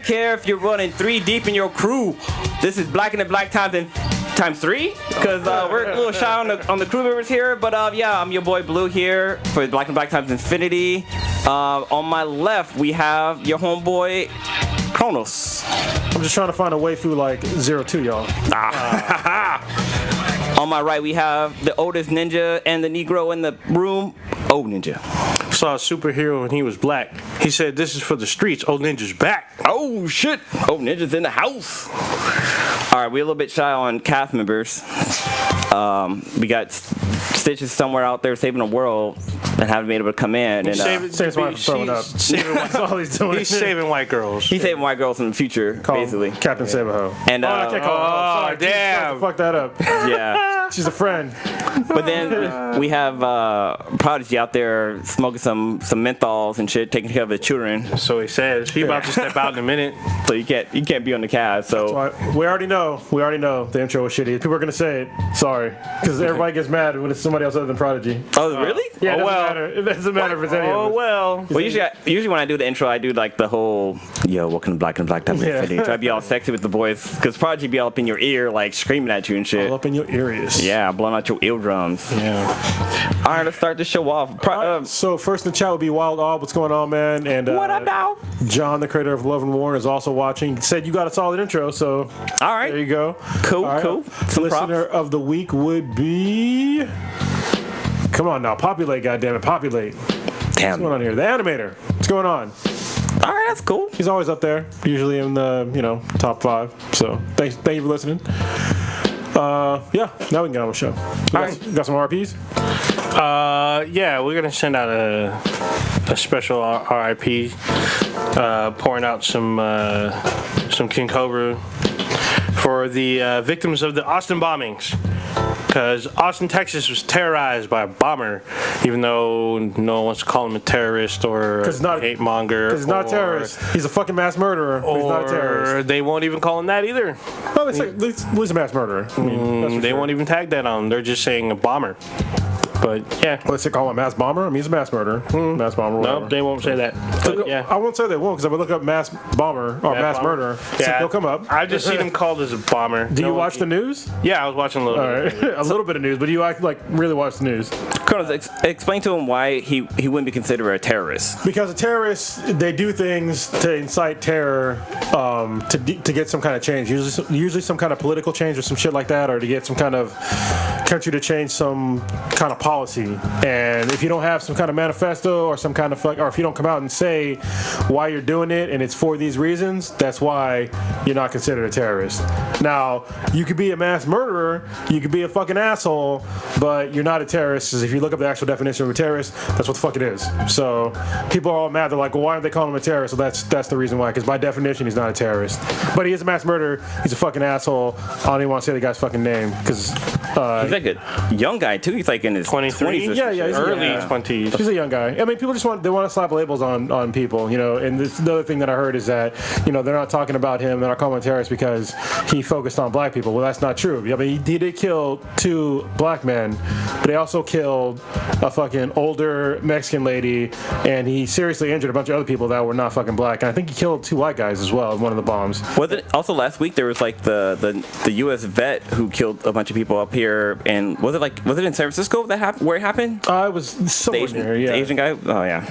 care if you're running 3 deep in your crew. This is Black in the Black times 3, because we're a little shy on the crew members here. But yeah, I'm your boy Blue here for Black and Black times Infinity. On my left, we have your homeboy Kronos. I'm just trying to find a waifu like 02, y'all. On my right, we have the oldest ninja and the Negro in the room, Old Ninja. Saw a superhero and he was black. He said, "This is for the streets. Old Ninja's back." Oh shit! Old Ninja's in the house. All right, we're a little bit shy on cast members. We got Stitches somewhere out there saving the world and haven't been able to come in. And He's saving white girls. He's saving white girls in the future, basically. Captain Saberho. And I can't call her. Sorry, damn! Fuck that up. Yeah. She's a friend. But then we have Prodigy out there smoking some menthols and shit, taking care of the children. So he says he's about to step out in a minute. So you can't be on the cast. So we already know the intro was shitty. People are gonna say it. Sorry, because everybody gets mad when it's somebody else other than Prodigy. Oh really? Yeah. It doesn't matter if it's any of us. Well, usually when I do the intro, I do like the whole welcome to Black and Black type of thing. Try to be all sexy with the voice, because Prodigy be all up in your ear, like screaming at you and shit. All up in your ears. Yeah, blowing out your eardrums. Yeah. All right, let's start the show off. So first in the chat will be Wild Odd. What's going on, man? And what up, now? John, the creator of Love and War, is also watching. He said you got a solid intro, so all right, there you go. Cool. The listener of the week would be. Come on now, populate, goddammit, populate. Damn. What's going on here? The animator. What's going on? All right, that's cool. He's always up there, usually in the top 5. So thank you for listening. Yeah, now we can get on with the show. Got some RIPs? Yeah, we're gonna send out a special RIP, pouring out some King Cobra for the victims of the Austin bombings. Because Austin, Texas was terrorized by a bomber, even though no one wants to call him a terrorist or a hate monger. Because he's not a terrorist. He's a fucking mass murderer, but he's not a terrorist. They won't even call him that either. Well, he's a mass murderer. I mean, they won't even tag that on. They're just saying a bomber. But yeah. Let's call him a mass bomber. I mean, he's a mass murderer. Mass bomber. Whatever. No, they won't say that. But, yeah. I won't say they won't, because if I look up mass bomber or mass murderer, they'll come up. I've just seen him called as a bomber. Do you watch the news? Yeah, I was watching a little bit. A little bit of news, but do you really watch the news? Kronos, explain to him why he wouldn't be considered a terrorist. Because a terrorist, they do things to incite terror, to get some kind of change. Usually some kind of political change or some shit like that, or to get some kind of country to change some kind of policy. And if you don't have some kind of manifesto or some kind of or if you don't come out and say why you're doing it and it's for these reasons, that's why you're not considered a terrorist. Now, you could be a mass murderer, you could be a fucking asshole, but you're not a terrorist, because if you look up the actual definition of a terrorist, that's what the fuck it is. So people are all mad. They're like, well, why aren't they calling him a terrorist? Well, that's the reason why, because by definition, he's not a terrorist. But he is a mass murderer. He's a fucking asshole. I don't even want to say the guy's fucking name, because he's like a young guy too. He's like in his 23. Yeah, he's early 20s. He's a young guy. I mean, people just want to slap labels on people, And the other thing that I heard is that they're not talking about him. They're not calling him a terrorist because he focused on black people. Well, that's not true. I mean, he did kill 2 black men, but they also killed a fucking older Mexican lady, and he seriously injured a bunch of other people that were not fucking black. And I think he killed 2 white guys as well in one of the bombs. Was it also last week there was like the U.S. vet who killed a bunch of people up here, and was it in San Francisco where it happened? It was somewhere near, yeah. The Asian guy? Oh, yeah.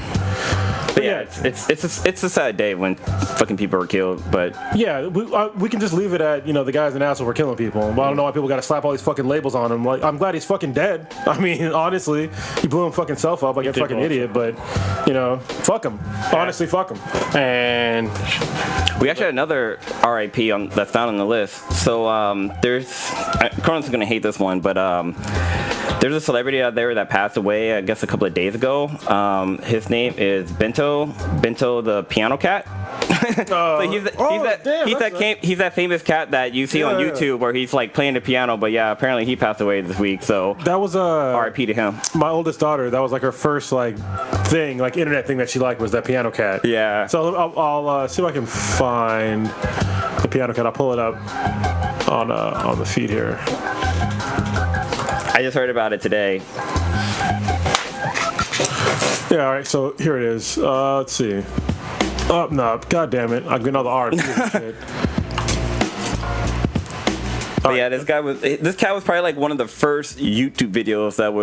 But yeah, it's a sad day when fucking people are killed, but... Yeah, we can just leave it at, the guy's an asshole for killing people. But I don't know why people got to slap all these fucking labels on him. Like, I'm glad he's fucking dead. I mean, honestly, he blew him fucking self up like a fucking idiot, but, fuck him. Honestly, fuck him. And... We actually had another RIP that's not on the list. So, there's... Kronos is going to hate this one, but... There's a celebrity out there that passed away, I guess, a couple of days ago. His name is Bento the piano cat. So he's that famous cat that you see on YouTube where he's like playing the piano. But yeah, apparently he passed away this week. So that was R.I.P. to him. My oldest daughter, that was like her first internet thing that she liked, was that piano cat. Yeah. So I'll see if I can find the piano cat. I'll pull it up on the feed here. I just heard about it today. Yeah, all right, so here it is. Let's see. Oh, no. God damn it. I'm getting all the art. Shit. But yeah, this cat was probably like one of the first YouTube videos that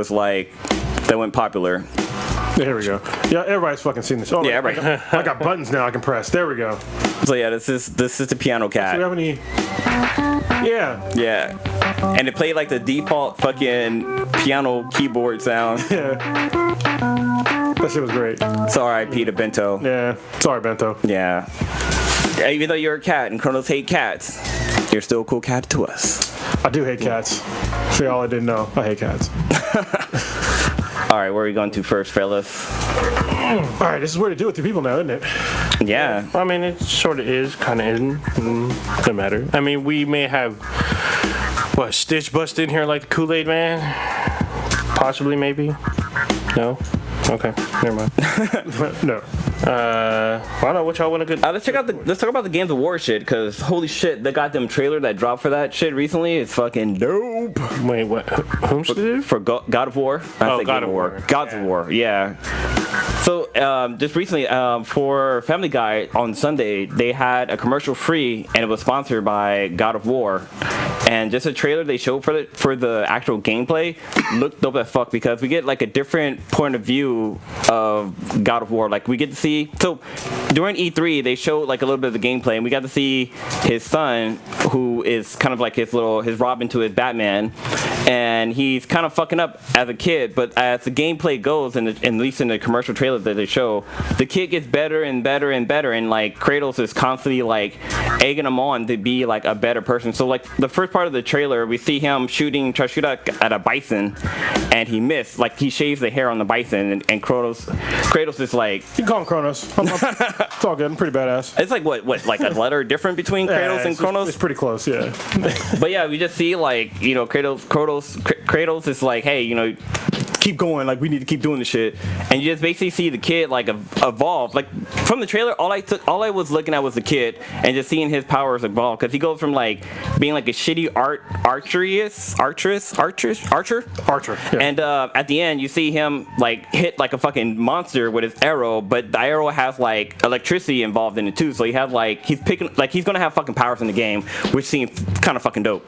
went popular. Here we go. Yeah, everybody's fucking seen this. Oh, Yeah, everybody. I got buttons now I can press. There we go. So yeah, this is the piano Do we cat. have any? Yeah. Yeah, and it played like the default fucking piano keyboard sound. Yeah. That shit was great. So R.I.P. to Bento. Yeah. Sorry, Bento. Yeah. Even though you're a cat and Kronos hate cats, you're still a cool cat to us. I do hate cats. For y'all I didn't know, I hate cats. All right, where are we going to first, fellas? All right, this is where to do it to people now, isn't it? Yeah. I mean, it sort of is, kind of isn't. Doesn't matter. I mean, we may have, Stitch bust in here like the Kool-Aid Man? Possibly, maybe? No? Okay, never mind. No. I don't know what y'all want to go. Let's talk about the Games of War shit, because holy shit, the goddamn trailer that dropped for that shit recently is fucking dope. Wait, what? Whom's it? For God of War. God of War. Gods of War, yeah. So just recently, for Family Guy on Sunday, they had a commercial free, and it was sponsored by God of War. And just a trailer they showed for the actual gameplay looked dope as fuck, because we get like a different point of view of God of War. Like we get to see, so during E3 they showed like a little bit of the gameplay, and we got to see his son, who is kind of like his Robin to his Batman, and he's kind of fucking up as a kid. But as the gameplay goes, and at least in the commercial trailer that they show, the kid gets better and better and better, and like Kratos is constantly like egging him on to be like a better person. So like the first part of the trailer, we see him try to shoot at a bison, and he missed. Like he shaves the hair on the bison, and Kratos is like, You can call him Kronos. It's all good. I'm pretty badass. it's like what like a letter different between Kratos and Kronos. It's pretty close, yeah. But yeah, we just see like, Kratos is like, hey, keep going, like we need to keep doing this shit, and you just basically see the kid like evolve. Like from the trailer, all I was looking at was the kid, and just seeing his powers evolve, because he goes from like being like a shitty archer, Yeah. and at the end you see him like hit like a fucking monster with his arrow, but the arrow has like electricity involved in it too, so he's gonna have fucking powers in the game, which seems kind of fucking dope.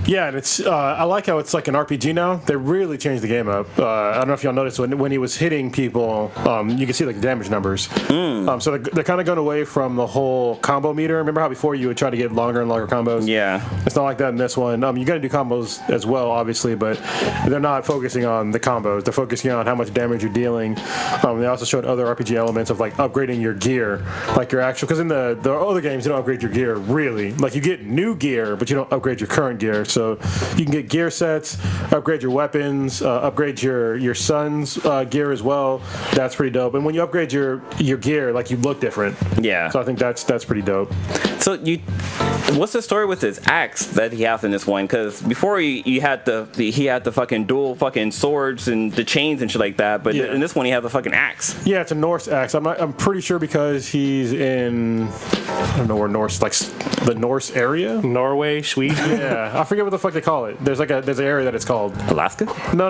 Yeah, and it's I like how it's like an RPG now. They really changed the game up. I don't know if y'all noticed when he was hitting people, you can see like the damage numbers. So they're kind of going away from the whole combo meter. Remember how before you would try to get longer and longer combos? Yeah. It's not like that in this one. You're going to do combos as well, obviously, but they're not focusing on the combos. They're focusing on how much damage you're dealing. They also showed other RPG elements of like upgrading your gear, like your actual, because in the other games you don't upgrade your gear really. Like you get new gear, but you don't upgrade your current gear. So you can get gear sets, upgrade your weapons, upgrade your son's gear as well. That's pretty dope. And when you upgrade your gear, like you look different. Yeah. So I think that's pretty dope. So what's the story with his axe that he has in this one? Because before he had the fucking dual fucking swords and the chains and shit like that, but in this one he has a fucking axe. Yeah, it's a Norse axe. I'm pretty sure because he's in, I don't know where Norse, like the Norse area. Norway, Sweden. Yeah, I forget what the fuck they call it. There's an area that it's called Alaska? No.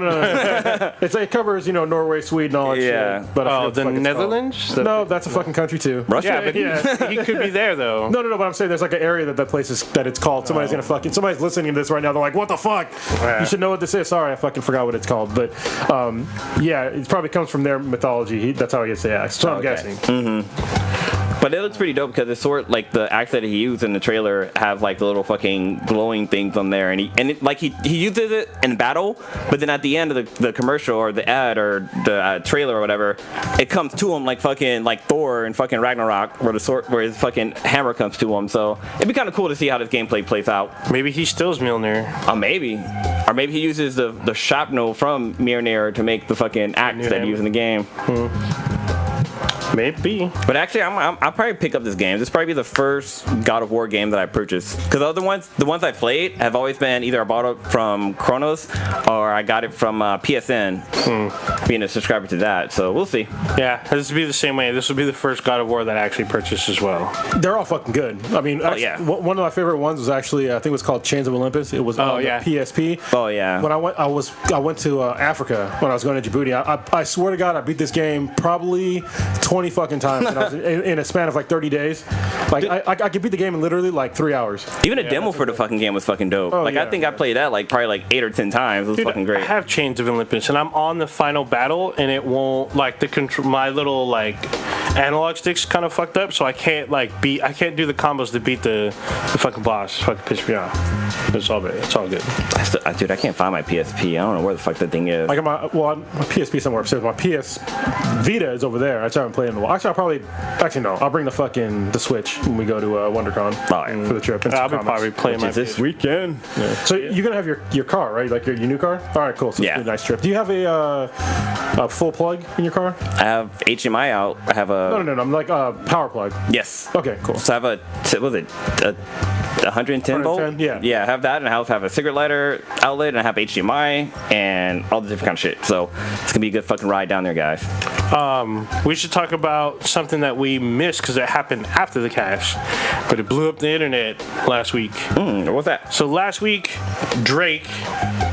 It covers Norway, Sweden, all that shit. But I forget the what fuck it's Netherlands? called. No, that's a fucking country too. Russia? Yeah, but he could be there though. No, but I'm saying there's like an area that place is that it's called. Somebody's listening to this right now. They're like, what the fuck? Yeah. You should know what this is. Sorry, I fucking forgot what it's called. But yeah, it probably comes from their mythology. That's how he gets the axe. So I'm guessing. Mm-hmm. But it looks pretty dope, because it's sort like the axe that he used in the trailer have like the little fucking glowing things on there, and he uses it in battle, but then at the end of the commercial or the ad or the trailer or whatever, it comes to him like fucking like Thor and fucking Ragnarok, where his fucking hammer comes to him. So it'd be kind of cool to see how this gameplay plays out. Maybe he steals Mjolnir. Maybe. Or maybe he uses the shrapnel from Mjolnir to make the fucking axe that he used in the game. Maybe. But actually, I'll probably pick up this game. This will probably be the first God of War game that I purchased. Because the ones I played have always been either I bought it from Kronos or I got it from PSN, being a subscriber to that. So we'll see. Yeah, this will be the same way. This will be the first God of War that I actually purchased as well. They're all fucking good. I mean, one of my favorite ones was actually, I think it was called Chains of Olympus. It was on the PSP. Oh yeah. When I went to Africa when I was going to Djibouti. I swear to God, I beat this game probably 20 20 fucking times and I was in a span of like 30 days. Like I could beat the game in literally like 3 hours. Even a demo for the fucking game was fucking dope. Oh, like yeah, I think I played that like probably like 8 or 10 times. It was fucking great. I have Chains of Olympus, and I'm on the final battle, and it won't like the control. My little like analog sticks kind of fucked up, so I can't like beat. I can't do the combos to beat the fucking boss. Fucking piss me off. It's all good. It's all good. Dude, I can't find my PSP. I don't know where the fuck that thing is. I got my PSP somewhere upstairs. My PS Vita is over there. I haven't played in a while. Actually no. I'll bring the Switch when we go to WonderCon for the trip. I'll be probably playing my this weekend. Yeah. So you're gonna have your car, right? Like your new car? All right, cool. So it's a nice trip. Do you have a full plug in your car? I have HMI out. I have a No. I'm like a power plug. yes. Okay, cool. So I have a 110 volt. 110, Yeah, I have that, and I also have a cigarette lighter outlet, and I have HDMI and all the different kind of shit. So it's gonna be a good fucking ride down there, guys. We should talk about something that we missed because it happened after the cast, but it blew up the internet last week. What was that? So last week, Drake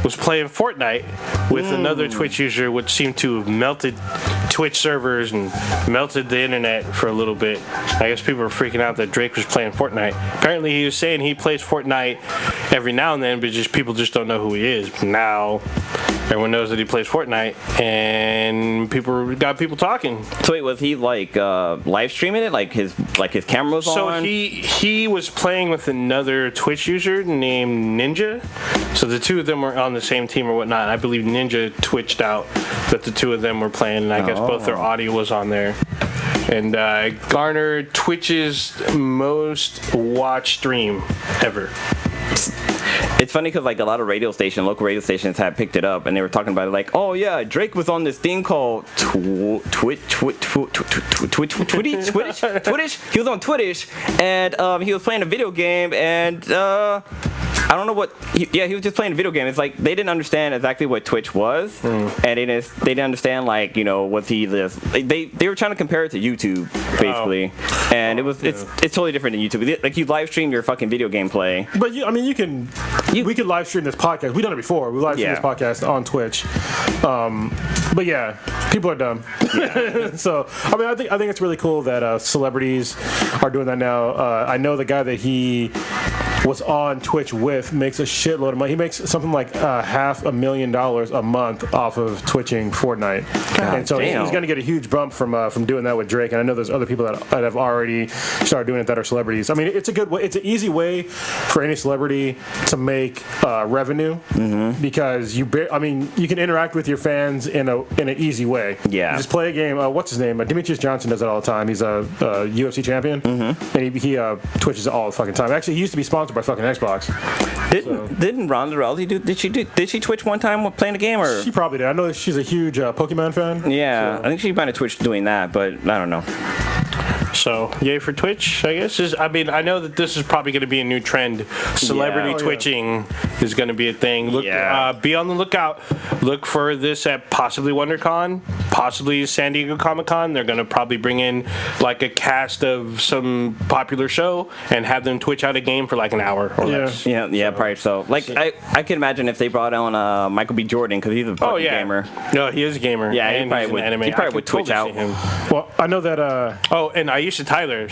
was playing Fortnite with another Twitch user, which seemed to have melted Twitch servers and melted the internet for a little bit. I guess people were freaking out that Drake was playing Fortnite. Apparently, he was saying he plays Fortnite every now and then, but people just don't know who he is. Now, everyone knows that he plays Fortnite, and got people talking. So wait, was he like live streaming it? Like his camera was So on? he was playing with another Twitch user named Ninja. So the two of them were on the same team or whatnot. I believe Ninja twitched out that the two of them were playing, and I guess both their audio was on there. And garnered Twitch's most watched stream ever. It's funny because like a lot of local radio stations had picked it up, and they were talking about it like, oh yeah, Drake was on this thing called Twitch. He was on Twitch, and he was playing a video game, and I don't know what. He was just playing a video game. It's like they didn't understand exactly what Twitch was, and they didn't understand like was he this? They were trying to compare it to YouTube basically, and it's totally different than YouTube. Like you live stream your fucking video game play. But we could live stream this podcast. We've done it before. We live stream this podcast on Twitch. But yeah, people are dumb. Yeah. So I mean, I think it's really cool that celebrities are doing that now. I know the guy that he was on Twitch with makes a shitload of money. He makes something like $500,000 a month off of twitching Fortnite. And so he's going to get a huge bump from doing that with Drake. And I know there's other people that have already started doing it that are celebrities. I mean, it's a good way. It's an easy way for any celebrity to make revenue because you can interact with your fans in an easy way. Yeah. You just play a game. What's his name? Demetrius Johnson does it all the time. He's a UFC champion, and he twitches it all the fucking time. Actually, he used to be sponsored by fucking Xbox. Didn't Ronda Rousey did she Twitch one time playing a game, or she probably did. I know that she's a huge Pokemon fan. Yeah, so. I think she might have Twitch doing that, but I don't know. So, yay for Twitch, I guess. I know that this is probably going to be a new trend. Celebrity twitching is going to be a thing. Be on the lookout. Look for this at possibly WonderCon, possibly San Diego Comic-Con. They're going to probably bring in like a cast of some popular show and have them twitch out a game for like an hour or less. Yeah, probably so. Like, I can imagine if they brought on Michael B. Jordan, because he's a fucking gamer. No, he is a gamer. Yeah, and he probably would twitch out. Well, I know that... and Aisha Tyler,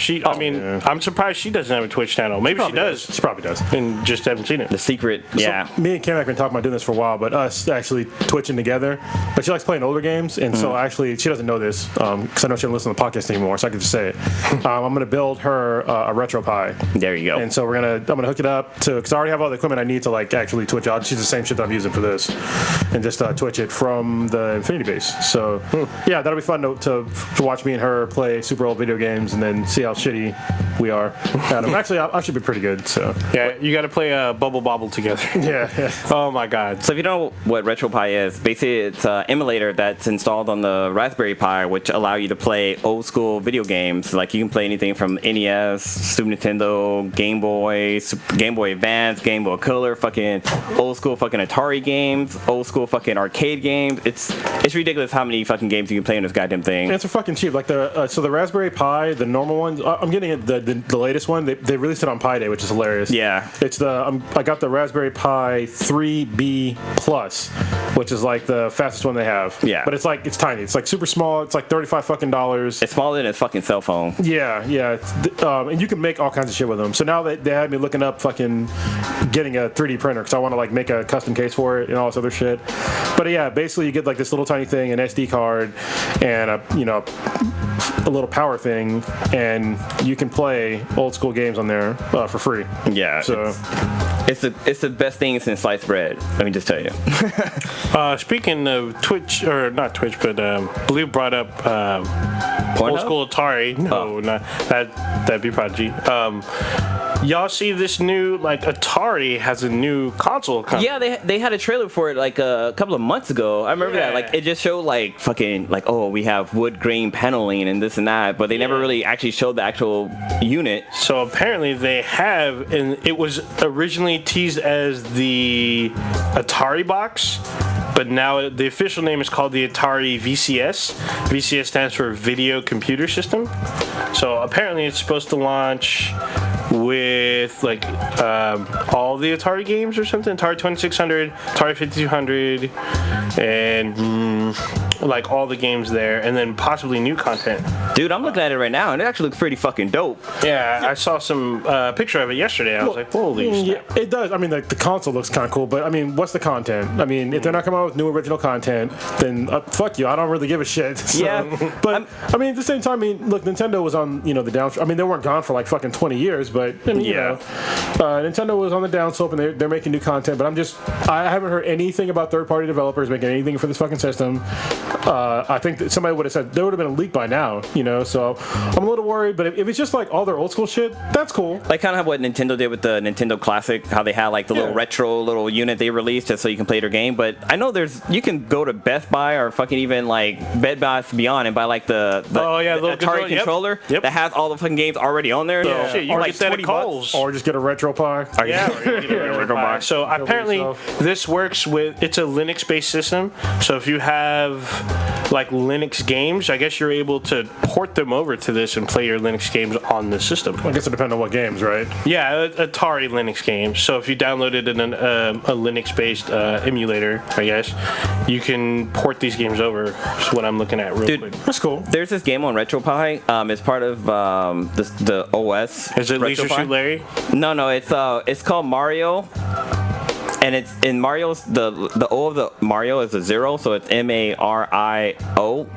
I'm surprised she doesn't have a Twitch channel. Maybe she does. She probably does. And just haven't seen it. The secret, So me and Kim have been talking about doing this for a while, but us actually twitching together. But she likes playing older games, and so actually she doesn't know this because I know she doesn't listen to the podcast anymore, so I can just say it. I'm going to build her a RetroPie. There you go. And so I'm going to hook it up to, because I already have all the equipment I need to like actually twitch out. She's the same shit that I'm using for this, and just twitch it from the Infinity base. So yeah, that'll be fun to watch me and her play super old video games, and then see how shitty we are. Actually, I should be pretty good. So yeah, you got to play Bubble Bobble together. Yeah. Oh my God. So if you don't know what RetroPie is, basically it's an emulator that's installed on the Raspberry Pi, which allow you to play old school video games. Like you can play anything from NES, Super Nintendo, Game Boy, Game Boy Advance, Game Boy Color, fucking old school fucking Atari games, old school fucking arcade games. It's ridiculous how many fucking games you can play on this goddamn thing. And it's for fucking cheap. Like the Raspberry Pi, the normal ones. I'm getting it, the latest one. They released it on Pi Day, which is hilarious. Yeah. It's I got the Raspberry Pi 3B Plus, which is like the fastest one they have. Yeah. But it's tiny. It's like super small. It's like $35 fucking dollars. It's smaller than his fucking cell phone. Yeah. And you can make all kinds of shit with them. So now they had me looking up fucking getting a 3D printer because I want to like make a custom case for it and all this other shit. But yeah, basically you get like this little tiny thing, an SD card, and a little power thing, and you can play old school games on there for free. Yeah. So it's the best thing since sliced bread. Let me just tell you. Speaking of Twitch, or not Twitch, but Blue brought up old school Atari. No, not that'd be Prodigy. Y'all see this new, like, Atari has a new console coming. Yeah, they had a trailer for it like a couple of months ago. I remember that. Like, it just showed like fucking like, oh, we have wood grain paneling and this and that, but they never really actually showed the actual unit. So apparently they have, and it was originally teased as the Atari box, but now the official name is called the Atari VCS. VCS stands for Video Computer System. So apparently it's supposed to launch with like all the Atari games or something. Atari 2600, Atari 5200, and like all the games there, and then possibly new content. Dude, I'm looking at it right now, and it actually looks pretty fucking dope. Yeah, I saw some picture of it yesterday. I was like, holy shit. Yeah, it does. I mean, like, the console looks kind of cool, but I mean, what's the content? I mean, if they're not coming out with new original content, then fuck you. I don't really give a shit. So, Yeah. But I mean, at the same time, I mean, look, Nintendo was on the down. I mean, they weren't gone for like fucking 20 years, but I mean, Nintendo was on the downslope, and they're making new content. But I haven't heard anything about third-party developers making anything for this fucking system. I think that somebody would have said there would have been a leak by now, So I'm a little worried. But if it's just like all their old school shit, that's cool. Like kind of what Nintendo did with the Nintendo Classic, how they had like the little retro little unit they released just so you can play their game. But I know you can go to Best Buy or fucking even like Bed Bath Beyond and buy like the Atari controller that has all the fucking games already on there. Yeah. Shit, you or can like get that at Kohl's. Or just get a retro pie. Yeah, or you can get a retro pie. So apparently this works with, it's a Linux-based system. So if you have like Linux games, I guess you're able to port them over to this and play your Linux games on the system. I guess it depends on what games, right? Yeah, Atari Linux games. So if you downloaded a Linux-based emulator, I guess, you can port these games over. That's what I'm looking at real quick. That's cool. There's this game on RetroPie. It's part of the OS. Is it Leisure Suit Larry? No, it's called Mario. And it's in Mario's the O of the Mario is a 0, so it's Mario,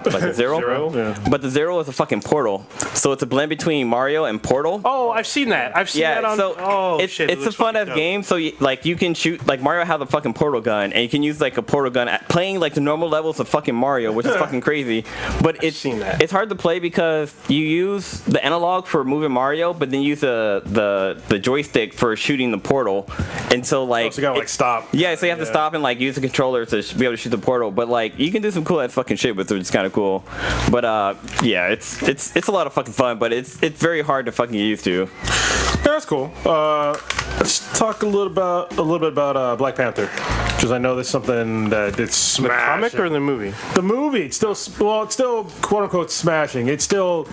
like a 0. Yeah. But the 0 is a fucking portal, so it's a blend between Mario and Portal. Oh, I've seen that. I've seen that on. So it's a fun ass game. So you can shoot, like, Mario has a fucking portal gun, and you can use like a portal gun playing like the normal levels of fucking Mario, which is fucking crazy. But it's hard to play because you use the analog for moving Mario, but then use the joystick for shooting the portal, and so like. So you gotta stop. Yeah, so you have to stop and like use the controller to be able to shoot the portal. But like you can do some cool ass fucking shit with it, which is kind of cool. But yeah, it's a lot of fucking fun, but it's very hard to fucking get used to. Yeah, that's cool. Let's talk a little bit about Black Panther, because I know there's something that it's smashing. The comic or the movie? The movie. It's still quote unquote smashing. It's still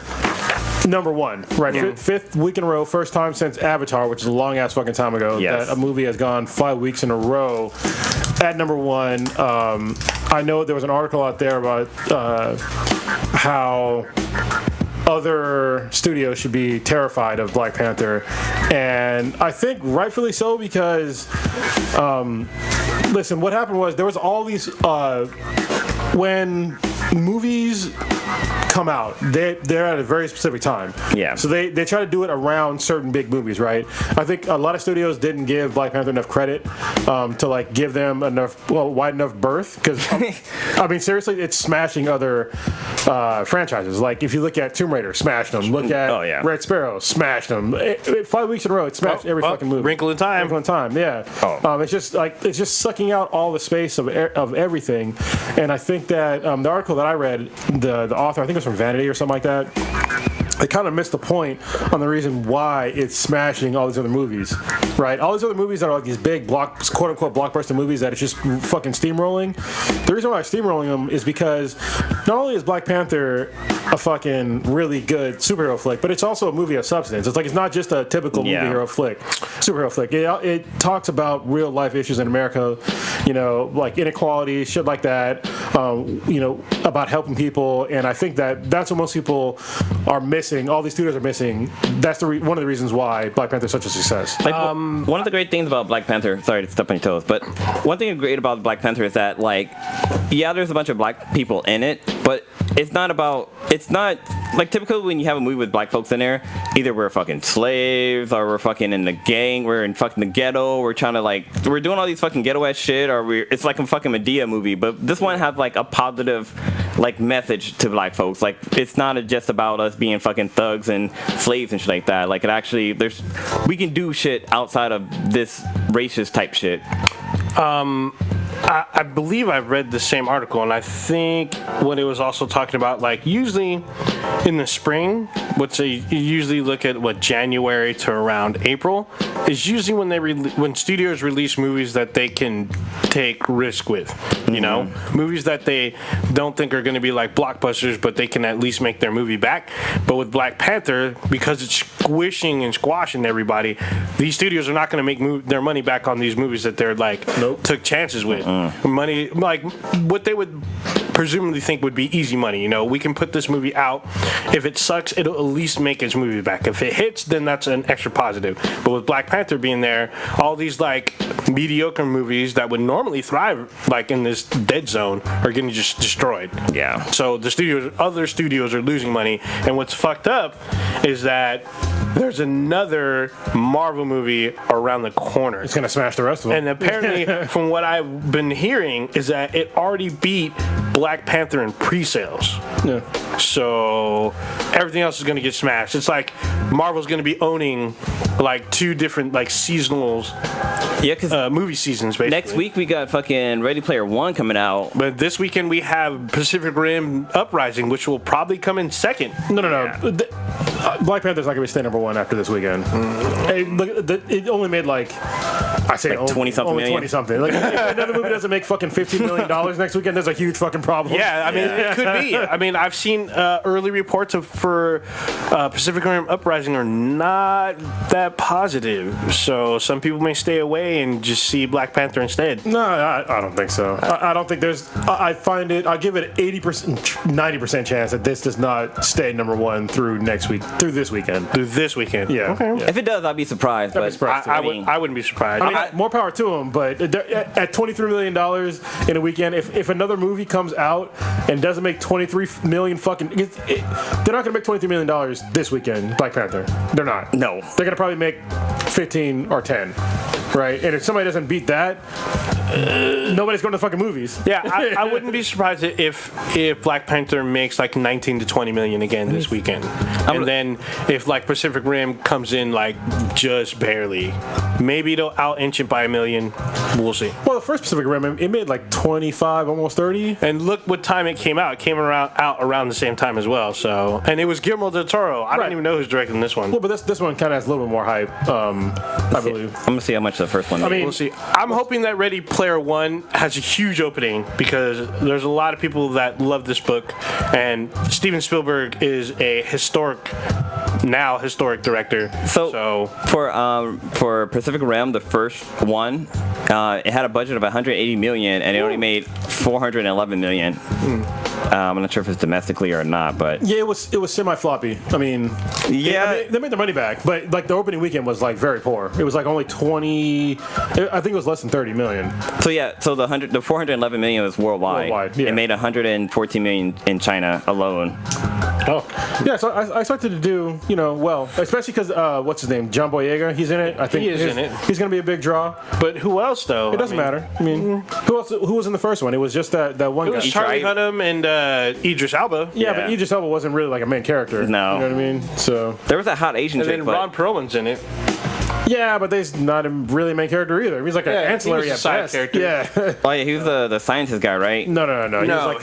number one, right? Yeah. Fifth week in a row, first time since Avatar, which is a long ass fucking time ago, that a movie has gone 5 weeks in a row at number one. I know there was an article out there about how other studios should be terrified of Black Panther, and I think rightfully so, because listen, what happened was there was all these when movies come out, they're at a very specific time. Yeah. So they try to do it around certain big movies, right? I think a lot of studios didn't give Black Panther enough credit to like give them wide enough berth, because I mean seriously, it's smashing other franchises. Like if you look at Tomb Raider, smashed them. Look at Red Sparrow, smashed them. 5 weeks in a row, it smashed every fucking movie. Wrinkle in Time. Yeah. It's just sucking out all the space of everything. And I think that the article that I read, the author, I think it was from Vanity or something like that, they kind of missed the point on the reason why it's smashing all these other movies, right? All these other movies that are like these big quote-unquote blockbuster movies that it's just fucking steamrolling. The reason why I'm steamrolling them is because not only is Black Panther a fucking really good superhero flick, but it's also a movie of substance. It's like it's not just a typical superhero flick. It talks about real life issues in America, you know, like inequality, shit like that. You know, about helping people, and I think that's what most people are missing. All these studios are missing. That's one of the reasons why Black Panther is such a success. Like, one of the great things about Black Panther, sorry to step on your toes, but one thing great about Black Panther is that, like, yeah, there's a bunch of black people in it, but it's not like typically when you have a movie with black folks in there, either we're fucking slaves or we're fucking in the gang, we're in fucking the ghetto, we're trying to we're doing all these fucking ghetto ass shit, or it's like a fucking Medea movie. But this one has like a positive like message to black folks. Like it's not just about us being fucking thugs and slaves and shit like that. Like it actually we can do shit outside of this racist type shit. I believe I read the same article, and I think what it was also talking about, like usually in the spring, you usually look at January to around April is usually when studios release movies that they can take risk with, you know, movies that they don't think are going to be like blockbusters, but they can at least make their movie back. But with Black Panther, because it's squishing and squashing everybody, these studios are not going to make their money back on these movies that they're like took chances with. Money, like what they would presumably think would be easy money. You know, we can put this movie out. If it sucks, it'll at least make its movie back. If it hits, then that's an extra positive. But with Black Panther being there, all these like mediocre movies that would normally thrive like in this dead zone are getting just destroyed. Yeah. So the other studios are losing money. And what's fucked up is that there's another Marvel movie around the corner. It's gonna smash the rest of them. And apparently, from what I've been hearing, is that it already beat Black Panther in pre-sales. Yeah. So everything else is going to get smashed. It's like Marvel's going to be owning like two different like seasonals. Yeah, because movie seasons basically. Next week we got fucking Ready Player One coming out. But this weekend we have Pacific Rim Uprising, which will probably come in second. No. Black Panther's not gonna be stay number one after this weekend. It only made like I say like 20-something million. 20-something. Like if another movie doesn't make fucking $15 million next weekend, there's a huge fucking problem. Yeah, I mean it could be. I mean I've seen early reports for Pacific Rim Uprising are not that positive. So some people may stay away and just see Black Panther instead. No, I don't think so. I don't think there's. I find it. I'll give it 80%, 90% chance that this does not stay number one through this weekend. Through this weekend. Yeah. Okay. Yeah. If it does, I'd be surprised. I wouldn't be surprised. I mean, more power to them, but at $23 million in a weekend, if another movie comes out and doesn't make $23 million fucking, they're not gonna make $23 million this weekend. Black Panther, they're not. No, they're gonna probably make 15 or 10. Right, and if somebody doesn't beat that, nobody's going to fucking movies. Yeah, I wouldn't be surprised if Black Panther makes like 19 to 20 million again this weekend, and then if like Pacific Rim comes in like just barely, maybe it'll out inch it by $1 million. We'll see. Well, the first Pacific Rim, it made like 25, almost 30. And look what time it came out. It came out around the same time as well. So, and it was Guillermo del Toro. I don't even know who's directing this one. Well, but this one kind of has a little bit more hype, I believe. I'm gonna see how much the first one. I mean, we'll see. I'm hoping that Ready Player One has a huge opening because there's a lot of people that love this book, and Steven Spielberg is a historic director. So for Pacific Rim, the first one, it had a budget of 180 million, and it only made 411 million. I'm not sure if it's domestically or not, but yeah, it was semi-floppy. I mean, they made their money back, but like the opening weekend was like very poor. It was like only 20. I think it was less than 30 million. So the 411 million was worldwide. Yeah. It made 114 million in China alone. Oh, yeah. So I expected to do well, especially because what's his name, John Boyega. He's in it. I think he is in it. He's gonna be a big draw. But who else though? It doesn't matter. I mean, who else? Who was in the first one? It was just that one It guy. was Charlie Hunnam and Idris Elba. Yeah, but Idris Elba wasn't really like a main character. No. You know what I mean? So there was that hot Asian and chick. then Ron Perlman's in it. Yeah, but he's not a really main character either. He's like an ancillary he was a side best. character. Yeah. Oh yeah, he was the scientist guy, right? No.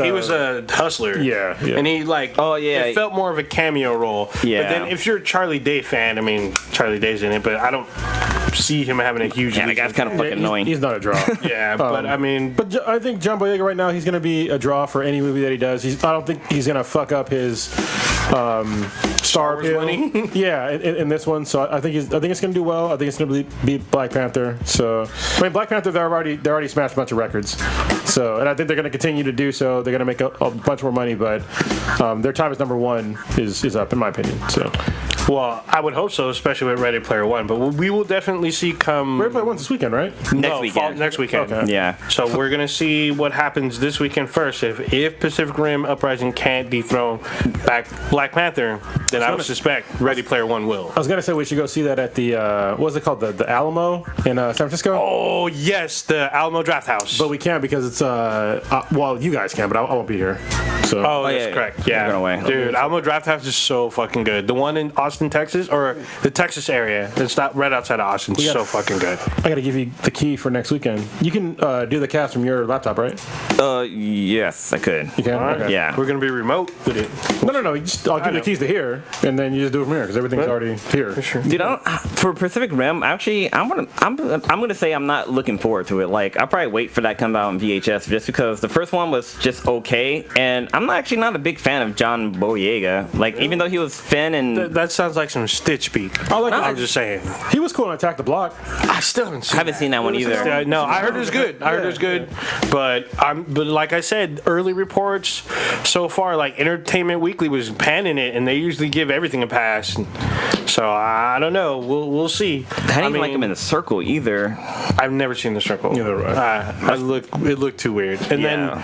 He was a hustler. Yeah. And he like. Oh yeah. It felt more of a cameo role. Yeah. But then if you're a Charlie Day fan, I mean, Charlie Day's in it, but I don't see him having a huge. Yeah, that guy's kind of fucking annoying. He's not a draw. Yeah, but I mean. But I think John Boyega right now, he's going to be a draw for any movie that he does. I don't think he's going to fuck up his star appeal. money? Yeah, in this one. So I think it's going to do well. I think it's going to be Black Panther. So I mean, Black Panther, they're already smashed a bunch of records. So, and I think they're going to continue to do so. They're going to make a bunch more money, but their time as number one is up, in my opinion. So. Well, I would hope so, especially with Ready Player One. But we will definitely see come. Ready Player One's this weekend, right? Next weekend. Next weekend. Okay. Yeah. So we're gonna see what happens this weekend first. If Pacific Rim Uprising can't dethrone Black Panther, then I would suspect Ready Player One will. I was gonna say we should go see that at the what's it called, the Alamo in San Francisco. Oh yes, the Alamo Draft House. But we can't because it's well, you guys can, but I won't be here. So. Oh, that's yeah, correct. you're Yeah, going away. dude, Alamo Draft House is so fucking good. The one in Austin, Texas, or the Texas area, it's not right outside of Austin. It's so fucking good. I gotta give you the key for next weekend. You can do the cast from your laptop, right? Yes, I could. You can. All right. Okay. Yeah. We're gonna be remote with it. No. I'll give you the keys to here, and then you just do it from here because everything's already here. Sure. Dude, for Pacific Rim, actually, I'm gonna say I'm not looking forward to it. Like, I'll probably wait for that to come out on VHS just because the first one was just okay, and I'm actually not a big fan of John Boyega. Like, even though he was Finn and That sounds like some Stitch speak. I'm just saying. He was cool in Attack the Block. I still haven't seen. that one either. Yeah, no, I heard it was good. But like I said, early reports so far, like Entertainment Weekly was panning it, and they usually give everything a pass. So I don't know. We'll see. I didn't even like him in the circle either. I've never seen The Circle. Neither have It looked too weird. And then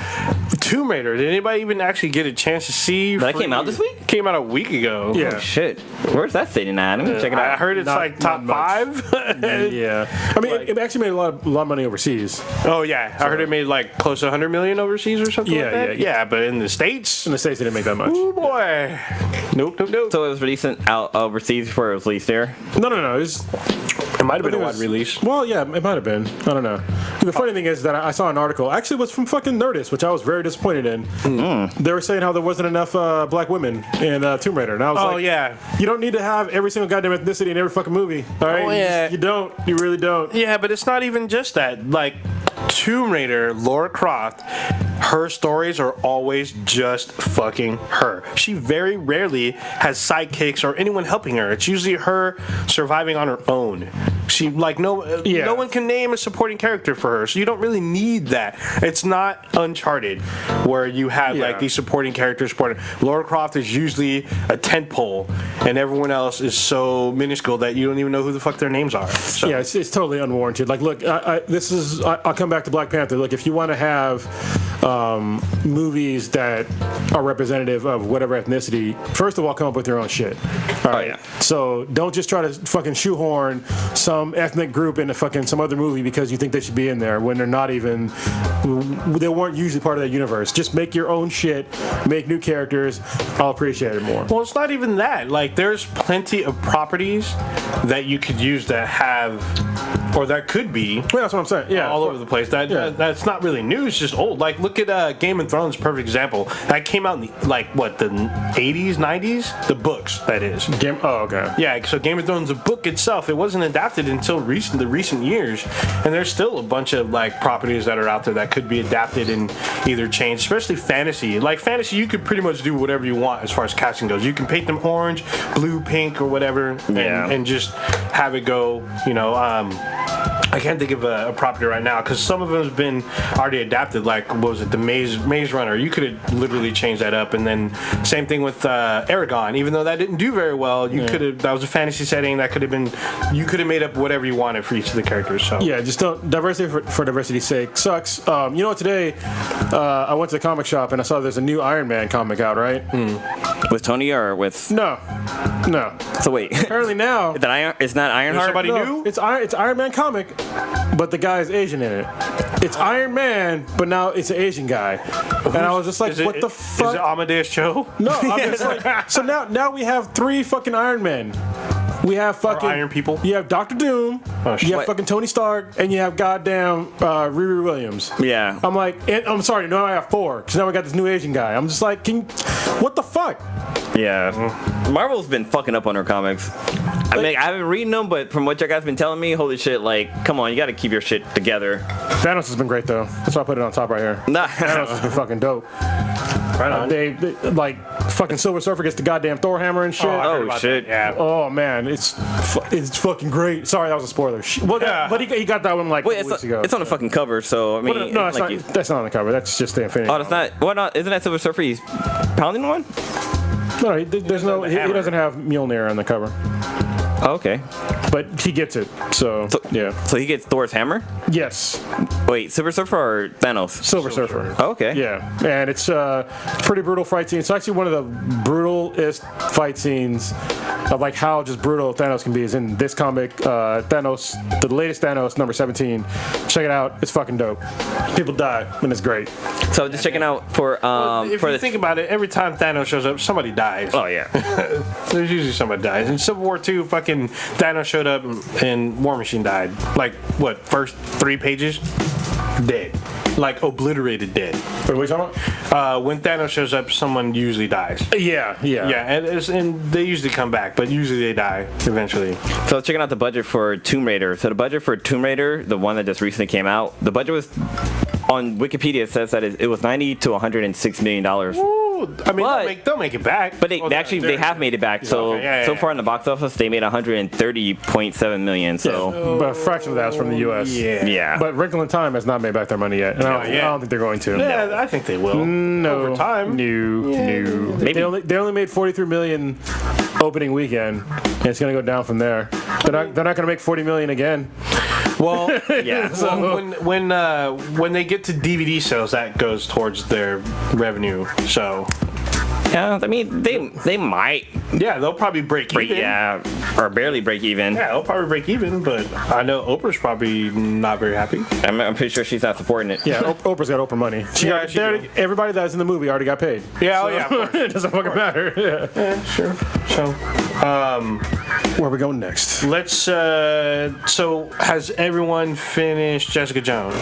Tomb Raider. Did anybody even actually get a chance to see? That came out this week? Came out a week ago. Yeah. Oh, shit. Where's that sitting at? Let me check it out. I heard it's like top not 5. Yeah. I mean, it actually made a lot of money overseas. Oh yeah, I heard it made like close to 100 million overseas or something like that. Yeah. Yeah, but in the States, In the States, they didn't make that much. oh boy, nope. So it was released out overseas before it was released there? No. It might have been a it wide was- release. Well, yeah, it might have been. I don't know. The funny thing is that I saw an article. Actually, it was from fucking Nerdist, which I was very disappointed in. They were saying how there wasn't enough black women in Tomb Raider, and I was Oh like, yeah, you don't need to have every single goddamn ethnicity in every fucking movie. All right? Oh, yeah. You don't. You really don't. yeah, but it's not even just that. Like Tomb Raider, Lara Croft, her stories are always just fucking her. She very rarely has sidekicks or anyone helping her. It's usually her surviving on her own. She no one can name a supporting character for her, so you don't really need that. It's not Uncharted where you have like these supporting characters supporting. Lara Croft is usually a tentpole, and everyone else is so minuscule that you don't even know who the fuck their names are. So. Yeah, it's totally unwarranted. Like, look, I'll come back to Black Panther. Look, if you want to have movies that are representative of whatever ethnicity, first of all, come up with your own shit. All right. yeah. So don't just try to fucking shoehorn some ethnic group into fucking some other movie because you think they should be in there when they're not even. They weren't usually part of that universe. Just make your own shit. Make new characters. I'll appreciate it more. Well, it's not even that. Like, there's plenty of properties that you could use that have, or that could be, Yeah, that's what I'm saying. Yeah, all over the place. That's not really new. It's just old. Like, look at Game of Thrones, perfect example. That came out in the 80s, 90s. The books, that is. Oh, okay. Yeah, so Game of Thrones, the book itself, it wasn't adapted until the recent years, and there's still a bunch of like properties that are out there that could be adapted and either changed, especially fantasy. Like fantasy, you could pretty much do whatever you want as far as casting goes. You can paint them orange, blue, pink, or whatever, and just have it go. I can't think of a property right now because some of them have been already adapted. Like, what was it, the Maze Runner? You could have literally changed that up, and then same thing with Aragon. Even though that didn't do very well, you could have. That was a fantasy setting. That could have been. You could have made up whatever you wanted for each of the characters. So yeah, just don't diversity for diversity's sake sucks. You know what? Today, I went to the comic shop and I saw there's a new Iron Man comic out. Right? With Tony or with? No. So wait. Apparently now. It's not Ironheart? somebody new? It's Iron Man comic, but the guy is Asian in it. It's Iron Man, but now it's an Asian guy. And I was just like, what the fuck? Is it Amadeus Cho? No, I'm just like, so now we have 3 fucking Iron Men. We have fucking Iron people. You have Doctor Doom. Oh, shit. You have fucking Tony Stark, and you have goddamn Riri Williams. Yeah. I'm like, I'm sorry. Now I have 4 because now we got this new Asian guy. I'm just like, what the fuck? Yeah. Marvel's been fucking up on her comics. I mean, I haven't read them, but from what you guys been telling me, holy shit, like, come on, you gotta keep your shit together. Thanos has been great, though. That's why I put it on top right here. Nah. Thanos has been fucking dope. Right on. They like, fucking Silver Surfer gets the goddamn Thor hammer and shit. Oh, shit. Yeah. Oh, man, it's fucking great. Sorry, that was a spoiler. Well, Yeah. but he got that one like Wait, 2 weeks ago. it's on the fucking cover, so, I mean... No, it's like not, that's not on the cover. That's just the Infinity. Oh, that's not... What not? Isn't that Silver Surfer? He's pounding one? No, there's no... He doesn't have Mjolnir on the cover. Oh, okay. But he gets it, so yeah. So he gets Thor's hammer? Yes. Wait, Silver Surfer or Thanos? Silver Surfer. Oh, okay. Yeah, and it's pretty brutal fight scene. It's actually one of the brutalest fight scenes of like how just brutal Thanos can be is in this comic. Thanos, the latest Thanos, number 17. Check it out. It's fucking dope. People die, and it's great. So just checking out for If you think about it, every time Thanos shows up, somebody dies. Oh yeah. There's usually somebody dies. In Civil War II, fucking Thanos showed up and War Machine died. Like, what, first 3 pages? Dead. Like, obliterated dead. Wait, what are you talking about? When Thanos shows up, someone usually dies. Yeah. Yeah, and they usually come back, but usually they die eventually. So checking out the budget for Tomb Raider. So the budget for Tomb Raider, the one that just recently came out, the budget was on Wikipedia. It says that it was $90 to $106 million. Ooh, I mean, they'll make it back. But they have made it back. So okay, so far in the box office, they made 130.7 million. So But a fraction of that was from the U.S. yeah. But Wrinkle in Time has not made back their money yet, and I don't think they're going to. Yeah, I think they will. No. Over time. No. They only made 43 million opening weekend, and it's gonna go down from there. They're not gonna make 40 million again. Well, yeah. Well, when they get to DVD sales, that goes towards their revenue. So Yeah, I mean they might yeah, they'll probably break even. yeah, or barely break even. Yeah, they'll probably break even, but I know Oprah's probably not very happy. I'm pretty sure she's not supporting it. Yeah, Oprah's got Oprah money. Everybody that's in the movie already got paid. Yeah, of course. It doesn't fucking matter. Yeah, sure. So, Where are we going next? let's. So, has everyone finished Jessica Jones?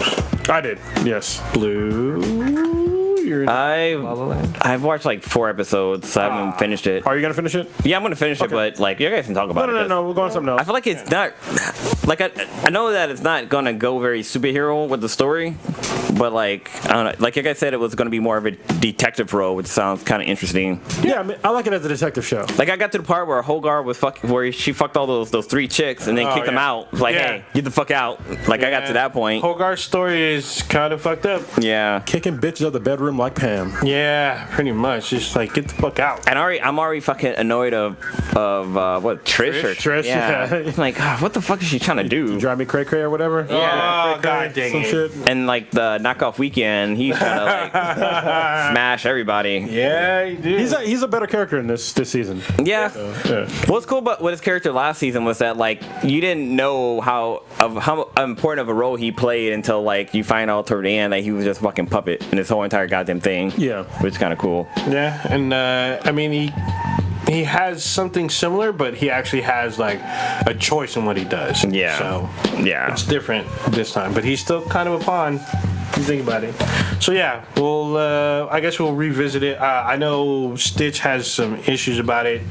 I did. Yes. Blue. You're in La La Land. I've watched like 4 episodes, so I haven't finished it. Are you gonna finish it? Yeah, I'm gonna finish it, but like you guys can talk about it. No. We'll go on something else. I feel like it's not like I know that it's not gonna go very superhero with the story, but like I don't know. Like I said, it was gonna be more of a detective role, which sounds kind of interesting. Yeah, I mean, I like it as a detective show. Like I got to the part where Hogarth was where she fucked all those 3 chicks and then kicked them out. Like, hey, get the fuck out. Like I got to that point. Hogarth's story is kind of fucked up. Yeah. Kicking bitches out the bedroom like Pam. Yeah, pretty much. Just like get the fuck out. And I'm already fucking annoyed of what Trish? Trish, yeah. Like, what the fuck is she trying to do? Drive me cray cray or whatever. Yeah. Oh, God dang some it. shit. And like the knockoff weekend, he's trying to like smash everybody. Yeah, he did. He's a better character in this season. Yeah. Yeah. What's cool about with his character last season was that like you didn't know how important of a role he played until like you find out toward the end that he was just a fucking puppet in this whole entire goddamn thing. Yeah. Which is kind of cool. Yeah, and I mean he has something similar, but he actually has like a choice in what he does. Yeah. So Yeah. it's different this time, but he's still kind of a pawn. If you think about it. So yeah, I guess we'll revisit it. I know Stitch has some issues about it.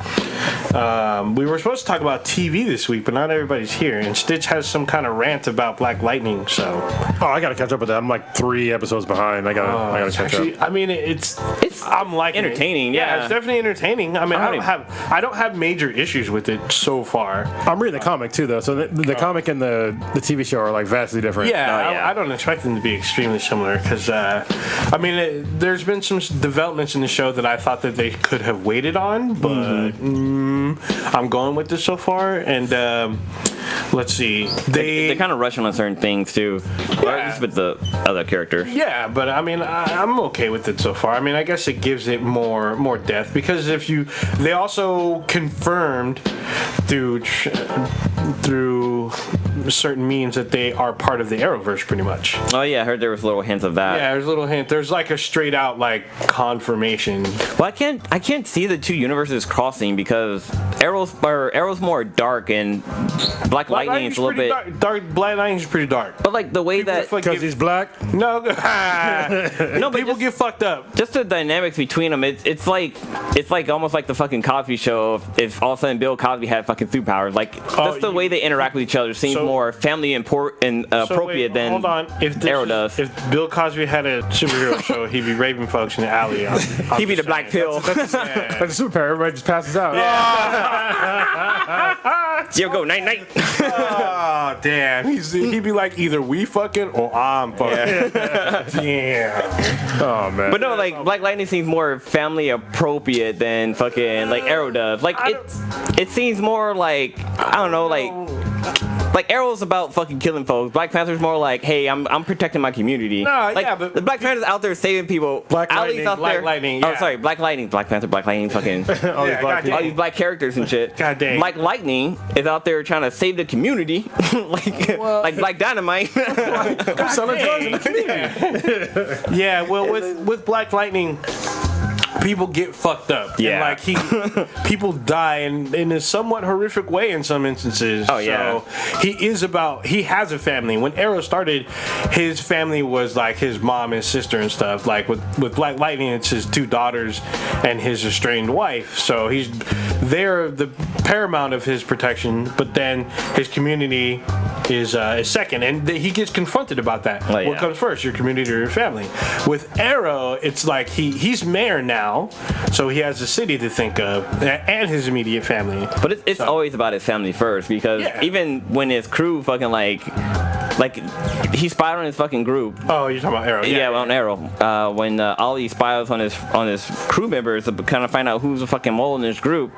We were supposed to talk about TV this week, but not everybody's here, and Stitch has some kind of rant about Black Lightning. So I gotta catch up with that. I'm like 3 episodes behind. I gotta catch up. I mean, it's I'm liking entertaining. it. Yeah, it's definitely entertaining. I mean, I don't have major issues with it so far. I'm reading the comic too, though. So the comic and the TV show are like vastly different. Yeah, I don't expect them to be extremely similar because I mean, there's been some developments in the show that I thought that they could have waited on, but I'm going with this so far. And let's see, they kind of rushing on certain things too, or at least with the other characters. Yeah, but I mean, I'm okay with it so far. I mean, I guess it gives it more depth because they also confirmed through certain means that they are part of the Arrowverse, pretty much. Oh yeah, I heard there was little hints of that. Yeah, there's a little hint. There's like a straight out like confirmation. Well, I can't see the two universes crossing because Arrow's more dark and Black Lightning is a little bit dark. Black Lightning is pretty dark. But like the way that Because he's black? no, no, but people get fucked up. just the dynamics between them, it's like almost like the fucking Cosby Show. If all of a sudden Bill Cosby had fucking superpowers, like just the way they interact with each other seems more family appropriate than hold on. If Arrow does. If Bill Cosby had a superhero show, he'd be raping folks in the alley. He'd be the black pill. That's a superpower. Everybody just passes out. Yo, go night night. Oh damn! He'd be like either we fucking or I'm fucking. Damn. Oh, man. But no, like Black Lightning seems more family appropriate than fucking like Arrow does. Like it seems more like I don't know, like Arrow's about fucking killing folks. Black Panther's more like, hey, I'm protecting my community. No, like, yeah, but the Black Panther's out there saving people. Black Ali's Lightning, out Black there. Lightning, Oh, yeah. sorry, Black Lightning, Black Panther, Black Lightning, fucking All these Yeah, black people. all these black characters and shit. God dang. Black Lightning is out there trying to save the community, like Black Dynamite. I'm selling drugs in the community. Yeah, well, with Black Lightning, people get fucked up. Yeah. And like people die in a somewhat horrific way in some instances. Oh, yeah. So he has a family. When Arrow started, his family was like his mom and sister and stuff. Like with Black Lightning, it's his two daughters and his estranged wife. So they're the paramount of his protection, but then his community is second, and he gets confronted about that. Oh, yeah. What comes first, your community or your family? With Arrow, it's like he's mayor now, so he has a city to think of and his immediate family. But it's always about his family first, because even when his crew fucking like he spied on his fucking group. Oh, you're talking about Arrow? Yeah, on Arrow. When Ollie spies on his crew members to kind of find out who's the fucking mole in this group,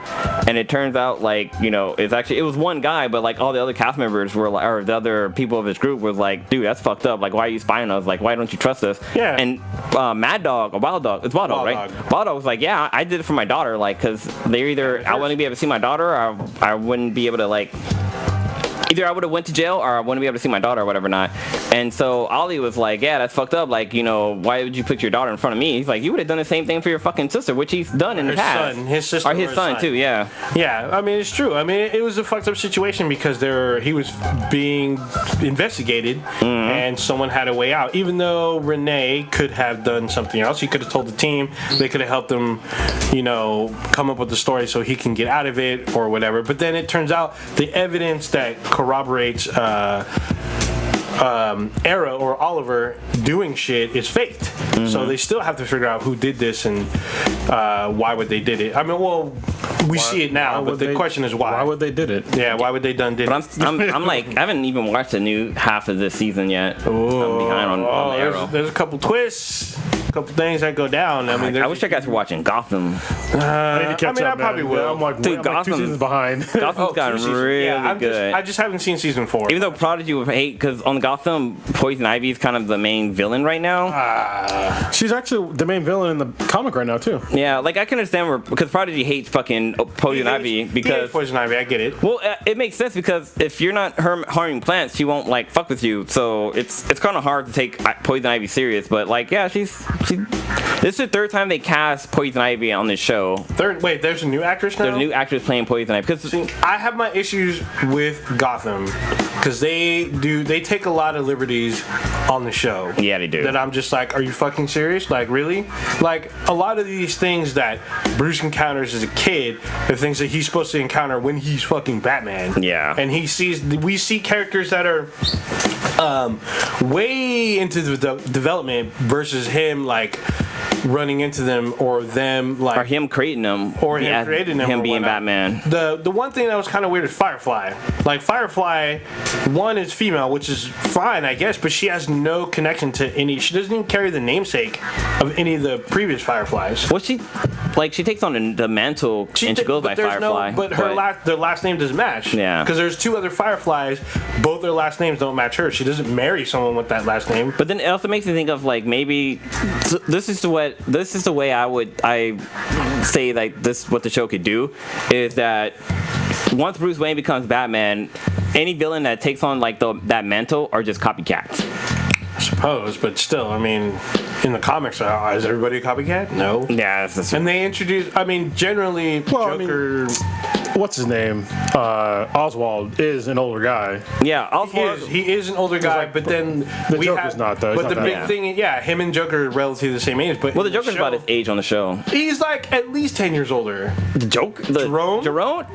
and it turns out like it was one guy, but like all the other cast members were like, or the other people of his group was like, dude, that's fucked up. Like, why are you spying on us? Like, why don't you trust us? Yeah. And Mad Dog or Wild Dog, it's Wild Dog, right? Dog. Wild Dog was like, yeah, I did it for my daughter, like, cause they're either I wouldn't be able to see my daughter, or I wouldn't be able to like. Either I would have went to jail or I wouldn't be able to see my daughter or whatever not. And so Ollie was like, yeah, that's fucked up. Like, why would you put your daughter in front of me? He's like, you would have done the same thing for your fucking sister, which he's done in the past. His sister, or his son too, yeah. Yeah, I mean, it's true. I mean, it was a fucked up situation because he was being investigated, and someone had a way out. Even though Renee could have done something else, he could have told the team. They could have helped him, come up with the story so he can get out of it or whatever. But then it turns out the evidence that corroborates Arrow or Oliver doing shit is faked. So they still have to figure out who did this and why would they did it. I mean, well, we see it now, but the question is why. Why would they did it? Yeah, why would they did it? But I'm like, I haven't even watched the new half of this season yet. I'm behind on the Arrow. There's a couple twists, a couple things that go down. I mean, I wish you guys were watching Gotham. I need to catch up, I probably man. will. I'm like, Dude, I'm like Gotham- 2 seasons behind. Gotham gotten really good. I just haven't seen season 4. Even though Prodigy would hate, because on Gotham, Poison Ivy is kind of the main villain right now. She's actually the main villain in the comic right now, too. Yeah, like I can understand because Prodigy hates fucking Poison Ivy because Poison Ivy, I get it. well, it makes sense because if you're not harming plants, she won't like fuck with you. So it's kind of hard to take Poison Ivy serious. But like, yeah, she. This is the third time they cast Poison Ivy on this show. Wait, there's a new actress now? There's a new actress playing Poison Ivy. Because I have my issues with Gotham because they take a lot of liberties on the show. Yeah, they do. That I'm just like, are you fucking serious? Like, really? Like, a lot of these things that Bruce encounters as a kid are things that he's supposed to encounter when he's fucking Batman. Yeah. And we see characters that are way into the development versus him like running into them or them like or him creating them or him creating them him or being whatnot. Batman. The one thing that was kind of weird is Firefly. Like Firefly, one is female, which is fine, I guess, but she has no connection to any. She doesn't even carry the namesake of any of the previous Fireflies. Well, she takes on the mantle and she goes by Firefly. Their last name doesn't match. Yeah. Because there's 2 other Fireflies, both their last names don't match her. She doesn't marry someone with that last name. But then it also makes me think of like maybe this is the way I say like this what the show could do is that once Bruce Wayne becomes Batman, any villain that takes on like that mantle are just copycats. I suppose, but still, I mean, in the comics, is everybody a copycat? No. Yeah, that's and they introduce. I mean, generally, Joker. What's his name? Oswald is an older guy. Yeah, Oswald. He is an older guy, but then the Joker's not though. But the big thing, him and Joker are relatively the same age. But the Joker's about his age on the show. He's like at least 10 years older. The Joker, Jerome.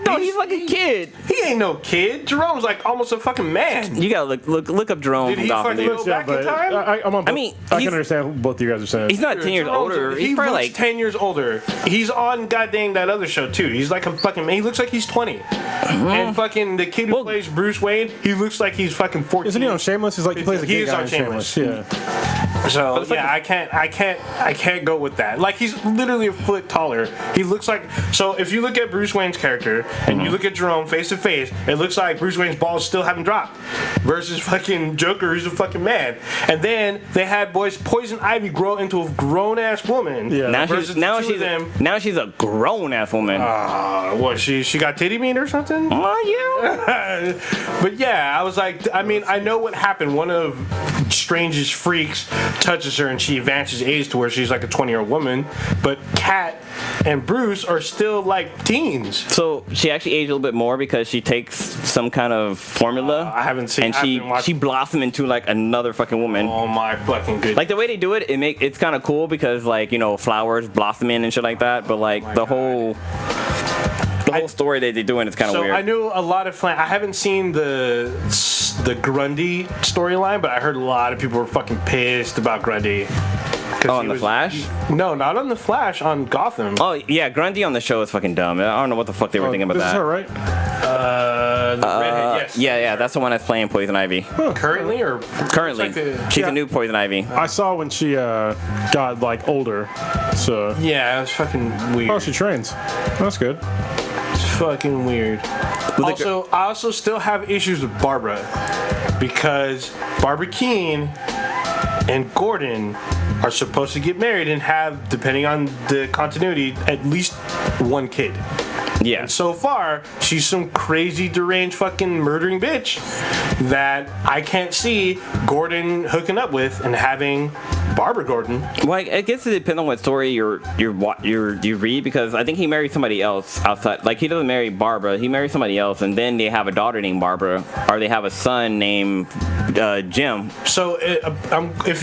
No, he's like a kid. He ain't no kid. Jerome's like almost a fucking man. You gotta look up Jerome. Did he fucking go back in time? I can understand what both of you guys are saying. He's not 10 years older. He's probably like 10 years older. He's on goddamn that other show too. He's like a fucking man. He looks like he's 20. And fucking the kid who plays Bruce Wayne, he looks like he's fucking 14. Isn't he on Shameless? He's like he plays a gay guy on Shameless. Yeah. So yeah, I can't go with that. Like he's literally a foot taller. He looks like if you look at Bruce Wayne's character and you look at Jerome face to face, it looks like Bruce Wayne's balls still haven't dropped. Versus fucking Joker, who's a fucking man. And then they had Poison Ivy grow into a grown ass woman. Yeah. Now she's a grown ass woman. What she got titty meat or something? Yeah. But yeah, I was like, I mean, I know what happened. One of Strange's freaks touches her and she advances age to where she's like a 20-year-old woman. But Cat and Bruce are still like teens. So she actually aged a little bit more because she takes some kind of formula. I haven't seen. And she blossomed into like another fucking woman. Oh my fucking goodness! Like the way they do it, it's kind of cool because like flowers blossoming and shit like that. But like the whole story that they're doing is kind of weird. So I knew a lot of I haven't seen the Grundy storyline, but I heard a lot of people were fucking pissed about Grundy. On the Flash? No, not on the Flash. On Gotham. Oh yeah, Grundy on the show is fucking dumb. I don't know what the fuck they were thinking about that. Is her, right? The redhead, yes. Yeah, that's the one that's playing Poison Ivy. Currently or currently? She's a new Poison Ivy. I saw when she got like older. So yeah, it was fucking weird. Oh, she trains. That's good. It's fucking weird. I also still have issues with Barbara because Barbara Keene and Gordon are supposed to get married and have, depending on the continuity, at least one kid. Yeah. And so far, she's some crazy, deranged, fucking murdering bitch that I can't see Gordon hooking up with and having Barbara Gordon. Well, I guess it depends on what story you read, because I think he married somebody else outside. Like, he doesn't marry Barbara, he marries somebody else, and then they have a daughter named Barbara, or they have a son named Jim. So if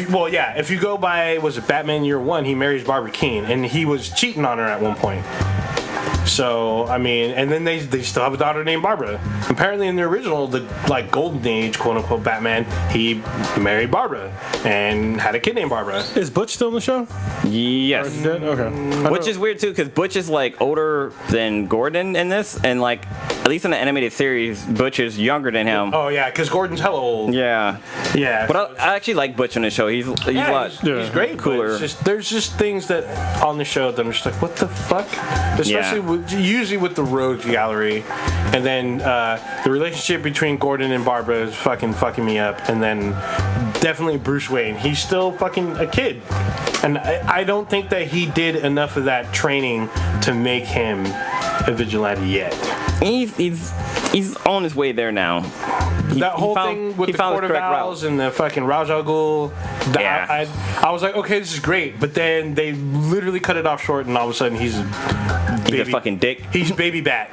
you go by, was it Batman Year One, he marries Barbara Keene, and he was cheating on her at one point. So, I mean, and then they still have a daughter named Barbara. Apparently in the original, the like golden age, quote unquote, Batman, he married Barbara and had a kid named Barbara. Is Butch still in the show? Yes. Okay. Which is weird too, because Butch is like older than Gordon in this, and like at least in the animated series, Butch is younger than him. Oh yeah, because Gordon's hella old. Yeah. Yeah. But I actually like Butch on the show. He's he's great. Cooler. There's just things that on the show that I'm just like, what the fuck? Especially usually with the Rogues Gallery, and then the relationship between Gordon and Barbara is fucking me up, and then definitely Bruce Wayne. He's still fucking a kid, and I don't think that he did enough of that training to make him a vigilante yet. He's on his way there now. That whole thing with the Court of Owls and the fucking Ra's al Ghul, I was like, okay, this is great, but then they literally cut it off short, and all of a sudden he's a fucking dick. He's Baby Bat.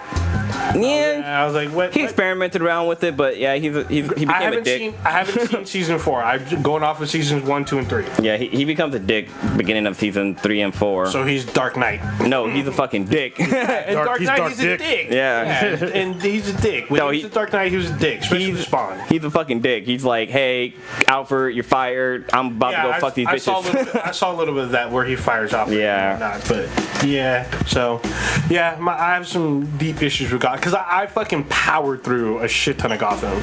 Yeah, I was like, what? He experimented around with it, but yeah, he became a dick. I haven't seen season 4. I'm going off of seasons 1, 2, and 3. Yeah, he becomes a dick beginning of season 3 and 4. So he's Dark Knight. No, he's a fucking dick. And Dark Knight, he's a dick. Yeah. And he's a dick. When he was Dark Knight, he was a dick. Especially with Spawn. He's a fucking dick. He's like, hey, Alfred, you're fired. I'm about to go fuck these bitches. I saw a little bit of that where he fires Alfred. Yeah. But yeah. So yeah, I have some deep issues with God because I fucking powered through a shit ton of Gotham.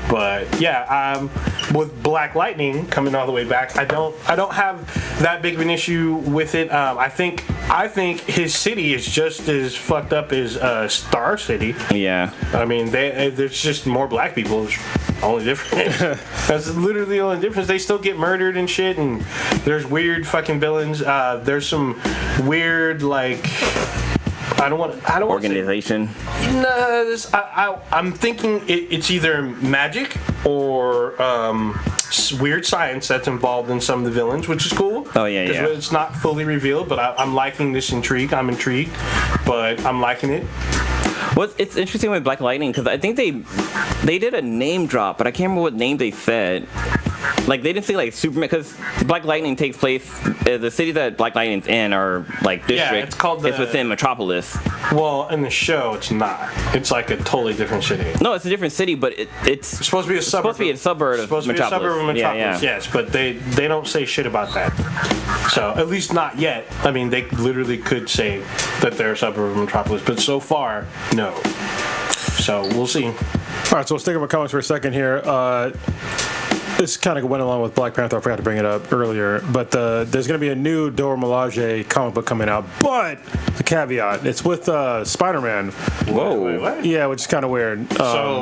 But yeah, with Black Lightning coming all the way back, I don't have that big of an issue with it. I think his city is just as fucked up as Star City. Yeah. I mean, there's just more black people. It's only difference. That's literally the only difference. They still get murdered and shit, and there's weird fucking villains. There's some weird like I don't want to. organization. No, I'm thinking it's either magic or weird science that's involved in some of the villains, which is cool. Oh, yeah. It's not fully revealed, but I'm liking this intrigue. I'm intrigued, but I'm liking it. Well, it's interesting with Black Lightning because I think they did a name drop, but I can't remember what name they said. Like, they didn't say, like, Superman, because Black Lightning takes place, the city that Black Lightning's in are, like, district. Yeah, it's called it's within Metropolis. Well, in the show, it's not. It's like a totally different city. No, it's a different city, but it's supposed to be a suburb. Supposed to be a suburb of Metropolis. Supposed to be a suburb of Metropolis, yeah. yes, but they don't say shit about that. So, at least not yet. I mean, they literally could say that they're a suburb of Metropolis, but so far, no. So, we'll see. All right, so we'll stick with my comments for a second here. This kind of went along with Black Panther. I forgot to bring it up earlier, but there's going to be a new Dora Milaje comic book coming out. But the caveat, it's with Spider-Man. Whoa. Wait, what? Yeah, which is kind of weird. But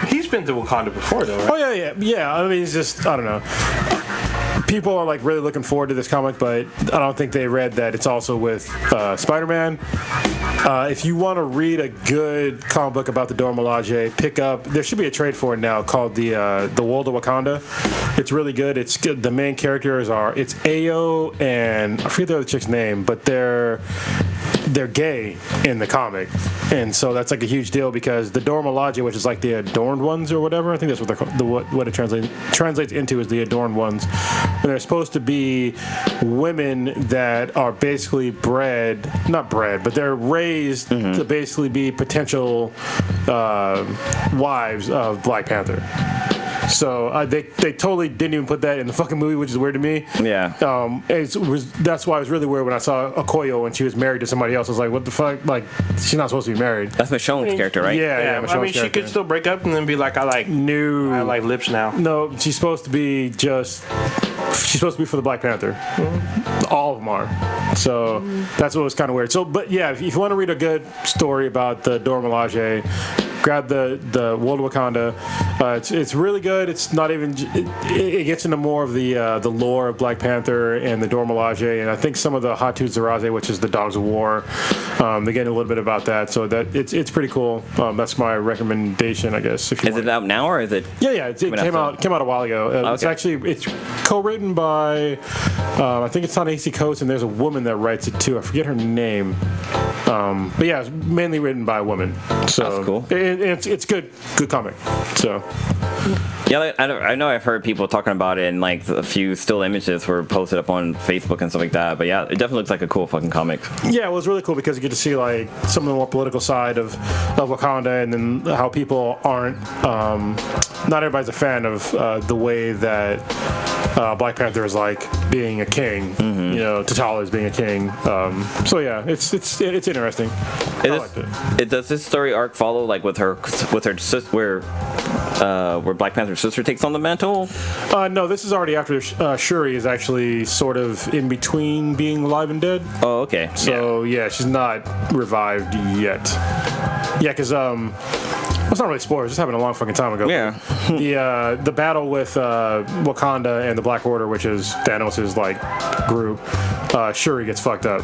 he's been to Wakanda before, though, right? Oh yeah. I mean, it's just, I don't know. People are like really looking forward to this comic, but I don't think they read that it's also with Spider-Man. If you want to read a good comic book about the Dora Milaje, pick up. There should be a trade for it now called the World of Wakanda. It's really good. It's good. The main characters it's Ayo and I forget the other chick's name, but they're gay in the comic, and so that's like a huge deal because the Dora Milaje, which is like the adorned ones or whatever, I think that's what they're called. What it translates into is the adorned ones. And they're supposed to be women that are basically not bred, but they're raised to basically be potential wives of Black Panther. So they totally didn't even put that in the fucking movie, which is weird to me. Yeah. That's why it was really weird when I saw Okoye when she was married to somebody else. I was like, what the fuck? Like, she's not supposed to be married. That's Michonne's character, right? Yeah. I mean, she could still break up and then be like, I like lips now. No, she's supposed to be for the Black Panther. All of them are. So that's what was kind of weird. So, but yeah, if you want to read a good story about the Dora Milaje, grab the World of Wakanda. It's really good. It's not even. It gets into more of the lore of Black Panther and the Dora Milaje, and I think some of the Hatu Zaraze, which is the Dogs of War. They get a little bit about that, so that it's pretty cool. That's my recommendation, I guess. If you is it out now or is it? Yeah. It came out a while ago. Okay. It's co-written by I think it's Ta-Nehisi Coates, and there's a woman that writes it too. I forget her name. But yeah, it's mainly written by a woman. So that's cool. It's good comic. So yeah, I know I've heard people talking about it, and like a few still images were posted up on Facebook and stuff like that. But yeah, it definitely looks like a cool fucking comic. Yeah, well, it's really cool because you get to see like some of the more political side of Wakanda, and then how people aren't. Not everybody's a fan of the way that Black Panther is like being a king. You know, T'Challa is being a king. So yeah, it's interesting. Does this story arc follow like with her sister where Black Panther's sister takes on the mantle? No, this is already after Shuri is actually sort of in between being alive and dead. Oh, okay. So yeah, she's not revived yet. Yeah, because it's not really spoilers. This happened a long fucking time ago. Yeah. The battle with Wakanda and the Black Order, which is Thanos' like group, Shuri gets fucked up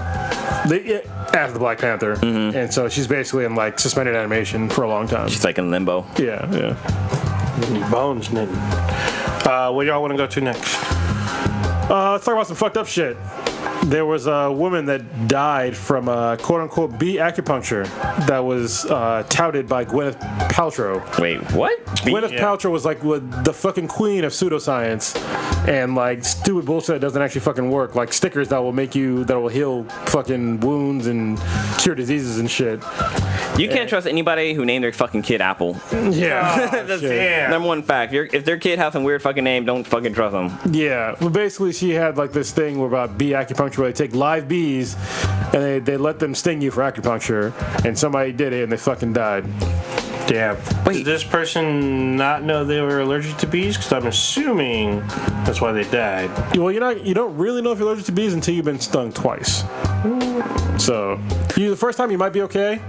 as the Black Panther, and so she's basically in like suspended animation for a long time. She's like in limbo. Yeah. Bones knitting. Where y'all want to go to next? Let's talk about some fucked up shit. There was a woman that died from quote-unquote bee acupuncture that was touted by Gwyneth Paltrow. Wait, what? Gwyneth Paltrow was like the fucking queen of pseudoscience and like stupid bullshit that doesn't actually fucking work. Like stickers that will heal fucking wounds and cure diseases and shit. You can't trust anybody who named their fucking kid Apple. Yeah. That's number one fact. If their kid has some weird fucking name, don't fucking trust them. Yeah. Well, basically, she had like this thing about bee acupuncture where they take live bees and they let them sting you for acupuncture, and somebody did it and they fucking died. Damn. Wait. Did this person not know they were allergic to bees? Because I'm assuming that's why they died. Well, you don't really know if you're allergic to bees until you've been stung twice. So, the first time you might be okay.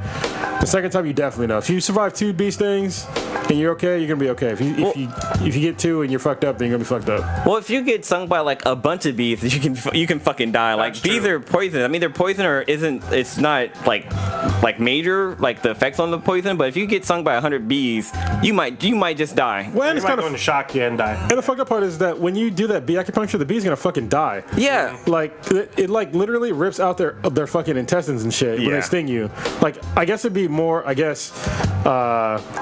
The second time you definitely know. If you survive 2 bee stings, and you're okay, you're gonna be okay. If you get 2 and you're fucked up, then you're gonna be fucked up. Well, if you get stung by like a bunch of bees, you can fucking die. Like bees are poison. I mean, they're poison or isn't. It's not like major like the effects on the poison. But if you get stung by 100 bees, you might just die. Well, It's kind of shock you and die. And the fucked up part is that when you do that bee acupuncture, the bee's gonna fucking die. Yeah. Like it like literally rips out their fucking intestines and shit when they sting you. Like I guess it'd be more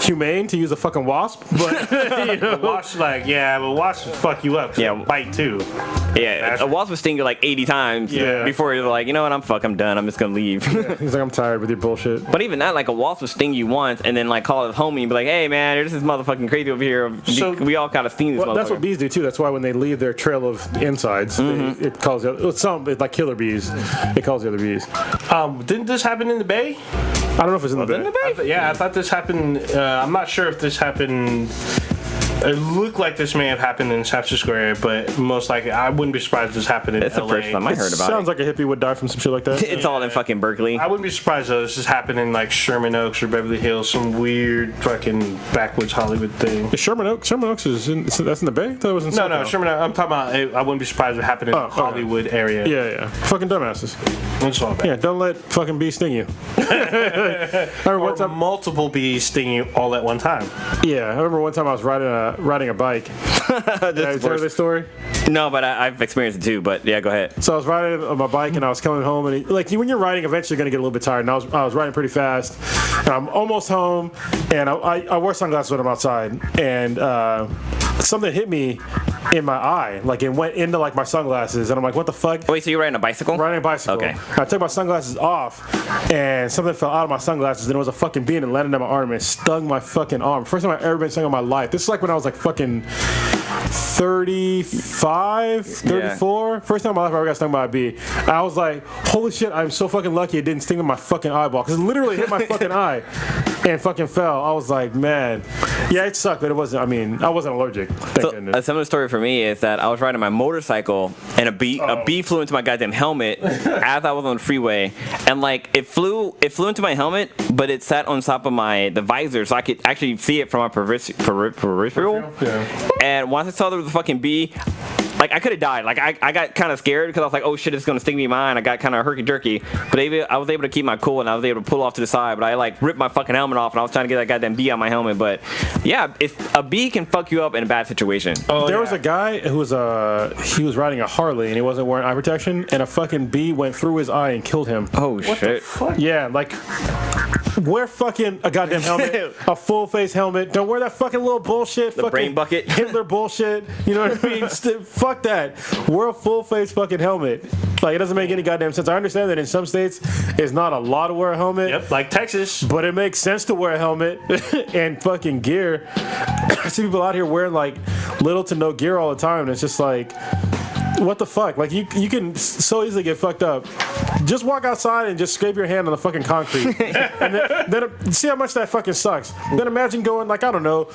humane to use a fucking wasp, but you know. Wasps but wasps fuck you up. Yeah, bite too. Yeah, a wasp will sting you like 80 times before you're like, you know what, I'm done. I'm just gonna leave. He's like, I'm tired with your bullshit. But even that, like a wasp will sting you once and then like call his homie and be like, hey man, this is motherfucking crazy over here. So, we all kind of sting this motherfucker. That's what bees do too. That's why when they leave their trail of insides, it calls it's like killer bees. It calls the other bees. Didn't this happen in the Bay? I don't know if it's in the Bay. I thought this happened. I'm not sure if this happened. It looked like this may have happened in San Francisco area, but most likely, I wouldn't be surprised if this happened in LA. It's the first time I heard about it. Sounds like a hippie would die from some shit like that. It's all in fucking Berkeley. I wouldn't be surprised though. This has happened in like Sherman Oaks or Beverly Hills, some weird fucking backwoods Hollywood thing. Is Sherman Oaks that's in the Bay? I thought it was in No, Sherman Oaks. I'm talking about. I wouldn't be surprised if it happened in the Hollywood area. Yeah. Fucking dumbasses. It's all bad. Yeah, don't let fucking bees sting you. I remember one time multiple bees sting you all at one time. Yeah, I remember one time I was riding a bike. Did I tell you this story? No, but I've experienced it too. But yeah, go ahead. So I was riding on my bike and I was coming home, and when you're riding, eventually you're gonna get a little bit tired. And I was riding pretty fast, and I'm almost home, and I wear sunglasses when I'm outside, and something hit me in my eye, like it went into like my sunglasses, and I'm like, what the fuck? Wait, so you're riding a bicycle? Riding a bicycle. Okay. I took my sunglasses off, and something fell out of my sunglasses, and it was a fucking bee, and it landed on my arm and stung my fucking arm. First time I've ever been stung in my life. This is like when I was like fucking 35, 34. Yeah. First time in my life I ever got stung by a bee. I was like, holy shit, I'm so fucking lucky it didn't sting in my fucking eyeball, because it literally hit my fucking eye and fucking fell. I was like, man. Yeah, it sucked, but it wasn't, I wasn't allergic. Thank goodness. A similar story for me is that I was riding my motorcycle and a bee flew into my goddamn helmet as I was on the freeway, and like it flew into my helmet, but it sat on top of the visor, so I could actually see it from my peripheral. Yeah. And once I saw there was a fucking bee, like I could have died. Like I got kind of scared because I was like, oh shit, it's gonna sting me in my eye. And I got kind of herky jerky, but I was able to keep my cool and I was able to pull off to the side. But I like ripped my fucking helmet off and I was trying to get that goddamn bee out of my helmet. But yeah, a bee can fuck you up in a bad situation. There was a guy who was he was riding a Harley and he wasn't wearing eye protection, and a fucking bee went through his eye and killed him. Oh what shit! The fuck? Yeah, like. Wear fucking a goddamn helmet, a full face helmet. Don't wear that fucking little bullshit. The fucking brain bucket. Hitler bullshit. You know what I mean? Fuck that. Wear a full face fucking helmet. Like, it doesn't make any goddamn sense. I understand that in some states it's not a law to wear a helmet. Yep, like Texas. But it makes sense to wear a helmet and fucking gear. I see people out here wearing like little to no gear all the time, and it's just like, what the fuck? Like, you can so easily get fucked up. Just walk outside and just scrape your hand on the fucking concrete. And then see how much that fucking sucks. Then imagine going, like, I don't know,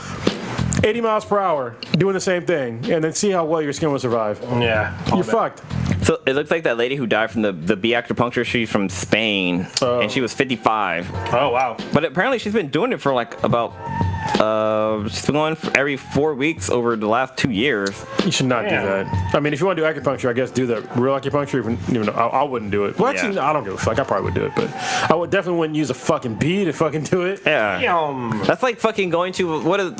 80 miles per hour, doing the same thing, and then see how well your skin will survive. Yeah. You're fucked. So it looks like that lady who died from the bee acupuncture, she's from Spain, and she was 55. Oh, wow. But apparently she's been doing it for like about... she's been going for every 4 weeks over the last 2 years. You should not do that. I mean, if you want to do acupuncture, I guess do the real acupuncture. Even though I wouldn't do it. Well, actually, I don't give a fuck. I probably would do it, but I would definitely wouldn't use a fucking bee to fucking do it. Yeah. That's like fucking going to one of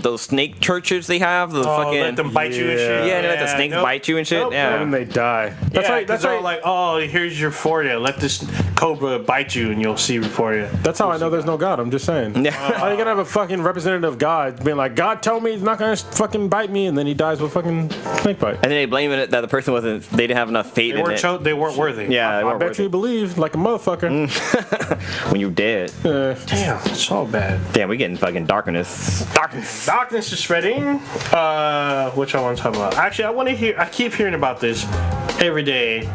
those snake churches they have. The fucking let them bite you and shit. Yeah, and they let the snakes bite you and shit. Nope. Yeah, and they die. That's right. That's right. Like, oh, here's your forehead. Let this cobra bite you, and you'll see before you. That's how I know there's no God. I'm just saying. Yeah. How you gonna have a fucking representative of God being like, God told me he's not gonna fucking bite me, and then he dies with fucking snake bite. And then they blame it that the person they didn't have enough faith in it. They weren't worthy. Yeah, I bet you believe like a motherfucker. When you're dead. Damn, it's so bad. Damn, we're getting fucking darkness. Darkness is spreading. Which I want to talk about. Actually, I keep hearing about this every day,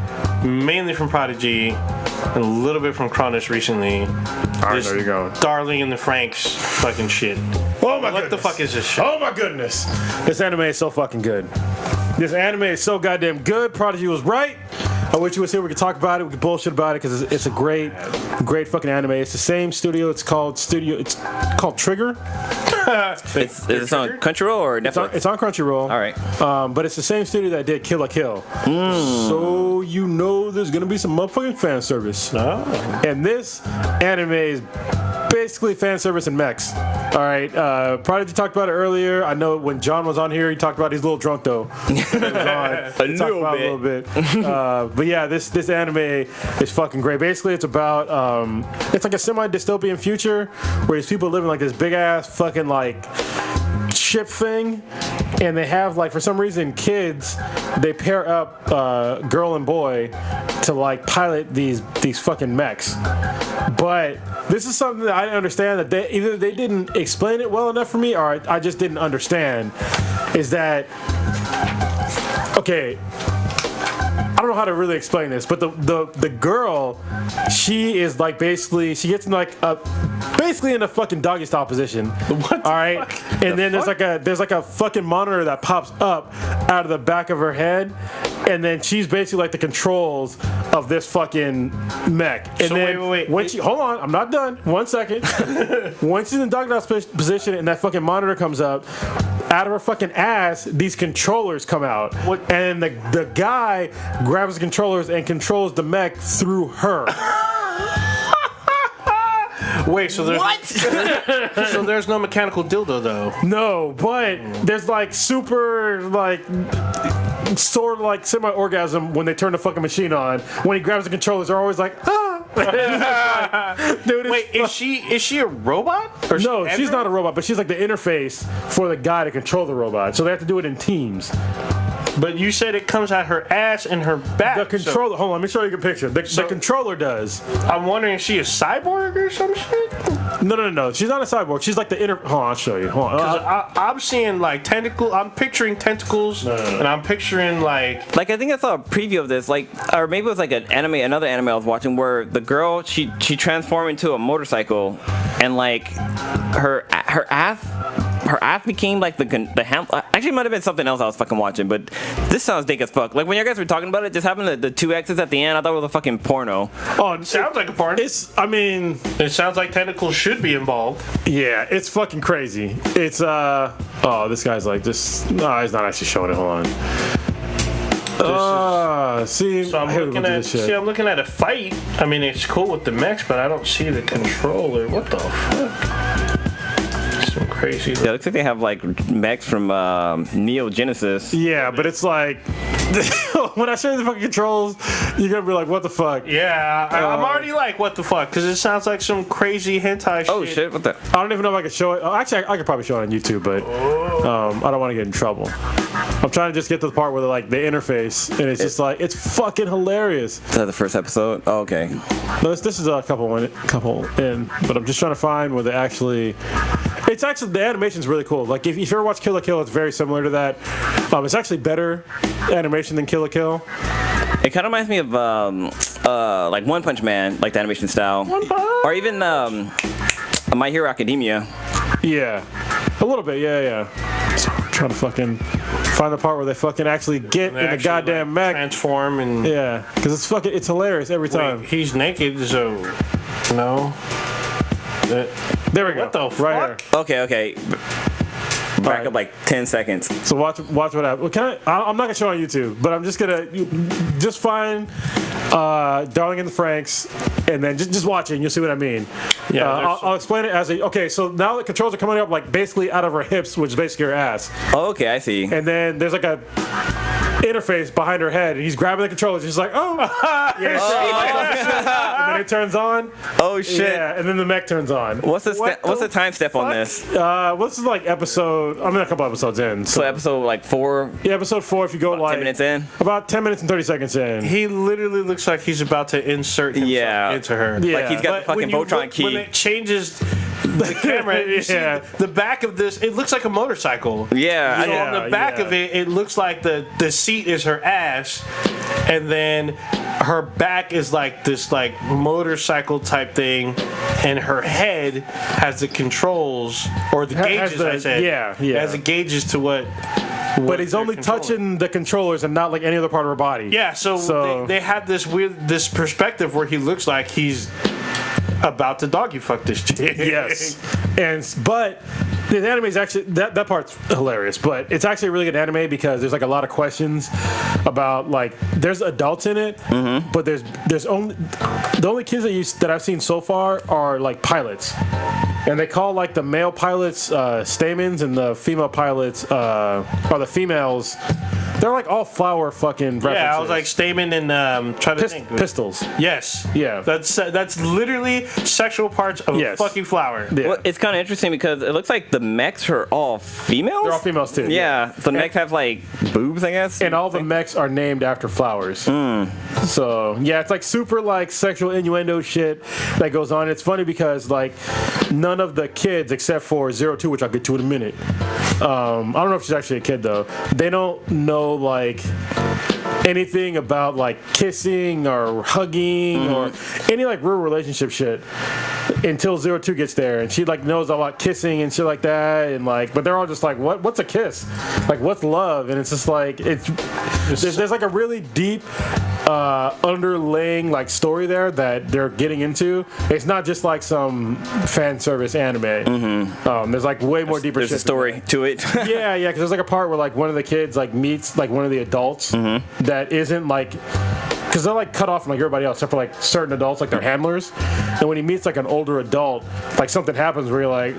mainly from Prodigy and a little bit from Cronus recently. Alright, there you go. Darling and the Franxx fucking shit. Oh my goodness. What the fuck is this shit? Oh my goodness. This anime is so fucking good. This anime is so goddamn good. Prodigy was right. I wish you was here. We could talk about it. We could bullshit about it because it's a great fucking anime. It's the same studio. It's called Trigger. It's on Crunchyroll or Netflix? It's on Crunchyroll. All right. But it's the same studio that did Kill la Kill. So you know there's gonna be some motherfucking fan service. And this anime is basically fan service and mechs. All right. Prodigy talked about it earlier. I know when John was on here, he talked about he's a little drunk though. A little bit. But yeah, this anime is fucking great. Basically, it's about it's like a semi-dystopian future where these people live in like this big ass fucking like ship thing, and they have like for some reason kids. They pair up girl and boy to like pilot these fucking mechs. But this is something that I understand that either they didn't explain it well enough for me, or I just didn't understand. Is that okay? I don't know how to really explain this, but the girl, she is like basically she gets in like basically in a fucking doggy style position. What? All right, and then there's like a fucking monitor that pops up out of the back of her head, and then she's basically like the controls of this fucking mech. And so then wait. When she, hold on, I'm not done. 1 second. Once she's in the doggy style position and that fucking monitor comes up, out of her fucking ass, these controllers come out. What? And the guy grabs the controllers and controls the mech through her. Wait, so there's What? so there's no mechanical dildo though. No, but there's like super like sort of like semi-orgasm when they turn the fucking machine on. When he grabs the controllers, they're always like, ah. Dude, Wait, is she a robot? Or no, she's Android? not a robot, but she's like the interface for the guy to control the robot. So they have to do it in teams. But you said it comes out her ass and her back. The controller, hold on, let me show you a picture. The controller does. I'm wondering, is she a cyborg or some shit? No. She's not a cyborg. She's like the inner. Hold on, I'll show you. Hold on. I'm seeing like tentacle. I'm picturing tentacles, and I'm picturing like. Like I think I saw a preview of this, like, or maybe it was like another anime I was watching where the girl she transformed into a motorcycle, and like her ass became like the hand. Actually, it might have been something else I was fucking watching, but this sounds dank as fuck. Like when you guys were talking about it, just having the two X's at the end, I thought it was a fucking porno. Oh, It sounds like a porn. it Sounds like tentacles should be involved. yeah, it's fucking crazy. It's oh, this guy's like just no, he's not actually showing it. Hold on. See, So I'm I hate when looking we do at. this shit. See, I'm looking at a fight. I mean, it's cool with the mechs, but I don't see the controller. What the fuck? Some crazy. Yeah, it looks like they have like mechs from Neo Genesis. Yeah, but it's like when I show you the fucking controls, you're gonna be like, what the fuck? Yeah, I'm already like, what the fuck? Because it sounds like some crazy hentai shit. Oh shit! What the? I don't even know if I could show it. Oh, actually, I could probably show it on YouTube, but I don't want to get in trouble. I'm trying to just get to the part where like the interface, and it's just like it's fucking hilarious. Is that the first episode? Oh, okay. No, this is a couple in, but I'm just trying to find where they actually. It's actually the animation's really cool. Like if you ever watch Kill la Kill, it's very similar to that. It's actually better animation than Kill la Kill. It kind of reminds me of like One Punch Man, like the animation style, or even My Hero Academia. Yeah, a little bit. Yeah. So I'm trying to fucking find the part where they fucking actually get They in the actually, goddamn mech. transform and. Yeah, because it's hilarious every time. Wait, he's naked, so no. There we go. What the right fuck? here. Okay. Back up like 10 seconds. So watch what happens. Well, I'm not gonna show it on YouTube, but I'm just gonna just find Darling in the Franxx, and then just watch it and you'll see what I mean. Yeah, I'll explain it as okay. So now the controls are coming up like basically out of her hips, which is basically her ass, Oh, okay, I see. and then there's like a interface behind her head, and he's grabbing the controllers. He's like, oh, yeah, and then it turns on. Oh shit! Yeah, and then the mech turns on. What's the time step on this? This is like episode. I'm a couple episodes in. So episode like 4, Yeah, episode 4. If you go like 10 minutes in. about 10 minutes and 30 seconds in. He literally looks like he's about to insert himself Yeah. into her. Yeah. Like he's got the fucking Voltron key. When it changes the camera, you Yeah. see the back of this, it looks like a motorcycle. Yeah, So Yeah, on the back yeah. of it, it looks like the seat is her ass, and then her back is like this like motorcycle type thing, and her head has the controls or the Has gauges. the- I said, yeah. has the gauges to what. But he's only touching the controllers and not like any other part of her body. Yeah, so they have this perspective where he looks like he's about to doggy fuck this chick. Yes. But The anime is actually that part's hilarious, but it's actually a really good anime because there's like a lot of questions about like there's adults in it, but there's only the only kids that I've seen so far are like pilots, and they call like the male pilots stamens and the female pilots or the females. They're like all flower fucking references. Yeah, I was like stamen and trying to think. Pistols. Yes. Yeah. That's literally sexual parts of a fucking flower. Yeah. Well, it's kind of interesting because it looks like the mechs are all females. They're all females too. Yeah. So the mechs have like boobs, I guess. And all the mechs are named after flowers. So yeah, it's like super like sexual innuendo shit that goes on. It's funny because like none of the kids except for 02, which I'll get to in a minute. I don't know if she's actually a kid though. They don't know like anything about like kissing or hugging or any like real relationship shit until 02 gets there, and she like knows about kissing and shit like that, and like, but they're all just like, what's a kiss? Like, what's love? And it's just like there's like a really deep underlaying like story there that they're getting into. It's not just like some fan service anime. There's like way more deeper There's shit a story to it. yeah, because there's like a part where like one of the kids like meets like one of the adults that isn't like, because they're like cut off from like everybody else except for like certain adults, like their handlers. And when he meets like an older adult, like something happens where you're like,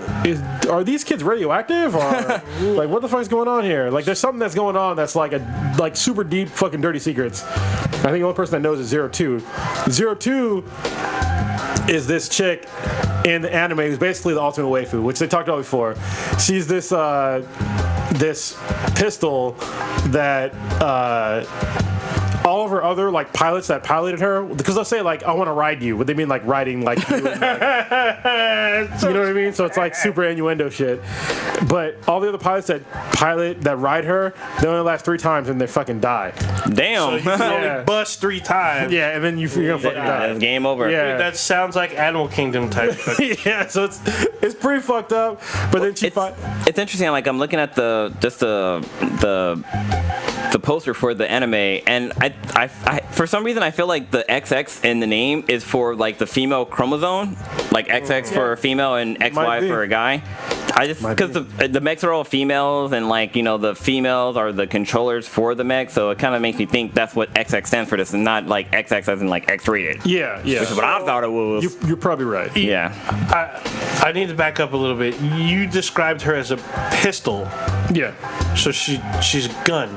are these kids radioactive or like what the fuck is going on here? Like there's something that's going on that's like a like super deep fucking dirty secrets. I think the only person that knows is 02. 02 is this chick in the anime who's basically the ultimate waifu, which they talked about before. She's this this pistol that all of her other like pilots that piloted her, because they'll say like I want to ride you, but they mean like riding like you, and, like, you know what I mean? So it's like super innuendo shit. But all the other pilots that ride her, they only last 3 times and they fucking die. Damn. So you can only bust 3 times. Yeah, and then you're gonna fucking die. It's game over. Yeah. Dude, that sounds like Animal Kingdom type. Yeah, so it's pretty fucked up. But then she It's interesting. Like I'm looking at the poster for the anime, and I for some reason I feel like the XX in the name is for like the female chromosome, like XX for a female and XY for a guy. I just because the mechs are all females, and like, you know, the females are the controllers for the mech, so it kind of makes me think that's what XX stands for. This and not like XX as in like X-rated. Yeah. Which is what I thought it was. You're probably right. Yeah. I need to back up a little bit. You described her as a pistol. Yeah. So she's a gun.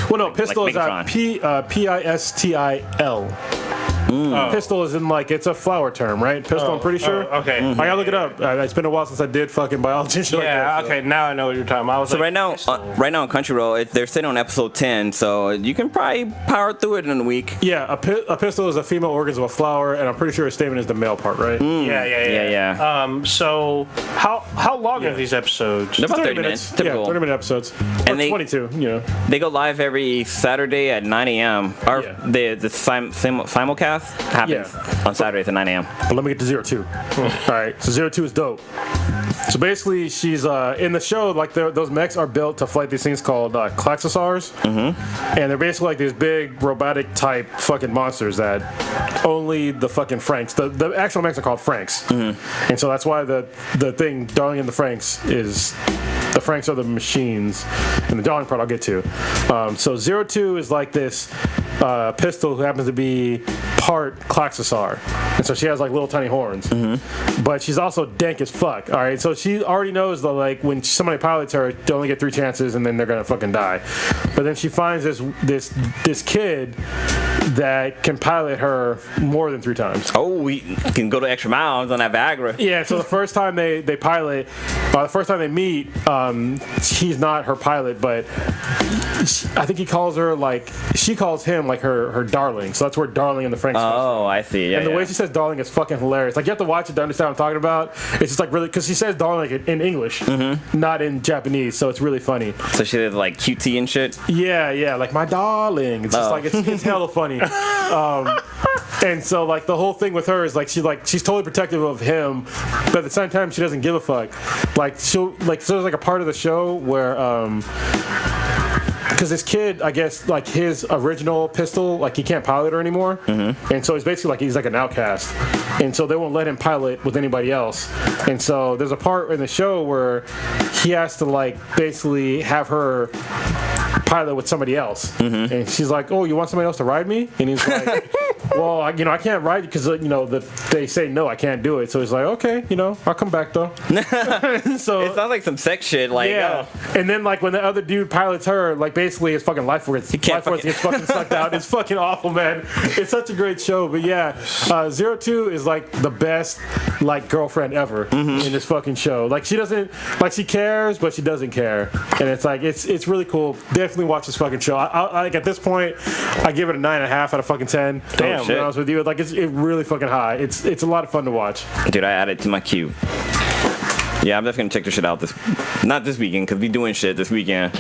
Well, no, pistol like is P-I-S-T-I-L. Pistol is in like, it's a flower term, right? Pistol, I'm pretty sure. Okay. I gotta look it up. It's been a while since I did fucking biology and shit like that, so. Okay. Now I know what you're talking about. I was So like, right now on Crunchyroll, they're sitting on episode 10, so you can probably power through it in a week. Yeah, a pistol is a female orgasm of a flower, and I'm pretty sure a stamen is the male part, right? Yeah. So how long are these episoast? They're about 30 minutes. Typical. Yeah, 30-minute episodes. And Or 22, you know. They go live every Saturday at 9 a.m. Or the simulcast happens on Saturdays at 9 a.m. But let me get to 02. Alright, so 02 is dope. So basically, she's in the show, like those mechs are built to fight these things called Klaxosaurs. And they're basically like these big robotic type fucking monsters that only the fucking Franxx, the actual mechs are called Franxx. And so that's why the thing, Darling in the Franxx, is the Franxx are the machines, and the Darling part I'll get to. So 02 is like this pistol who happens to be part Klaxosaur. And so she has like little tiny horns. But she's also dank as fuck. Alright, so she already knows that like when somebody pilots her, they only get 3 chances and then they're gonna fucking die. But then she finds this kid that can pilot her more than 3 times. Oh, we can go to extra miles on that Viagra. Yeah, so the first time they pilot, the first time they meet, he's not her pilot, but I think he calls her like, she calls him like her darling. So that's where Darling in the Franxx comes from. Oh, I see. Yeah, and the way she says darling is fucking hilarious. Like, you have to watch it to understand what I'm talking about. It's just like really, because she says darling like in English, not in Japanese, so it's really funny. So she did like QT and shit? Yeah, like my darling. It's just like, it's hella funny. And so like the whole thing with her is like she's totally protective of him, but at the same time she doesn't give a fuck. Like so there's like a part of the show where because this kid, I guess, like his original pistol, like he can't pilot her anymore, and so he's basically like he's like an outcast. and so they won't let him pilot with anybody else. And so there's a part in the show where he has to like basically have her pilot with somebody else, and she's like, "Oh, you want somebody else to ride me?" And he's like, "Well, I can't ride because they say no, I can't do it." So he's like, "Okay, I'll come back though." So it sounds like some sex shit. Like, yeah. And then like when the other dude pilots her, like basically his fucking life force gets fucking sucked out. It's fucking awful, man. It's such a great show. But yeah, 02 is like the best like girlfriend ever in this fucking show. Like she doesn't like she cares, but she doesn't care, and it's like it's really cool. Definitely watch this fucking show. I like at this point, I give it a 9.5 out of fucking 10. Damn, to be honest with you, like it's really fucking high. It's a lot of fun to watch. Dude, I added it to my queue. Yeah, I'm definitely gonna check this shit out not this weekend, because we doing shit this weekend.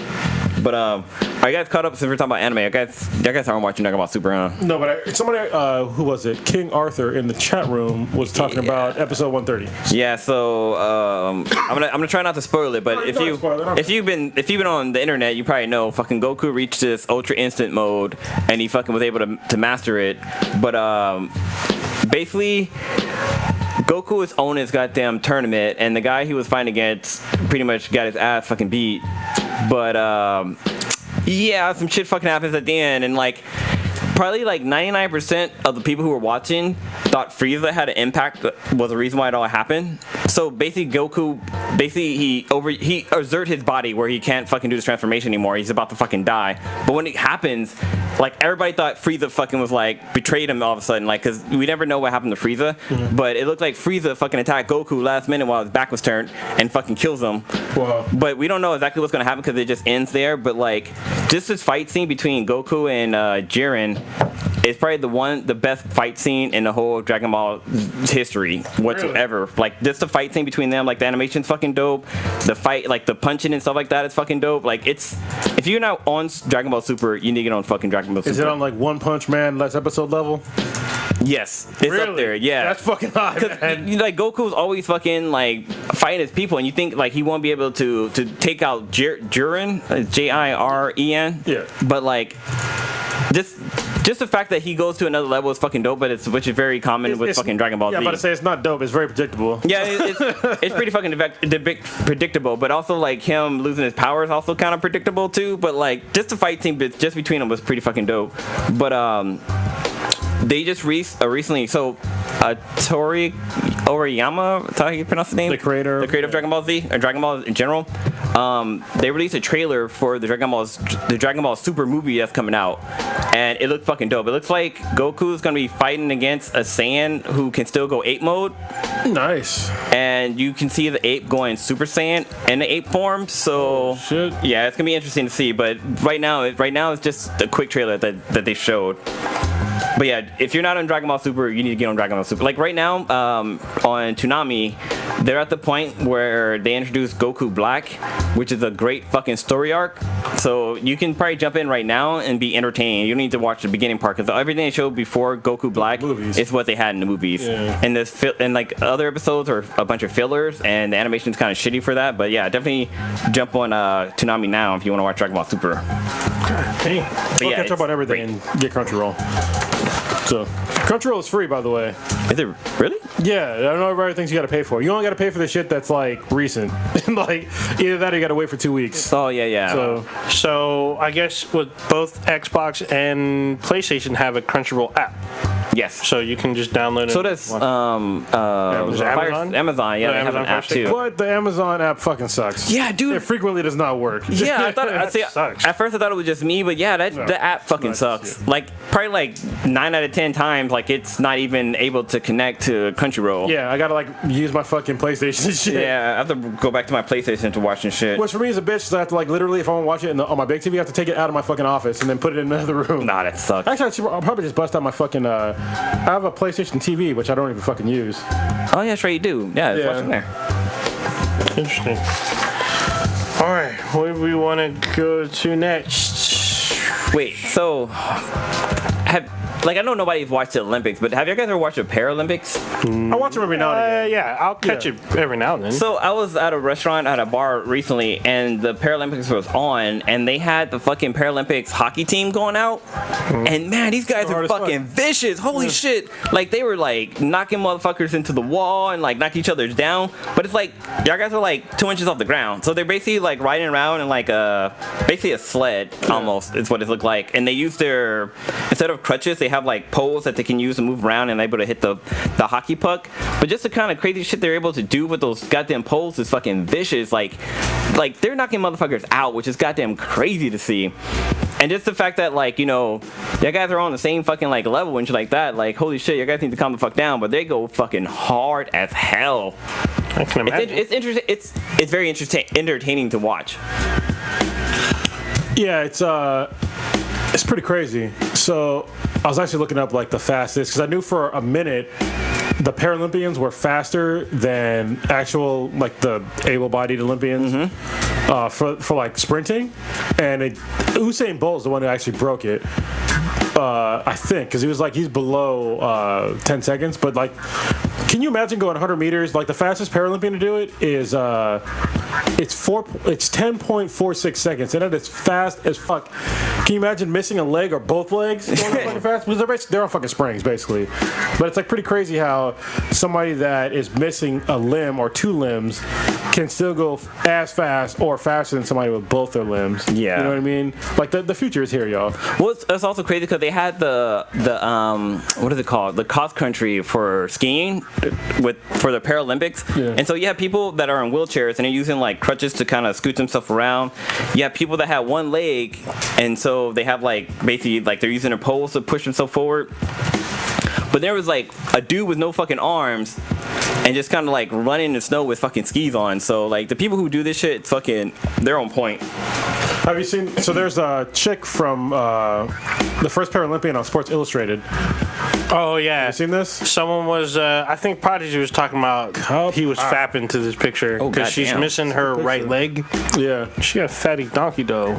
But are you guys caught up since we're talking about anime? You guys aren't watching Dragonball Super, huh? No, but somebody, who was it? King Arthur in the chat room was talking about episode 130. Yeah, so I'm gonna try not to spoil it, but if you've been on the internet, you probably know fucking Goku reached this ultra instant mode, and he fucking was able to master it. But basically, Goku was on his goddamn tournament, and the guy he was fighting against pretty much got his ass fucking beat. But yeah, some shit fucking happens at the end, and like probably like 99% of the people who were watching thought Frieza had an impact was the reason why it all happened. So basically Goku, he exerted his body where he can't fucking do this transformation anymore. He's about to fucking die. But when it happens, like everybody thought Frieza fucking was like betrayed him all of a sudden, like, because we never know what happened to Frieza. But it looked like Frieza fucking attacked Goku last minute while his back was turned and fucking kills him. Wow. But we don't know exactly what's gonna happen because it just ends there. But like just this fight scene between Goku and Jiren is probably the best fight scene in the whole Dragon Ball history whatsoever. Really? Like just the fight scene between them, like the animation's fucking dope. The fight, like the punching and stuff like that, is fucking dope. Like if you're not on Dragon Ball Super, you need to get on fucking Dragon Ball Super. Is it on like One Punch Man last episode level? Yes, it's up there. Yeah, that's fucking high. Because like Goku's always fucking like fighting his people, and you think like he won't be able to take out Jiren, Jiren. Yeah, but like just the fact that he goes to another level is fucking dope, but which is very common with fucking Dragon Ball Z. Yeah, I'm about to say it's not dope. It's very predictable. Yeah, it's pretty fucking predictable, but also like him losing his power is also kind of predictable too. But like just the fight scene just between them was pretty fucking dope. But they just recently, so Tori Oriyama, that's how you pronounce the name? The creator of Dragon Ball Z, or Dragon Ball in general. They released a trailer for the Dragon Ball Super movie that's coming out, and it looked fucking dope. It looks like Goku's gonna be fighting against a Saiyan who can still go ape mode. Nice. And you can see the ape going Super Saiyan in the ape form. So shit. Yeah, it's gonna be interesting to see. But right now it's just a quick trailer that they showed. But yeah, if you're not on Dragon Ball Super, you need to get on Dragon Ball Super. Like right now, on Toonami, they're at the point where they introduced Goku Black, which is a great fucking story arc. So you can probably jump in right now and be entertained. You don't need to watch the beginning part, because everything they showed before Goku Black is what they had in the movies. Yeah. And like other episodes are a bunch of fillers, and the animation's kind of shitty for that. But yeah, definitely jump on Toonami now if you want to watch Dragon Ball Super. Hey, we'll catch up on everything and get Crunchyroll. So Crunchyroll is free, by the way. Is it really? Yeah, I don't know everybody thinks you got to pay for it. You only got to pay for the shit that's like recent. Like either that or you got to wait for 2 weeks. Oh yeah. So I guess with both Xbox and PlayStation have a Crunchyroll app. Yes. So you can just download it. So does Amazon? Amazon, yeah, they have an app too. But the Amazon app fucking sucks. Yeah, dude. It frequently does not work. Yeah, I thought at first I thought it was just me, but yeah, the app fucking sucks. Yeah. Like probably like 9 out of 10 times, like it's not even able to connect to Crunchyroll. Yeah, I gotta like use my fucking PlayStation and shit. Yeah, I have to go back to my PlayStation to watch and shit. Which for me is a bitch, because I have to like literally, if I want to watch it on my big TV, I have to take it out of my fucking office and then put it in another room. Nah, that sucks. Actually, I'll probably just bust out my fucking. I have a PlayStation TV, which I don't even fucking use. Oh yeah, that's right, you do. Yeah, it's watching there. Interesting. All right, what do we want to go to next? Wait, so have like I know nobody's watched the Olympics, but have you guys ever watched the Paralympics? I watch them every now and again. Yeah, I'll catch it every now and then. So I was at a restaurant at a bar recently, and the Paralympics was on, and they had the fucking Paralympics hockey team going out, and man, these guys are fucking vicious. Holy shit! Like they were like knocking motherfuckers into the wall and like knocking each other down. But it's like y'all guys are like 2 inches off the ground, so they're basically like riding around in like basically a sled almost is what it looked like, and they use their, instead of crutches, they have like poles that they can use to move around and they're able to hit the hockey puck. But just the kind of crazy shit they're able to do with those goddamn poles is fucking vicious. Like they're knocking motherfuckers out, which is goddamn crazy to see. And just the fact that, like, you know, you guys are on the same fucking, like, level and shit like that. Like, holy shit, you guys need to calm the fuck down. But they go fucking hard as hell. I can imagine. It's interesting. It's very entertaining to watch. Yeah, it's pretty crazy. So I was actually looking up, like, the fastest, because I knew for a minute the Paralympians were faster than actual, like, the able-bodied Olympians for like sprinting, and Usain Bolt's the one who actually broke it. I think, because he was like, he's below 10 seconds, but like, can you imagine going 100 meters? Like the fastest Paralympian to do it is it's 10.46 seconds, and it's fast as fuck. Can you imagine missing a leg or both legs going fucking fast? Because they're on fucking springs basically, but it's like pretty crazy how somebody that is missing a limb or two limbs can still go as fast or faster than somebody with both their limbs. Yeah, you know what I mean? Like the future is here, y'all. Well, it's also crazy because they had the what is it called? The cross country for skiing for the Paralympics. Yeah. And so you have people that are in wheelchairs and they're using like crutches to kind of scoot themselves around. You have people that have one leg, and so they have like basically like they're using their poles to push themselves forward. But there was like a dude with no fucking arms and just kind of like running in the snow with fucking skis on. So like the people who do this shit, fucking, they're on point. Have you seen? So there's a chick from the first Paralympian on Sports Illustrated. Oh yeah, have you seen this? Someone was, I think Prodigy was talking about. He was fapping to this picture because she's missing her right leg. Yeah, she got a fatty donkey though.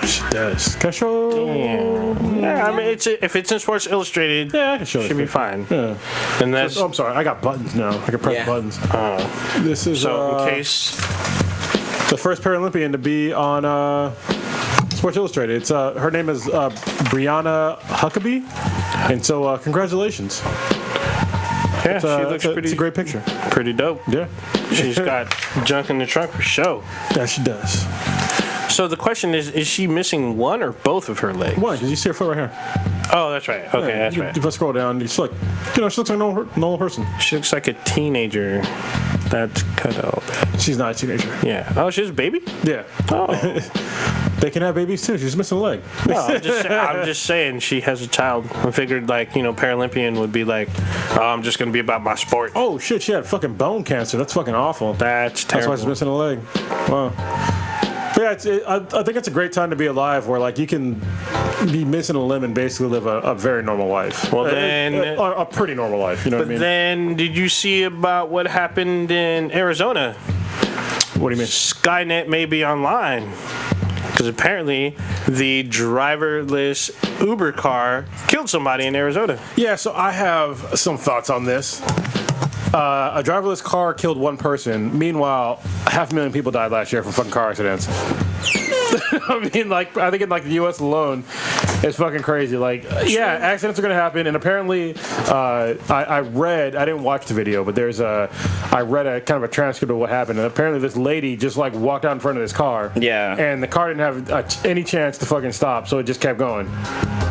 She does. Can I show? Damn. Yeah, I mean, if it's in Sports Illustrated, yeah, I can show. Should be fine. Yeah. And that's. Oh, I'm sorry. I got buttons now. I can press buttons. This is so in case. The first Paralympian to be on Sports Illustrated. It's her name is Brianna Huckabee, and so congratulations. Yeah, she looks pretty. It's a great picture. Pretty dope. Yeah, she's got junk in the trunk for show. Yeah, she does. So the question is she missing one or both of her legs? One, because you see her foot right here. Oh, that's right. Okay, yeah, that's right. If I scroll down, it's like, she looks like a normal person. She looks like a teenager. That's kind of bad. She's not a teenager. Yeah. Oh, she's a baby? Yeah. Oh. They can have babies too. She's missing a leg. No, I'm just saying she has a child. I figured, like, you know, Paralympian would be like, oh, I'm just going to be about my sport. Oh, shit. She had fucking bone cancer. That's fucking awful. That's terrible. That's why she's missing a leg. Wow. But yeah, I think it's a great time to be alive where, like, you can be missing a limb and basically live a very normal life. Well, then... A pretty normal life, you know what I mean? But then, did you see about what happened in Arizona? What do you mean? Skynet may be online. Because apparently the driverless Uber car killed somebody in Arizona. Yeah, so I have some thoughts on this. A driverless car killed one person. Meanwhile, 500,000 people died last year from fucking car accidents. I mean, like, I think in like the U.S. alone, it's fucking crazy. Like, yeah, accidents are gonna happen, and apparently, I read, I didn't watch the video, but I read a kind of a transcript of what happened, and apparently this lady just like walked out in front of this car. Yeah. And the car didn't have any chance to fucking stop, so it just kept going.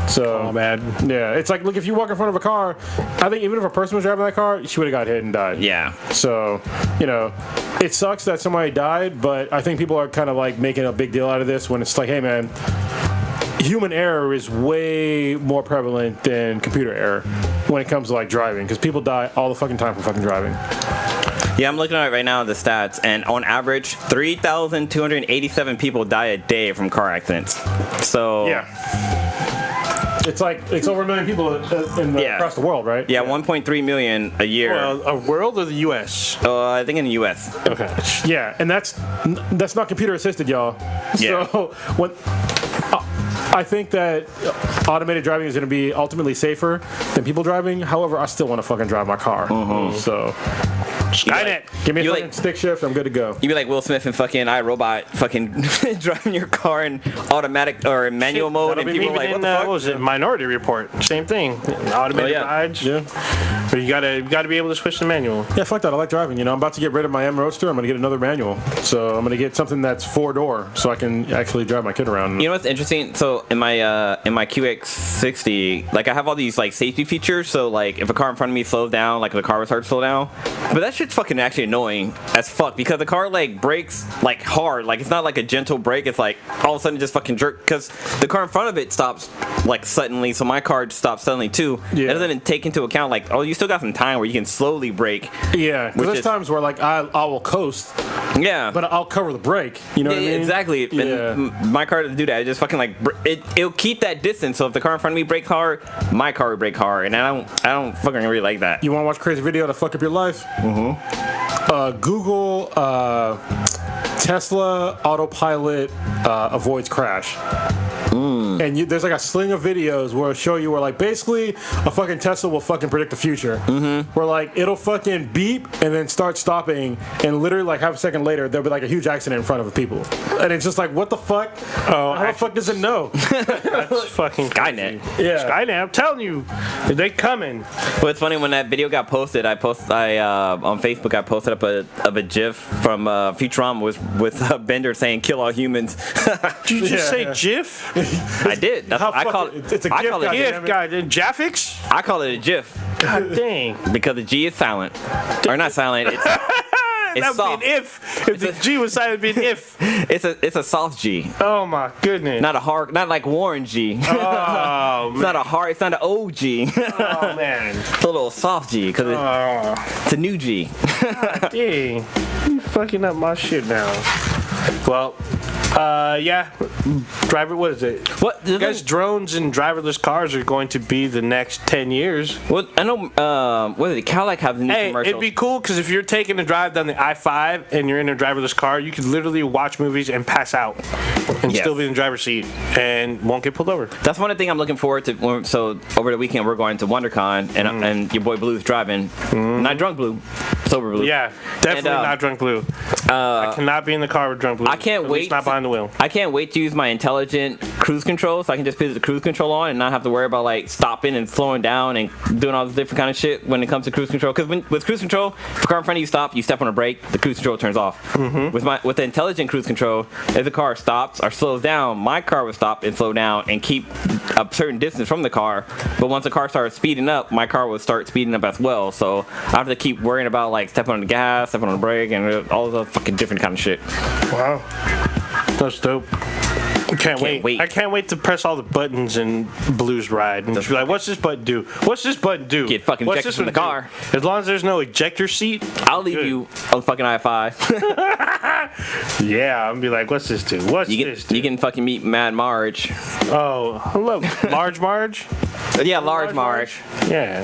So, oh, man. Yeah, it's like, look, if you walk in front of a car, I think even if a person was driving that car, she would have got hit and died. Yeah. So, you know, it sucks that somebody died, but I think people are kind of like making a big deal out of this when it's like, hey, man, human error is way more prevalent than computer error when it comes to like driving, because people die all the fucking time from fucking driving. Yeah, I'm looking at it right now, the stats, and on average, 3,287 people die a day from car accidents. So yeah. It's like, it's over 1 million people across the world, right? Yeah, 1.3 million a year. Well, a world or the U.S.? I think in the U.S. Okay. Yeah, and that's not computer assisted, y'all. Yeah. So when I think that automated driving is going to be ultimately safer than people driving. However, I still want to fucking drive my car. So, Skynet. give me a You fucking like- stick shift. I'm good to go. You be like Will Smith and fucking iRobot fucking driving your car in automatic or in manual mode, that'll and be people are me like, Even what in, the fuck? what was it? Minority Report. Same thing. Automated yeah. rides. Yeah. But you gotta be able to switch to manual. Yeah, fuck that. I like driving. I'm about to get rid of my M Roadster. I'm going to get another manual. So I'm going to get something that's 4-door so I can actually drive my kid around. You know what's interesting? So in my QX60, like I have all these like safety features. So like if a car in front of me slows down, like the car would start to slow down. But that shit's fucking actually annoying as fuck because the car like brakes like hard. Like it's not like a gentle brake. It's like all of a sudden just fucking jerk because the car in front of it stops like suddenly. So my car stops suddenly too. Yeah. It doesn't take into account like, oh, you still got some time where you can slowly brake. Yeah, because Which there's is- times where like I will coast, Yeah. but I'll cover the brake. You know what I mean? Exactly. Yeah. And my car doesn't do that. It just fucking like it'll keep that distance. So if the car in front of me brakes hard, my car would brake hard, and I don't fucking really like that. You want to watch a crazy video to fuck up your life? Google Tesla autopilot avoids crash. And there's like a sling of videos where it'll show you where like basically a fucking Tesla will fucking predict the future. Where like it'll fucking beep and then start stopping, and literally like half a second later there'll be like a huge accident in front of people, and it's just like what the fuck? How the fuck does it know? That's fucking Skynet. Yeah. Skynet, I'm telling you, they coming. But it's funny when that video got posted. I on Facebook I posted up a GIF from Futurama with Bender saying "kill all humans." Did you just Yeah. say GIF? I did. That's How I call fucking- it's a I GIF, call it goddamn GIF, it. guy. Jaffix? I call it a GIF God dang. because the G is silent, or not silent. It's That would soft. be an if. If the G was silent, it'd be an if. it's a soft G, Oh my goodness. not a hard, not like Warren G. Oh, It's not a hard. It's not an OG. It's oh man. a little soft G because it's a new G. Dang. You fucking up my shit now. Well, yeah. Driver, what is it? What? I guess drones and driverless cars are going to be the next 10 years. Well, I know. What is it? Cadillac has a new Hey, commercial. it'd be cool because if you're taking a drive down the I-5 and you're in a driverless car, you could literally watch movies and pass out and Yes. still be in the driver's seat and won't get pulled over. That's one of the things I'm looking forward to. So over the weekend we're going to WonderCon, and your boy Blue's driving. Not drunk Blue, sober Blue. Yeah, definitely And, not drunk blue. I cannot be in the car with drunk blue. I can't At least wait Not behind the wheel. I can't wait to use my intelligent cruise control, so I can just put the cruise control on and not have to worry about like stopping and slowing down and doing all this different kind of shit when it comes to cruise control. Because with cruise control, if a car in front of you stops, you step on a brake, the cruise control turns off. With the intelligent cruise control, if the car stops or slows down, my car would stop and slow down and keep a certain distance from the car. But once the car starts speeding up, my car would start speeding up as well. So I have to keep worrying about like stepping on the gas, stepping on the brake, and all the fucking different kind of shit. Wow. That's dope. I can't wait. I can't wait to press all the buttons in Blue's ride and just be like, what's this button do? What's this button do? Get fucking What's ejected this from the one car. do? As long as there's no ejector seat. I'll leave Good. you on fucking I-5. Yeah, I'm gonna be like, what's this do? What's You this can do? you can fucking meet Mad Marge. Oh, I love Large Marge. Yeah, Large Marge. Yeah,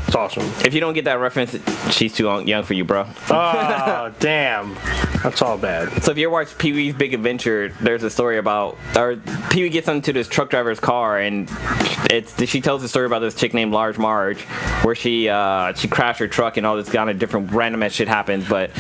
it's awesome. If you don't get that reference, she's too young for you, bro. Oh, damn. That's all bad. So if you ever watch Pee Wee's Big Adventure, there's a story about, or Pee Wee gets into this truck driver's car, and she tells the story about this chick named Large Marge, where she crashed her truck and all this kind of different random ass shit happens, but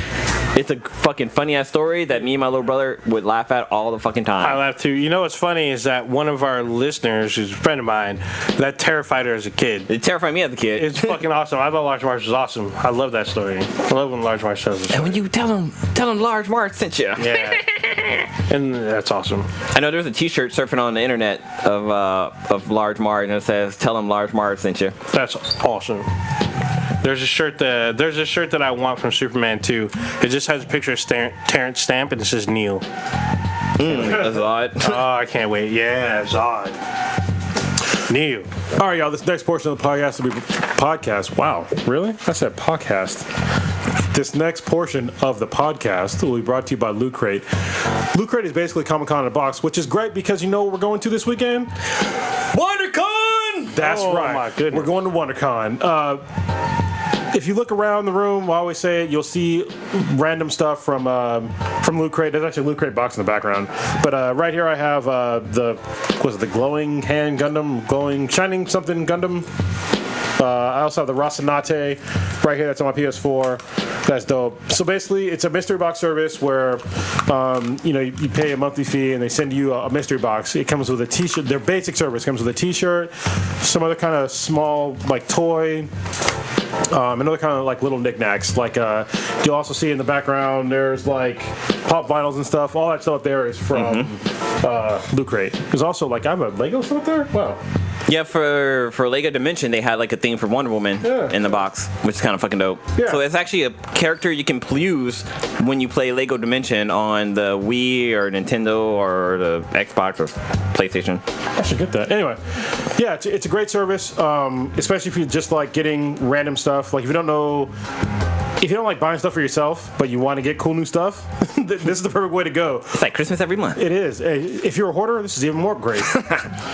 it's a fucking funny ass story that me and my little brother would laugh at all the fucking I time. laugh too. You know what's funny is that one of our listeners, who's a friend of mine, that terrified her as a kid. It terrified me as a kid. It's fucking awesome. I thought Large Marge was awesome. I love that story. I love when Large Marge tells the And story. when you tell him Large Marge sent you. Yeah. And that's awesome. I know there's a T-shirt surfing on the internet of Large Marge, and it says "Tell him Large Marge sent you." That's awesome. There's a shirt that I want from Superman 2. It just has a picture of Terrence Stamp and it says Neil. That's odd. Oh, I can't wait. Yeah, Zod. Neil. All right, y'all. This next portion of the podcast will be podcast. Wow, really? I said podcast. This next portion of the podcast will be brought to you by Loot Crate. Loot Crate is basically Comic-Con in a box, which is great because you know what we're going to this weekend? WonderCon! That's Oh, right. my goodness. We're going to WonderCon. if you look around the room, I always say it, you'll see random stuff from Loot Crate. There's actually a Loot Crate box in the background. But right here I have the glowing hand Gundam, glowing shining something Gundam. I also have the Rocinante right here. That's on my PS4. That's dope. So basically, it's a mystery box service where, you pay a monthly fee and they send you a mystery box. It comes with a T-shirt. Their basic service comes with a T-shirt, some other kind of small like toy, another kind of like little knickknacks. Like you'll also see in the background, there's like pop vinyls and stuff. All that stuff there is from Loot Crate. There's also like I have a Lego stuff there. Wow. Yeah, for Lego Dimension, they had like a theme for Wonder Woman in the box, which is kind of fucking dope. Yeah. So it's actually a character you can use when you play Lego Dimension on the Wii or Nintendo or the Xbox or PlayStation. I should get that. Anyway, yeah, it's a great service, especially if you just like getting random stuff. Like if you don't like buying stuff for yourself, but you want to get cool new stuff, this is the perfect way to go. It's like Christmas every month. It is. If you're a hoarder, this is even more great.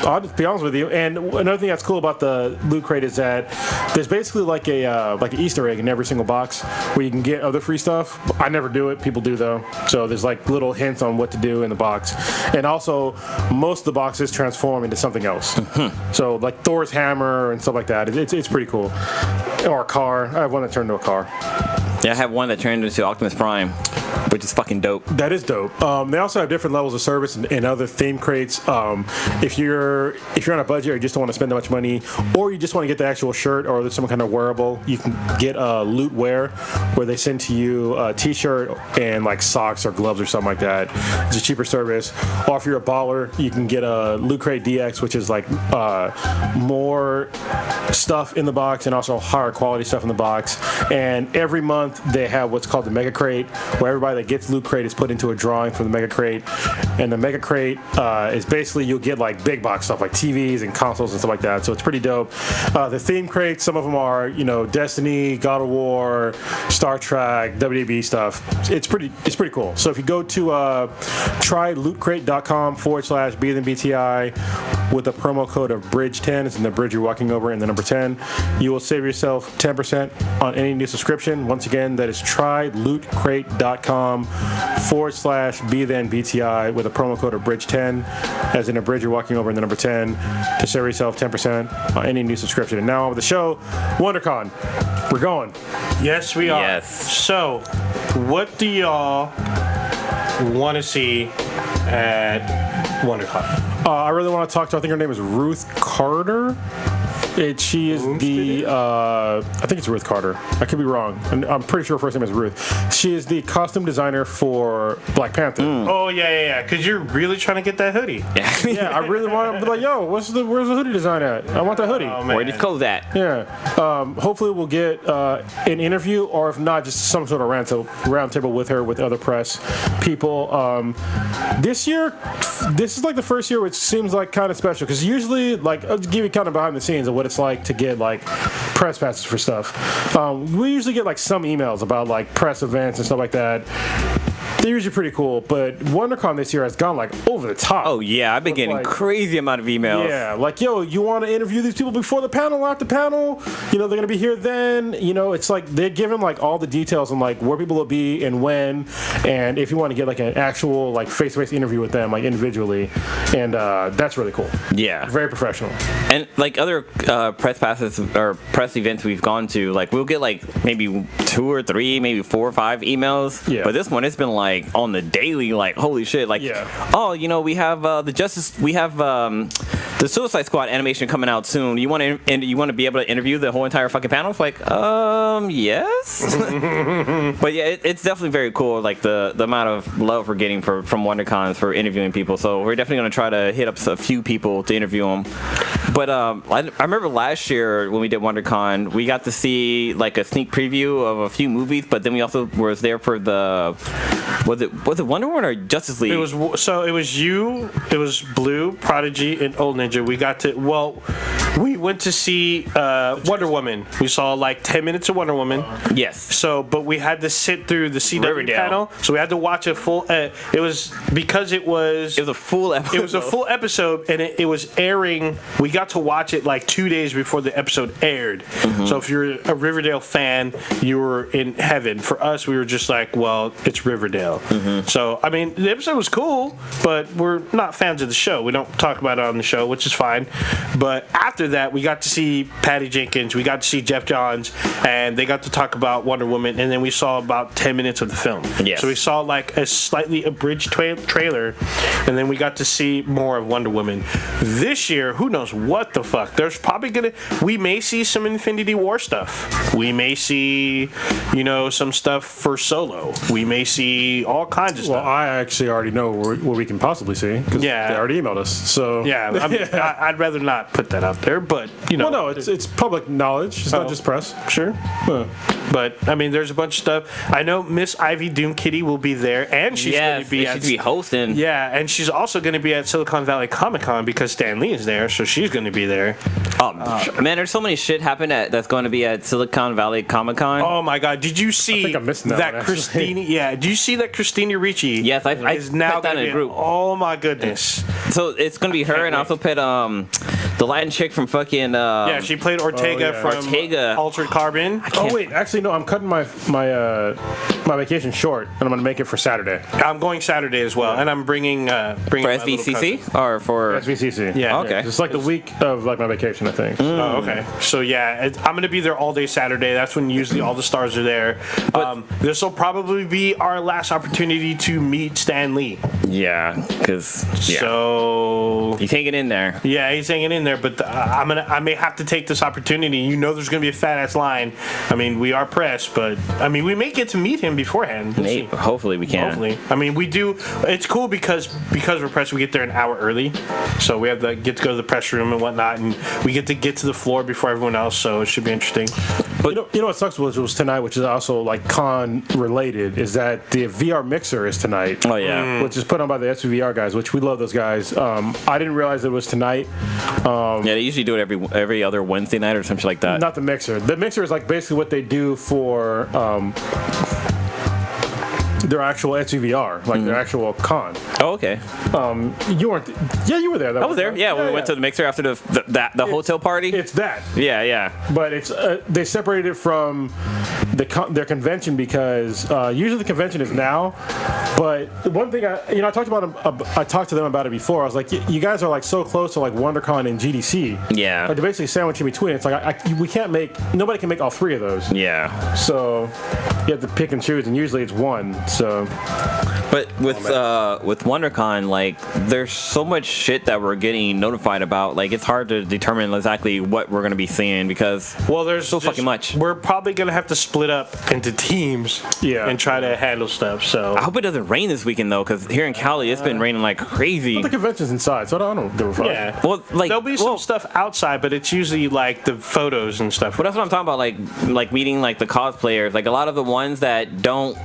I'll just be honest with you. And another thing that's cool about the Loot Crate is that there's basically like an Easter egg in every single box where you can get other free stuff. I never do it. People do though. So there's like little hints on what to do in the box. And also, most of the boxes transform into something else. So like Thor's hammer and stuff like that. It's pretty cool. Or a car. I have one that turned into a car. Yeah, I have one that turned into Optimus Prime, which is fucking dope. That is dope. They also have different levels of service and other theme crates. If you're on a budget or you just don't want to spend that much money, or you just want to get the actual shirt or some kind of wearable, you can get Loot Wear, where they send to you a T-shirt and like socks or gloves or something like that. It's a cheaper service. Or if you're a baller, you can get a Loot Crate DX, which is like more stuff in the box and also higher quality stuff in the box. And every month they have what's called the Mega Crate, where everybody that gets Loot Crate is put into a drawing for the Mega Crate. And the Mega Crate is basically you'll get like big box stuff like TVs and consoles and stuff like that. So it's pretty dope. The theme crates, some of them are Destiny, God of War, Star Trek, WWE stuff. It's pretty cool. So if you go to trylootcrate.com/BTI with the promo code of Bridge10, it's in the bridge you're walking over in the number 10, you will save yourself 10% on any new subscription. Once again, that is trylootcrate.com/BTI with a promo code of Bridge10, as in a bridge you're walking over in the number 10, to save yourself 10% on any new subscription. And now over the show, WonderCon. We're going. Yes, we are. Yes. So, what do y'all want to see at WonderCon? I really want to talk to, I think her name is Ruth Carter. She is the, I think it's Ruth Carter. I could be wrong. I'm pretty sure her first name is Ruth. She is the costume designer for Black Panther. Oh, yeah. Because you're really trying to get that hoodie. Yeah, I really want to be like, yo, where's the hoodie design at? I want that hoodie. Oh, Where did clothes at? Yeah. Hopefully we'll get an interview, or if not, just some sort of round table with her, with other press people. This year, this is like the first year which seems like kind of special, because usually, like, I'll give you kind of behind the scenes of what it's like to get like press passes for stuff. We usually get like some emails about like press events and stuff like that. They're usually pretty cool, but WonderCon this year has gone like over the top. Oh yeah, I've been getting crazy amount of emails. Yeah, like, yo, you want to interview these people before the panel, after the panel? They're gonna be here then. It's like they're giving like all the details on like where people will be and when, and if you want to get like an actual like face-to-face interview with them like individually, and that's really cool. Yeah, very professional. And like other press passes or press events we've gone to, like we'll get like maybe 2 or 3, maybe 4 or 5 emails. Yeah. But this one, it's been like on the daily, like holy shit, like we have the Suicide Squad animation coming out soon. You want to be able to interview the whole entire fucking panel? It's like, yes. But yeah, it's definitely very cool, like the amount of love we're getting from WonderCon for interviewing people. So we're definitely going to try to hit up a few people to interview them. But I remember last year when we did WonderCon, we got to see like a sneak preview of a few movies, but then we also was there for the was it Wonder Woman or Justice League? It was you, it was Blue, Prodigy, and Old Ninja. We got to We went to see Wonder Woman. We saw like 10 minutes of Wonder Woman. Yes. So, but we had to sit through the CW Riverdale. panel. So we had to watch a full. It was a full episode. It was a full episode, and it was airing. We got to watch it like 2 days before the episode aired. Mm-hmm. So if you're a Riverdale fan, you were in heaven. For us, we were just like, well, it's Riverdale. Mm-hmm. So I mean, the episode was cool, but we're not fans of the show. We don't talk about it on the show, which is fine. But after that, we got to see Patty Jenkins, we got to see Jeff Johns, and they got to talk about Wonder Woman, and then we saw about 10 minutes of the film. Yes. So we saw like a slightly abridged trailer, and then we got to see more of Wonder Woman. This year, who knows what the fuck? There's probably we may see some Infinity War stuff. We may see, some stuff for Solo. We may see all kinds of Well, stuff. I actually already know what we can possibly see because Yeah. they already emailed us. So Yeah, I'd rather not put that out there, but Well, no, it's public knowledge. It's not just press. sure. Huh. But I mean, there's a bunch of stuff. I know Miss Ivy Doom Kitty will be there, and she's going to be she's be hosting. Yeah, and she's also going to be at Silicon Valley Comic Con because Stan Lee is there, so she's going to be there. Man, there's so many shit happening that's going to be at Silicon Valley Comic Con. Oh my God! Did you see I think I'm missing that one, actually. Christina? Yeah, did you see that Christina Ricci? Yes, I is now put that gonna in a be- group. Oh my goodness! So it's going to be her, and I also put the Latin chick from fucking. Yeah, she played Ortega yeah. from Ortega. Altered Carbon. Oh wait, actually no. I'm cutting my vacation short, and I'm gonna make it for Saturday. I'm going Saturday as well, and I'm bringing For my little cousin. SVCC or for SVCC. Yeah. Okay. It's like the week of like my vacation, I think. Oh, okay. So yeah, I'm gonna be there all day Saturday. That's when usually all the stars are there. This will probably be our last opportunity to meet Stan Lee. Yeah, because So he's hanging in there. yeah, he's hanging in there. But I may have to take this opportunity. There's gonna be a fat ass line. I mean, we are pressed, but I mean, we may get to meet him beforehand. We'll see. Hopefully we can. Hopefully. I mean, we do. It's cool because we're pressed. We get there an hour early, so we have to get to go to the press room and whatnot, and we get to the floor before everyone else. So it should be interesting. But you know what sucks was tonight, which is also like con related, is that the VR mixer is tonight. Oh yeah. Which is put on by the SVR guys, which we love those guys. I didn't realize it was tonight. Yeah, they usually do it every other Wednesday night or something like that. Not the mixer. The mixer is like basically what they do for their actual SVR, like their actual con. Oh, okay. You weren't. Yeah, you were there. I was there. Yeah, we went to the mixer after the hotel party. It's that. Yeah. But it's they separated it from their convention because usually the convention is now. But one thing I talked to them about it before. I was like, you guys are like so close to like WonderCon and GDC. Yeah. Like they're basically sandwiched in between. It's like nobody can make all three of those. Yeah. So you have to pick and choose, and usually it's one. So. But with WonderCon, like, there's so much shit that we're getting notified about. Like, it's hard to determine exactly what we're gonna be seeing because There's so fucking much. We're probably gonna have to split up into teams, and try to handle stuff. So I hope it doesn't rain this weekend though, because here in Cali it's been raining like crazy. But the convention's inside, so I don't give a fuck. yeah, Well, like there'll be some stuff outside, but it's usually like the photos and stuff. But that's what I'm talking about, like meeting like the cosplayers. Like a lot of the ones that don't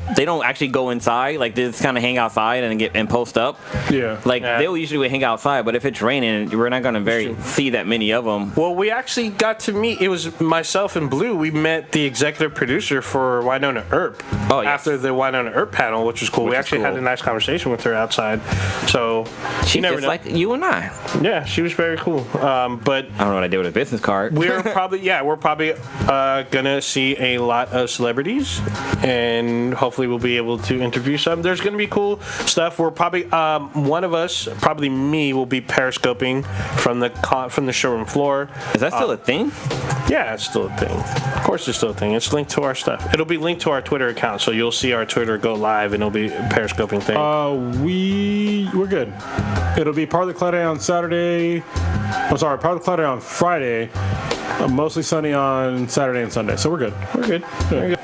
actually go inside. Like they just kind of hang outside and post up. Yeah. Like they'll usually hang outside, but if it's raining, we're not gonna see that many of them. Well, we actually got to meet. It was myself and Blue. We met the executive producer for Winona Earp. Oh, yes. After the Winona Earp panel, which was cool. We actually had a nice conversation with her outside. So She's never just know. like you and I. Yeah, she was very cool. But I don't know what I did with a business card. we're probably gonna see a lot of celebrities, and hopefully we'll be able to interview some. There's gonna be cool stuff. We're probably one of us, probably me, will be periscoping from the showroom floor. Is that still a thing? Yeah, it's still a thing. Of course, it's still a thing. It's linked to our stuff. It'll be linked to our Twitter account, so you'll see our Twitter go live, and it'll be a periscoping thing. We're good. It'll be part of the Cloud Day on Saturday. Part of the Cloud Day on Friday. Mostly sunny on Saturday and Sunday. So we're good. Very good.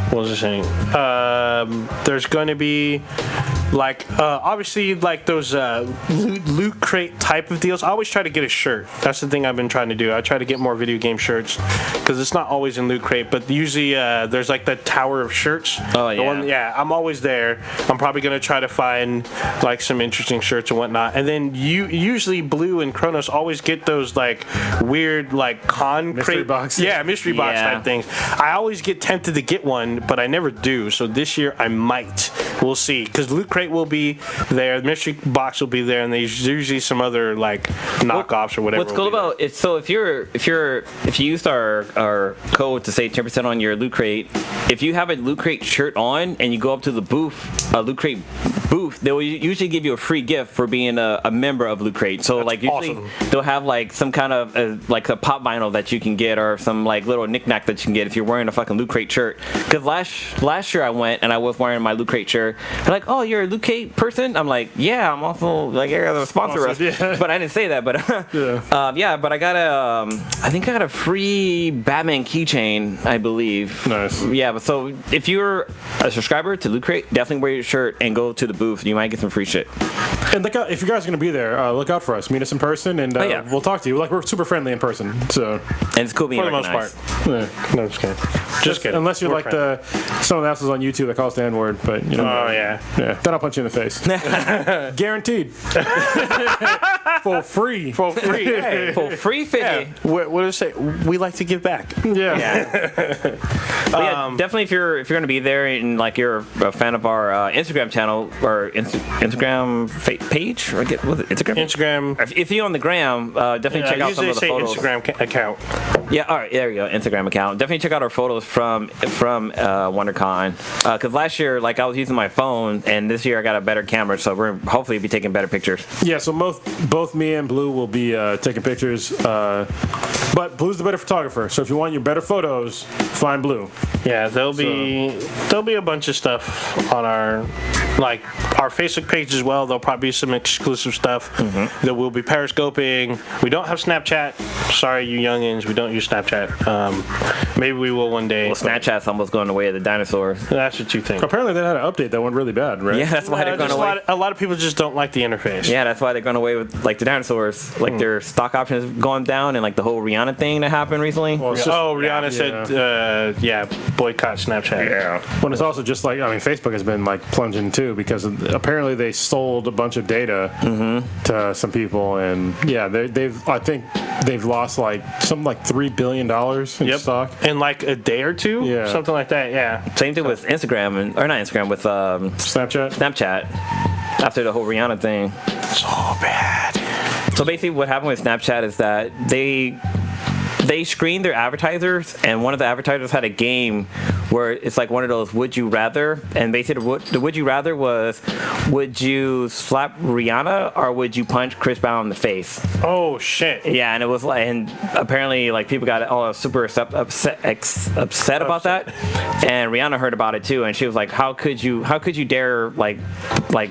What was I saying? There's going to be Like obviously, like those loot crate type of deals. I always try to get a shirt. That's the thing I've been trying to do. I try to get more video game shirts because it's not always in loot crate, but usually there's like the tower of shirts. Oh yeah. Yeah, I'm always there. I'm probably gonna try to find like some interesting shirts and whatnot. And then usually Blue and Kronos always get those like weird like con Mystery crate box. Yeah, mystery box Yeah. type things. I always get tempted to get one, but I never do. So this year I might. We'll see. Because loot crate will be there, mystery box will be there, and there's usually some other like knockoffs or whatever. What's cool about it? So if you used our code to save 10% on your loot crate, if you have a loot crate shirt on and you go up to the loot crate booth, they will usually give you a free gift for being a member of Loot Crate. So like usually awesome. they'll have like some kind of like a pop vinyl that you can get or some like little knickknack that you can get if you're wearing a fucking Loot Crate shirt. Because last year I went and I was wearing my Loot Crate shirt. They're like, oh, you're a Loot Crate person? I'm like, yeah, I'm also like a sponsor us. Yeah. But I didn't say that. But but I got I think I got a free Batman keychain, I believe. Nice. Yeah, but so if you're a subscriber to Loot Crate, definitely wear your shirt and go to the booth. You might get some free shit. And look out, if you guys are going to be there, look out for us. Meet us in person, and we'll talk to you. Like, we're super friendly in person. So, and it's cool being for the most recognized. part. yeah. No, just kidding. Just kidding. Unless you're We're like friendly. some of the assholes on YouTube that calls the N-word, but you know. Oh yeah. Yeah, then I'll punch you in the face. Guaranteed. For free. For free. Hey. For free 50. Yeah. What does it say? We like to give back. Yeah. Yeah. But yeah, definitely if you're going to be there and like you're a fan of our Instagram channel or Instagram page, or was it Instagram? Instagram. If you're on the gram, definitely check out some of the photos. Instagram account. Yeah, all right, there you go, Instagram account. Definitely check out our photos from WonderCon. Because last year, like I was using my phone, and this year I got a better camera, so we're hopefully be taking better pictures. Yeah, so both me and Blue will be taking pictures. But Blue's the better photographer, so if you want your better photos, find Blue. Yeah, there'll be a bunch of stuff on our Facebook page as well. There'll probably be some exclusive stuff that we'll be periscoping. We don't have Snapchat. Sorry, you youngins, we don't use Snapchat. Maybe we will one day. Well, Snapchat's almost going the way of the dinosaurs. That's what you think. Apparently they had an update that went really bad, right? Yeah, that's why they're going away. A lot of people just don't like the interface. Yeah, that's why they're going away with like the dinosaurs. Like their stock options have gone down, and like the whole Rihanna thing that happened recently. Well, it's just- Rihanna said, boycott Snapchat. Yeah. When it's also just like, I mean, Facebook has been like plunging too because apparently they sold a bunch of data to some people, and yeah, I think they've lost like something like $3 billion in stock in like a day or two. Yeah. Something like that. Yeah. Same thing with Instagram, or not Instagram, with Snapchat. After the whole Rihanna thing. So bad. So basically what happened with Snapchat is that they screened their advertisers, and one of the advertisers had a game where it's like one of those would you rather, and basically the would you rather was, would you slap Rihanna or would you punch Chris Brown in the face? Oh shit. Yeah, and it was like, and apparently like people got all super upset about that, and Rihanna heard about it too, and she was like, how could you dare like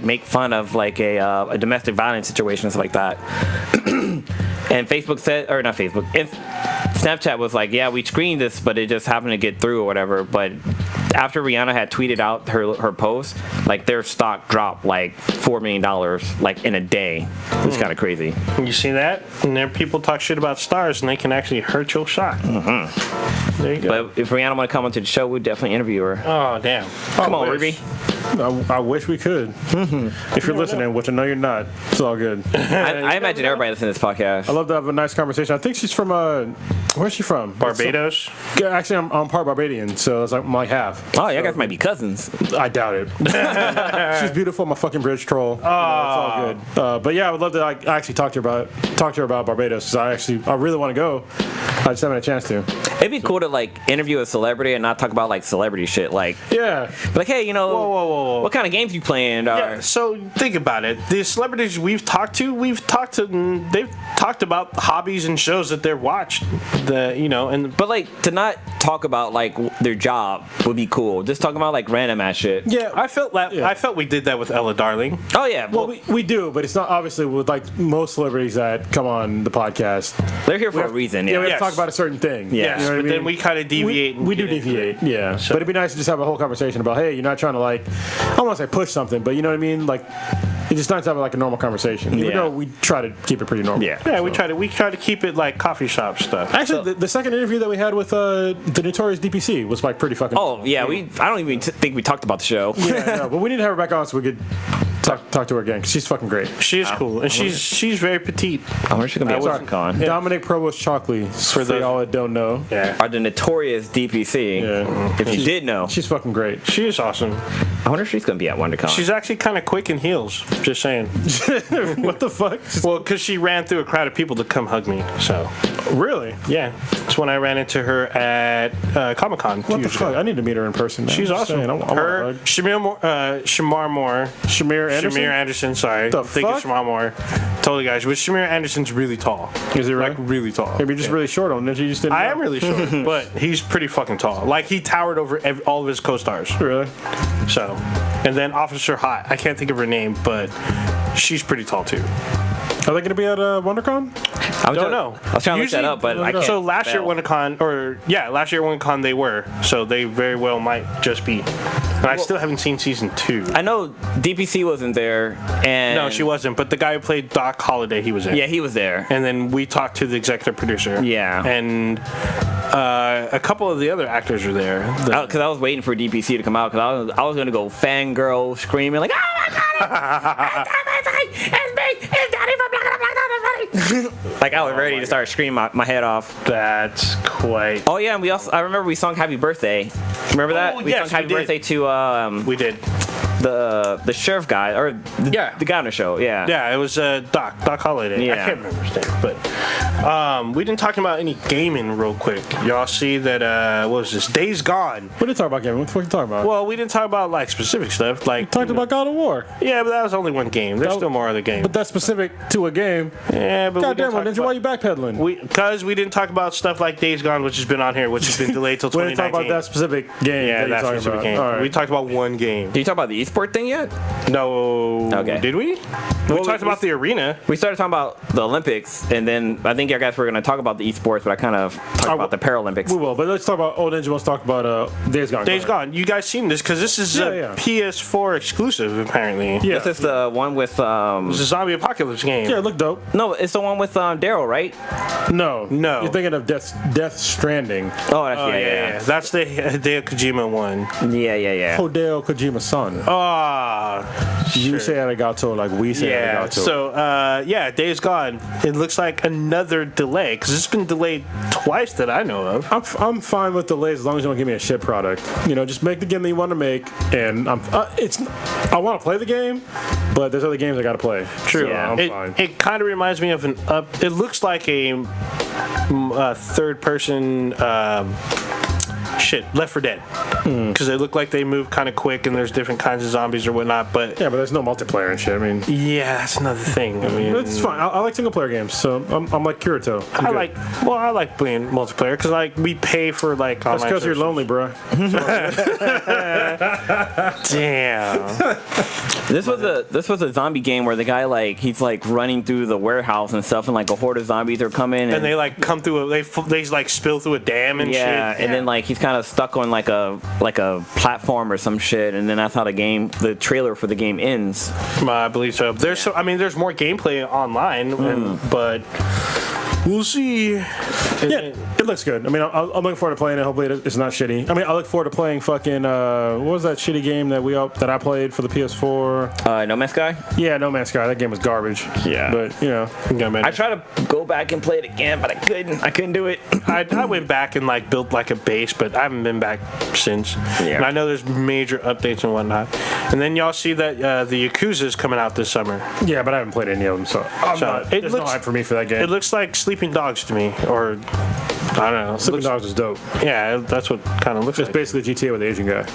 make fun of like a domestic violence situation and stuff like that. And Facebook said, or not Facebook, Snapchat was like, yeah, we screened this, but it just happened to get through or whatever. But after Rihanna had tweeted out her post, like their stock dropped like $4 million like in a day. It's kind of crazy. You see that? And there people talk shit about stars, and they can actually hurt your stock. There you go. But if Rihanna want to come onto the show, we'd definitely interview her. Oh damn. Come on, Ruby. I wish we could. If you're listening, which I know you're not, it's all good. I imagine everybody listening to this podcast. I love to have a nice conversation. I think she's from where's she from? Barbados. Yeah, actually, I'm part Barbadian, so it's like my half. Oh, you guys might be cousins. I doubt it. She's beautiful. I'm a fucking bridge troll. It's all good. But yeah, I would love to actually talk to her about Barbados. Because I really want to go. I just haven't had a chance to. It'd be cool to like interview a celebrity and not talk about like celebrity shit. Like, yeah, like hey, you know, Whoa. what kind of games you playing? Yeah, so think about it. The celebrities we've talked to, they've talked about hobbies and shows that they're watched. But like to not talk about like their job would be cool. Just talk about like random ass shit. Yeah, I felt we did that with Ella Darling. Oh yeah. well, we do, but it's not obviously with like most celebrities that come on the podcast. They're here for a reason. Yeah, Yeah. we have to talk about a certain thing. Yeah. Yes, You know what I but then mean? we kind of deviate. We do deviate, yeah. But it'd be nice to just have a whole conversation about, hey, you're not trying to like, I don't want to say push something, but you know what I mean? Like, it's just nice to have like a normal conversation. Even though we try to keep it pretty normal. Yeah. Yeah, we try to keep it like coffee shop stuff. Actually, the second interview that we had with the Notorious DPC was like pretty fucking. Oh yeah. I don't even think we talked about the show. Yeah, no, but we need to have her back on so we could talk to her again because she's fucking great. She is cool, and she's very petite. I wonder if she's gonna be at WonderCon. Dominic Provost Chalkley, for the- y'all that don't know. Yeah, Are the notorious DPC? Yeah. If you did know, She's fucking great. she is awesome. I wonder if she's gonna be at WonderCon. She's actually kind of quick in heels. Just saying. What the fuck? Well, because she ran through a crowd of people to come hug me. So Really? yeah, it's when I ran into her at Comic Con. What the fuck? I need to meet her in person. Man. She's I'm awesome. saying, I want Her, a hug. Shamar Moore. Shamir Anderson. Shamir Anderson, sorry. The I'm thinking fuck? Shamar Moore. Totally, guys. But Shamir Anderson's really tall. Is he really? Like, really tall. Maybe you're just really short on it. You just didn't. I know. am really short, but he's pretty fucking tall. Like, he towered over all of his co-stars. Really? So, and then Officer Hot. I can't think of her name, but she's pretty tall, too. Are they going to be at WonderCon? I Don't know. I was trying to look that Usually- up, but I can't. So last year at spell. WonderCon, last year at WonderCon they were. So they very well might just be. And I still haven't seen season 2. I know DPC wasn't there, and No, she wasn't. But the guy who played Doc Holliday, he was in. Yeah, he was there. And then we talked to the executive producer. Yeah. And a couple of the other actors were there. Because I was waiting for DPC to come out, because I was gonna go fangirl screaming like, oh my god, it's me, it's Daddy from Black. Like I was ready to start screaming my head off. That's quite. Oh yeah, and I remember we sung Happy Birthday. Remember that? Oh, we yes, sung Happy we did. Birthday to We did. the sheriff guy or the guy on the show. Yeah. Yeah, it was Doc Holliday. Yeah. I can't remember his name, but we didn't talk about any gaming real quick. Y'all see that? What was this? Days Gone. We didn't talk about gaming. What the fuck are you talking about? Well, we didn't talk about like specific stuff. Like Talked about God of War. Yeah, but that was only one game. There's still more other games. But that's specific to a game. Yeah, but Goddamn, Ninja, why you backpedaling? Because we didn't talk about stuff like Days Gone, which has been on here, which has been delayed till We didn't 2019. talk about that specific game. Yeah, that that you're talking specific about. game. All right. We talked about one game. Did you talk about the esport thing yet? No. Okay. Did we? We talked about the arena. We started talking about the Olympics, and then I think you guys were going to talk about the esports, but I kind of talked about the Paralympics. We will, but let's talk about Old Ninja. Let's talk about Days Gone. Days Gone. You guys seen this? Because this is a PS4 exclusive, apparently. Yeah. This is the one with It's a zombie apocalypse game. Yeah, it looked dope. no, it's the one with Daryl, right? No. No. You're thinking of Death Stranding. Oh, that's, Oh, yeah. That's the Hideo Kojima one. Yeah. Hideo Kojima's son. Ah. You say arigato like we say Yeah. arigato. So, Days Gone. It looks like another delay because it's been delayed twice that I know of. I'm fine with delays as long as you don't give me a shit product. You know, just make the game that you want to make, and I want to play the game, but there's other games I got to play. True. So I'm fine. It kind of reminds me of it looks like a third person. Left 4 Dead, because they look like they move kind of quick and there's different kinds of zombies or whatnot. But Yeah, but there's no multiplayer and shit. I mean, yeah, that's another thing. I mean, it's fine. I like single player games, so I'm like Kirito. I like playing multiplayer because like we pay for like That's online. because you're lonely, bro. Damn. This was a zombie game where the guy he's running through the warehouse and stuff, and like a horde of zombies are coming, And they like come through. They like spill through a dam and yeah, shit. and then like he's kind of stuck on like a platform or some shit, and then that's how the trailer for the game ends. I believe so. There's there's more gameplay online, but we'll see. Yeah, it looks good. I mean, I'm looking forward to playing it. Hopefully, it's not shitty. I mean, I look forward to playing fucking what was that shitty game that I played for the PS4? No Man's Sky. Yeah, No Man's Sky. That game was garbage. Yeah. but you know, I tried to go back and play it again, but I couldn't do it. I went back and like built like a base, but I haven't been back since. Yeah. And I know there's major updates and whatnot. And then y'all see that the Yakuza is coming out this summer. yeah, but I haven't played any of them, so there's no hype for me for that game. It looks like Sleeping Dogs to me, or I don't know. Sleeping Dogs is dope. Yeah, that's what kind of looks It's like. basically GTA with the Asian guy.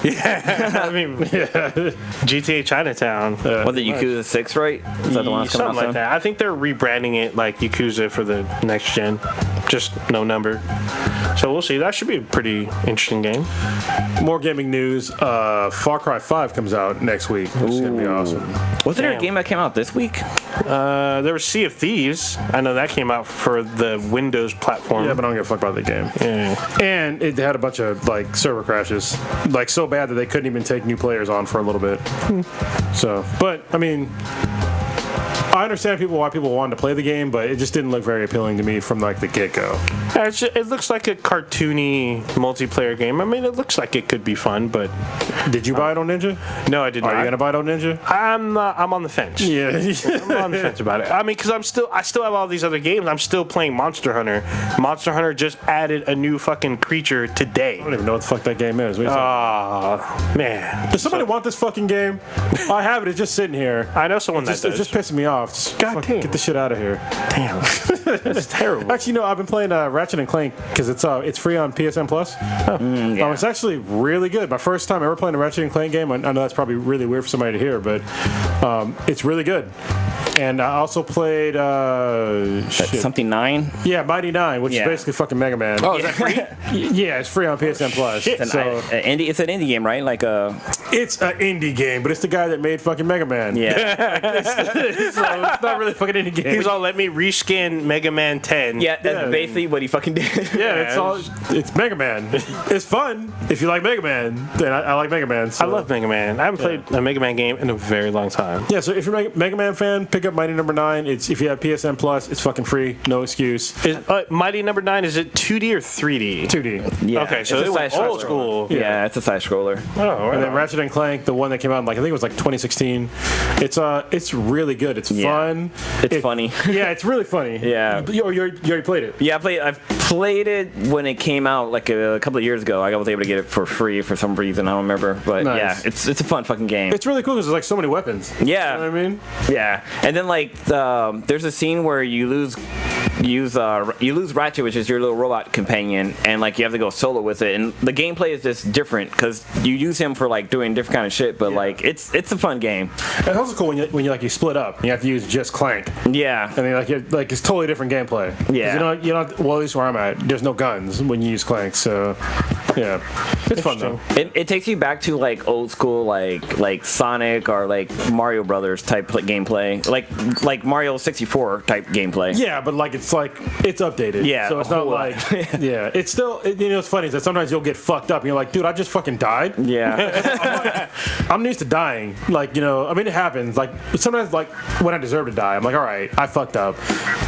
I mean, GTA Chinatown. Was it Yakuza 6, right? Is that the one that's coming Something out like soon? that. I think they're rebranding it like Yakuza for the next gen. Just no number. So we'll see. That should be a pretty interesting game. More gaming news. Far Cry 5 comes out next week, which is going to be awesome. Was there a Damn. game that came out this week? There was Sea of Thieves. I know that came out for the Windows platform. Yeah, but I don't give a fuck about the game. Yeah. And it had a bunch of like server crashes, like so bad that they couldn't even take new players on for a little bit. So, but I mean, I understand why people wanted to play the game, but it just didn't look very appealing to me from like the get-go. Yeah, it looks like a cartoony multiplayer game. I mean, it looks like it could be fun, but Did you buy it on Ninja? no, I did not. Are you gonna buy it on Ninja? I'm on the fence. Yeah. I'm on the fence about it. I mean, because I still have all these other games. I'm still playing Monster Hunter. Monster Hunter just added a new fucking creature today. I don't even know what the fuck that game is. What are you talking- Man. Does somebody want this fucking game? I have it. It's just sitting here. I know someone that It's does. just pissing me off. Just God fucking damn. get the shit out of here. Damn. That's terrible. Actually, no, I've been playing Ratchet and Clank because it's free on PSN Plus. Yeah. It's actually really good. My first time ever playing a Ratchet and Clank game. I know that's probably really weird for somebody to hear, but it's really good. And I also played Something 9? yeah, Mighty 9, which Yeah. is basically fucking Mega Man. Oh, is that free? Yeah, it's free on PSN Plus. shit. So It's an indie game, right? Like a it's an indie game, but it's the guy that made fucking Mega Man. yeah, So it's not really a fucking indie game. He's all, let me reskin Mega Man 10. yeah. That's Yeah. basically what he fucking did. Yeah, it's Mega Man. It's fun if you like Mega Man. Then I like Mega Man. So. I love Mega Man. I haven't played a Mega Man game in a very long time. Yeah, so if you're a Mega Man fan, pick up Mighty Number 9. It's if you have PSN Plus, it's fucking free, no excuse. Is Mighty Number 9, is it 2D or 3D? 2D. Yeah, Okay, so it's it a was side old scroller. school. Yeah, it's a side scroller. Oh, right. And then Ratchet and Clank, the one that came out in I think it was like 2016. It's really good. It's Yeah. fun. It's funny. Yeah, it's really funny. Yeah. You already played it. Yeah, I've played it when it came out like a couple of years ago. I was able to get it for free for some reason. I don't remember, but Nice. yeah, it's a fun fucking game. It's really cool because there's like so many weapons. Yeah. You know what I mean? Yeah, and then like there's a scene where you lose Ratchet, which is your little robot companion, and like you have to go solo with it. And the gameplay is just different because you use him for like doing different kind of shit. But like it's a fun game. It's also cool when you split up and you have to use just Clank. Yeah, And then it's totally different gameplay. 'Cause Yeah. You know, well, at least where I'm at, there's no guns when you use Clank. So yeah, it's fun though. it takes you back to like old school like Sonic or like Mario Brothers type gameplay, like Mario 64 type gameplay. Yeah, but it's updated. Yeah, So it's a not whole like yeah. It's still it's funny is that sometimes you'll get fucked up and you're like, dude, I just fucking died. Yeah. I'm used to dying. Like, I mean, it happens. Like, sometimes, like, when I deserve to die, I'm like, all right, I fucked up.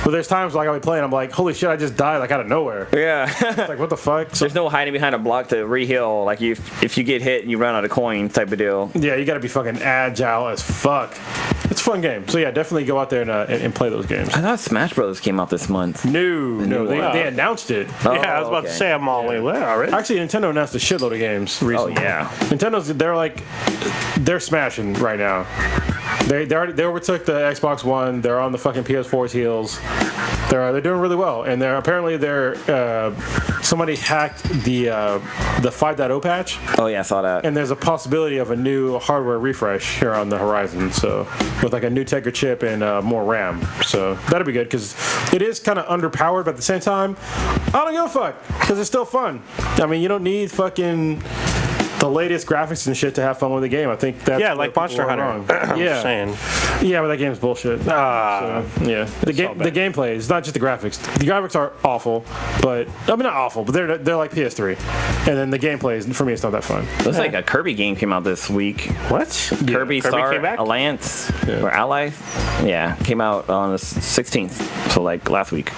But there's times, like, I'll be playing, I'm like, holy shit, I just died, like, out of nowhere. Yeah. It's like, what the fuck? So, There's no hiding behind a block to re-heal. Like if you get hit and you run out of coin type of deal. yeah, you gotta be fucking agile as fuck. It's a fun game. So, yeah, definitely go out there and play those games. I thought Smash Brothers came out this month. No, new one. they announced it. Yeah, I was about okay. to say I'm all in. Well, already. Actually, Nintendo announced a shitload of games recently. Oh, yeah. Nintendo's, they're smashing right now. They overtook the Xbox One. They're on the fucking PS4's heels. They're doing really well, and somebody hacked the 5.0 patch, Oh yeah, I saw that. and there's a possibility of a new hardware refresh here on the horizon. So with like a new Tegra chip and more RAM, so that'll be good because it is kind of underpowered, but at the same time, I don't give a fuck because it's still fun. I mean, you don't need fucking the latest graphics and shit to have fun with the game. I think that's Yeah, where like Monster people are Hunter. wrong. I'm Yeah, just saying. yeah, but that game's bullshit. Yeah, the gameplay is not just the graphics. The graphics are awful, but I mean not awful, but they're like PS3. And then the gameplay is, for me, it's not that fun. Looks like a Kirby game came out this week. What? Kirby Star came back? Alliance or Ally. Yeah, came out on the 16th, so like last week.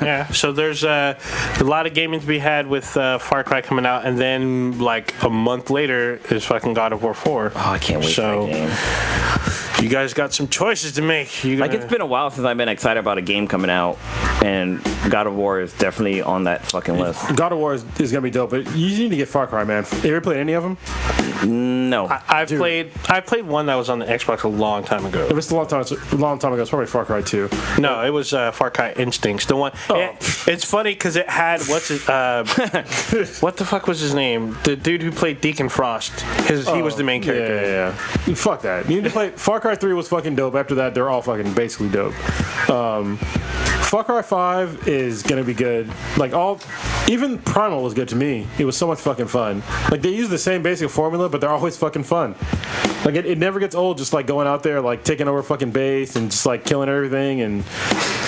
Yeah, so there's a lot of gaming to be had with Far Cry coming out, and then like a month later is fucking God of War 4. Oh, I can't wait So- for that game. You guys got some choices to make. Like it's been a while since I've been excited about a game coming out, and God of War is definitely on that fucking list. God of War is gonna be dope, but you need to get Far Cry, man. Have you ever played any of them? No. I played one that was on the Xbox a long time ago. It was a long time ago. It's probably Far Cry 2. No, it was Far Cry Instincts. The one. It's funny because it had what the fuck was his name? The dude who played Deacon Frost. He was the main character. Yeah. Fuck that. You need to play. Far Cry 3 was fucking dope. After that, they're all fucking basically dope. Far Cry 5 is gonna be good. Like even Primal was good to me. It was so much fucking fun. Like they use the same basic formula, but they're always fucking fun. Like it never gets old. Just like going out there, like taking over fucking base and just like killing everything. And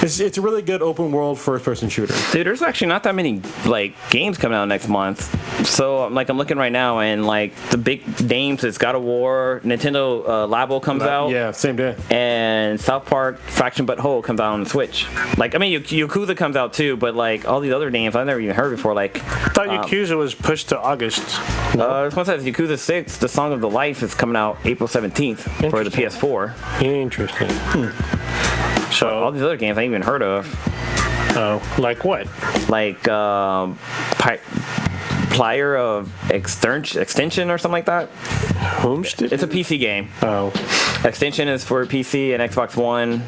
it's a really good open world first person shooter. Dude, there's actually not that many like games coming out next month. So I'm looking right now, and like the big names is God of War, Nintendo Labo comes out. Yeah, same day. And South Park Fraction But Whole comes out on the Switch. Like, I mean, Yakuza comes out too, but like all these other names I've never even heard before. Like, I thought Yakuza was pushed to August. This one says Yakuza 6, The Song of the Life, is coming out April 17th for the PS4. Interesting. So all these other games I ain't even heard of. Oh, like what? Like Plier of Extension or something like that. It's a PC game. Oh. Extension is for PC and Xbox One.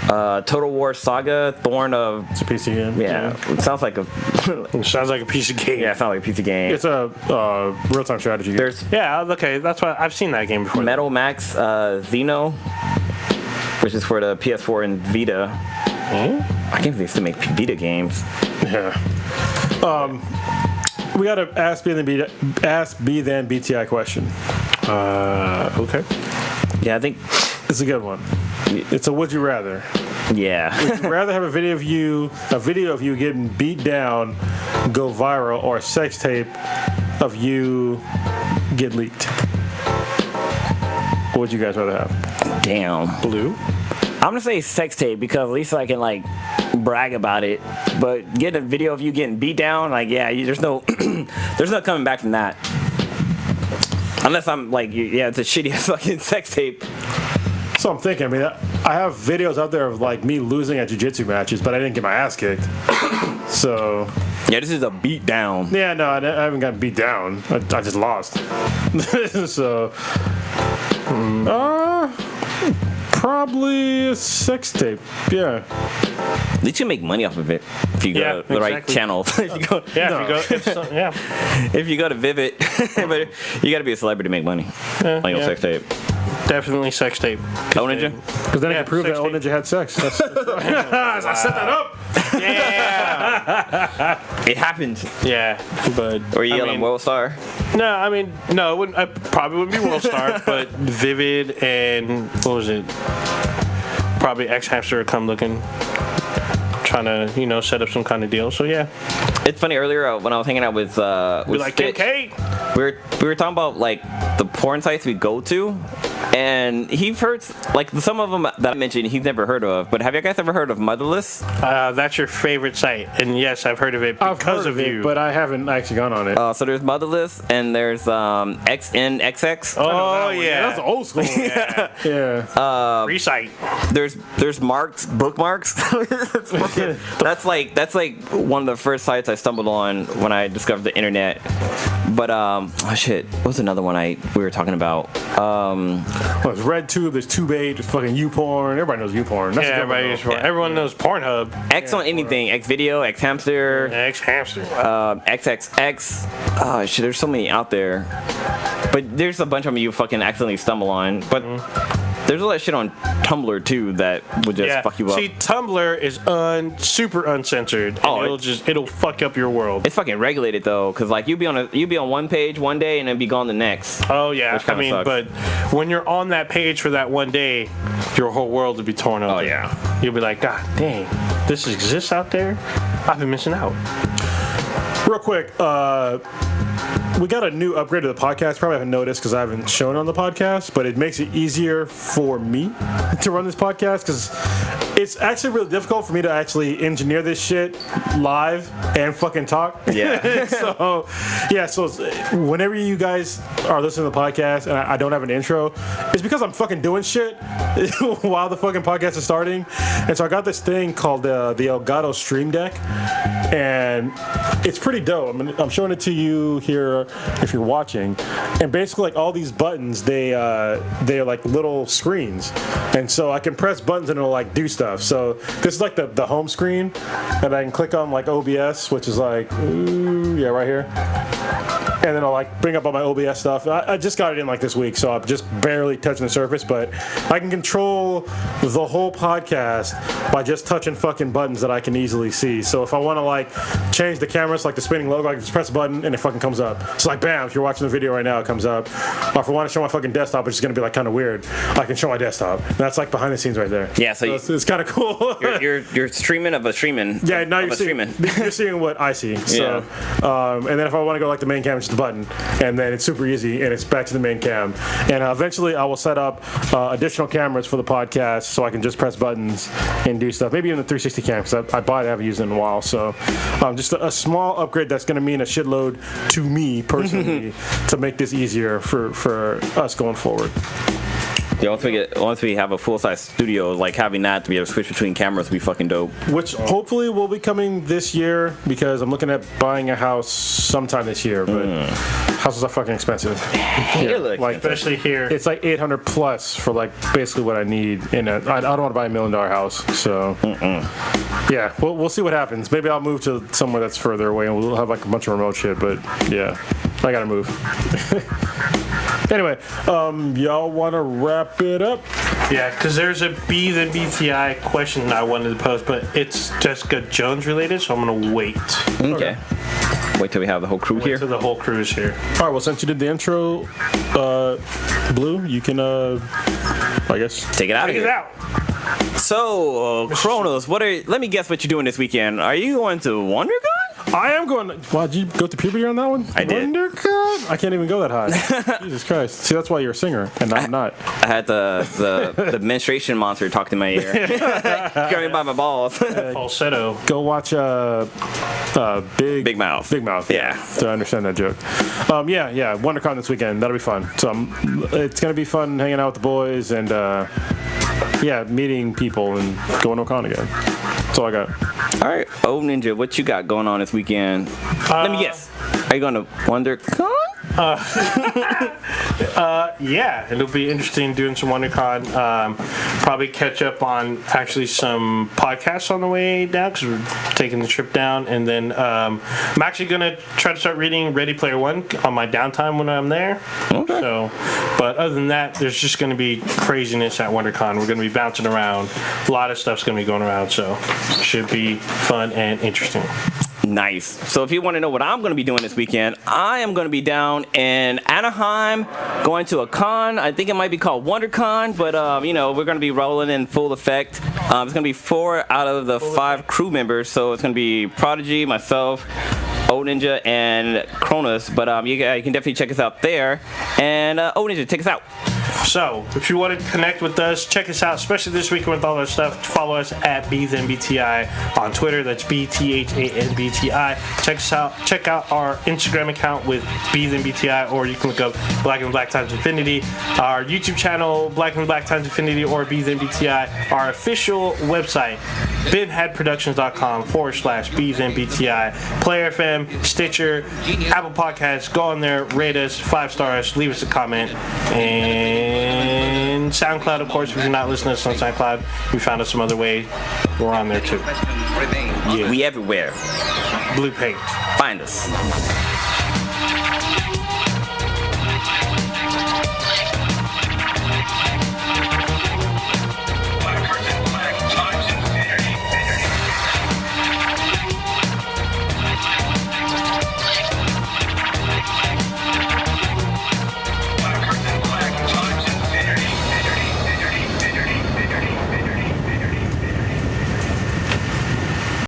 Total War Saga, Thorn of... It's a PC game. Yeah, it sounds like a... It sounds like a piece of game. Yeah, it sounds like a PC game. It's a real-time strategy game. There's okay, that's why I've seen that game before. Metal Max Xeno, which is for the PS4 and Vita. I can't believe they still make Vita games. Yeah. We got a Ask B Then BTI question. Okay. Yeah, I think... It's a good one. It's a would you rather. Yeah. Would you rather have a video of you getting beat down, go viral, or a sex tape of you get leaked? What would you guys rather have? Damn. Blue? I'm gonna say sex tape because at least I can like brag about it. But getting a video of you getting beat down, like there's no coming back from that. Unless I'm like, it's a shitty fucking sex tape. So I'm thinking, I mean, I have videos out there of like me losing at jiu-jitsu matches, but I didn't get my ass kicked. So. Yeah, this is a beat down. Yeah, no, I haven't gotten beat down. I just lost. So. Probably a sex tape. Yeah. At least you make money off of it if you go to the right channel. If you go to Vivid, but you got to be a celebrity to make money. On your sex tape. Definitely sex tape. Oh, Ninja? Because then I can prove that old Ninja had sex. I set that up. Yeah. It happened. Yeah, but. Or you yelling World Star? No, I mean, no, it wouldn't, I probably wouldn't be World Star, but Vivid and what was it? Probably X Hamster come looking, trying to set up some kind of deal. So yeah. It's funny, earlier when I was hanging out with like Stitch, Kim K. we were talking about like the porn sites we go to, and he's heard like some of them that I mentioned he's never heard of. But have you guys ever heard of Motherless? That's your favorite site, and yes, I've heard of it because of you. But I haven't actually gone on it. So there's Motherless and there's XNXX. Oh yeah, that's old school. Yeah. Free site. There's Marks Bookmarks. that's like one of the first sites I stumbled on when I discovered the internet. But what was another one we were talking about? There's RedTube, there's TubeAid, there's fucking YouPorn. Everybody knows YouPorn. Everyone knows Pornhub. X on anything. X Video, X Hamster. XXX. Oh shit, there's so many out there. But there's a bunch of them you fucking accidentally stumble on. But there's a lot of shit on Tumblr too that would just fuck you up. See, Tumblr is super uncensored. And it'll fuck up your world. It's fucking regulated though, because like you'd be on one page one day and then be gone the next. Oh yeah, I mean, sucks. But when you're on that page for that one day, your whole world would be torn up. Oh yeah, you'll be like, God dang, this exists out there. I've been missing out. Real quick, we got a new upgrade to the podcast. Probably haven't noticed because I haven't shown it on the podcast, but it makes it easier for me to run this podcast because it's actually really difficult for me to actually engineer this shit live and fucking talk. Yeah. So whenever you guys are listening to the podcast and I don't have an intro, it's because I'm fucking doing shit while the fucking podcast is starting. And so I got this thing called the Elgato Stream Deck, and it's pretty dope. I'm showing it to you here if you're watching. And basically, like, all these buttons, they're like little screens, and so I can press buttons and it'll like do stuff. So this is like the home screen, and I can click on like OBS, which is like right here. And then I'll like bring up all my OBS stuff. I just got it in like this week, so I'm just barely touching the surface, but I can control the whole podcast by just touching fucking buttons that I can easily see. So if I want to like change the cameras, like the spinning logo, I can just press a button and it fucking comes up. It's like bam, if you're watching the video right now, it comes up. Or if I want to show my fucking desktop, which is going to be like kind of weird, I can show my desktop. And that's like behind the scenes right there. Yeah, so it's kind of cool. you're streaming of a streaming. Yeah, now you're streaming. You're seeing what I see. So, and then if I want to go like the main cam, it's the button, and then it's super easy, and it's back to the main cam. And eventually, I will set up additional cameras for the podcast, so I can just press buttons and do stuff. Maybe even the 360 cam, because I bought it, I haven't used it in a while. So, just a small upgrade that's going to mean a shitload to me personally to make this easier for us going forward. Yeah, once we have a full-size studio, like having that to be able to switch between cameras would be fucking dope. Which hopefully will be coming this year, because I'm looking at buying a house sometime this year, but houses are fucking expensive. Like, especially here. It's like $800 plus for like basically what I need. I don't want to buy $1 million house, so yeah, we'll see what happens. Maybe I'll move to somewhere that's further away and we'll have like a bunch of remote shit. But yeah, I gotta move. Anyway, y'all want to wrap it up? Yeah, because there's a B than BTI question I wanted to post, but it's Jessica Jones related, so I'm gonna wait. Okay. Wait till we have the whole crew here. Till the whole crew is here. All right. Well, since you did the intro, Blue, you can, I guess, take it out. Take it out. So, Kronos, let me guess what you're doing this weekend. Are you going to WonderCon? I am going. Wow, did you go to puberty on that one? I did. WonderCon? I can't even go that high. Jesus Christ. See, that's why you're a singer, and I'm not. I had the menstruation monster talk to my ear. Got me by my balls. Falsetto. Go watch Big Mouth. Big Mouth. Yeah. So I understand that joke. Yeah. WonderCon this weekend. That'll be fun. So it's gonna be fun hanging out with the boys and meeting people and going to a con again. That's all I got. All right, Old Ninja, what you got going on this weekend? Let me guess. Are you going to WonderCon? Yeah, it'll be interesting doing some WonderCon. Probably catch up on actually some podcasts on the way down because we're taking the trip down. And then I'm actually going to try to start reading Ready Player One on my downtime when I'm there. Okay. So, but other than that, there's just going to be craziness at WonderCon. We're going to be bouncing around. A lot of stuff's going to be going around, so should be fun and interesting. Nice. So if you want to know what I'm going to be doing this weekend, I am going to be down in Anaheim going to a con. I think it might be called WonderCon, but we're going to be rolling in full effect. It's going to be 4 out of the 5 crew members, so it's going to be Prodigy, myself, Old Ninja, and Kronos. But you can definitely check us out there. And Old Ninja, take us out. So, if you want to connect with us, check us out, especially this weekend with all our stuff. Follow us at BThanBTI on Twitter. That's BTHANBTI. Check us out. Check out our Instagram account with BThanBTI, or you can look up Black and Black Times Infinity. Our YouTube channel, Black and Black Times Infinity, or BThanBTI. Our official website, BenHeadProductions.com/BThanBTI. Player FM, Stitcher, Apple Podcasts. Go on there, rate us 5 stars, leave us a comment, and SoundCloud, of course. If you're not listening to us on SoundCloud, we found us some other way. We're on there too. Yeah. We everywhere. Blue Paint. Find us.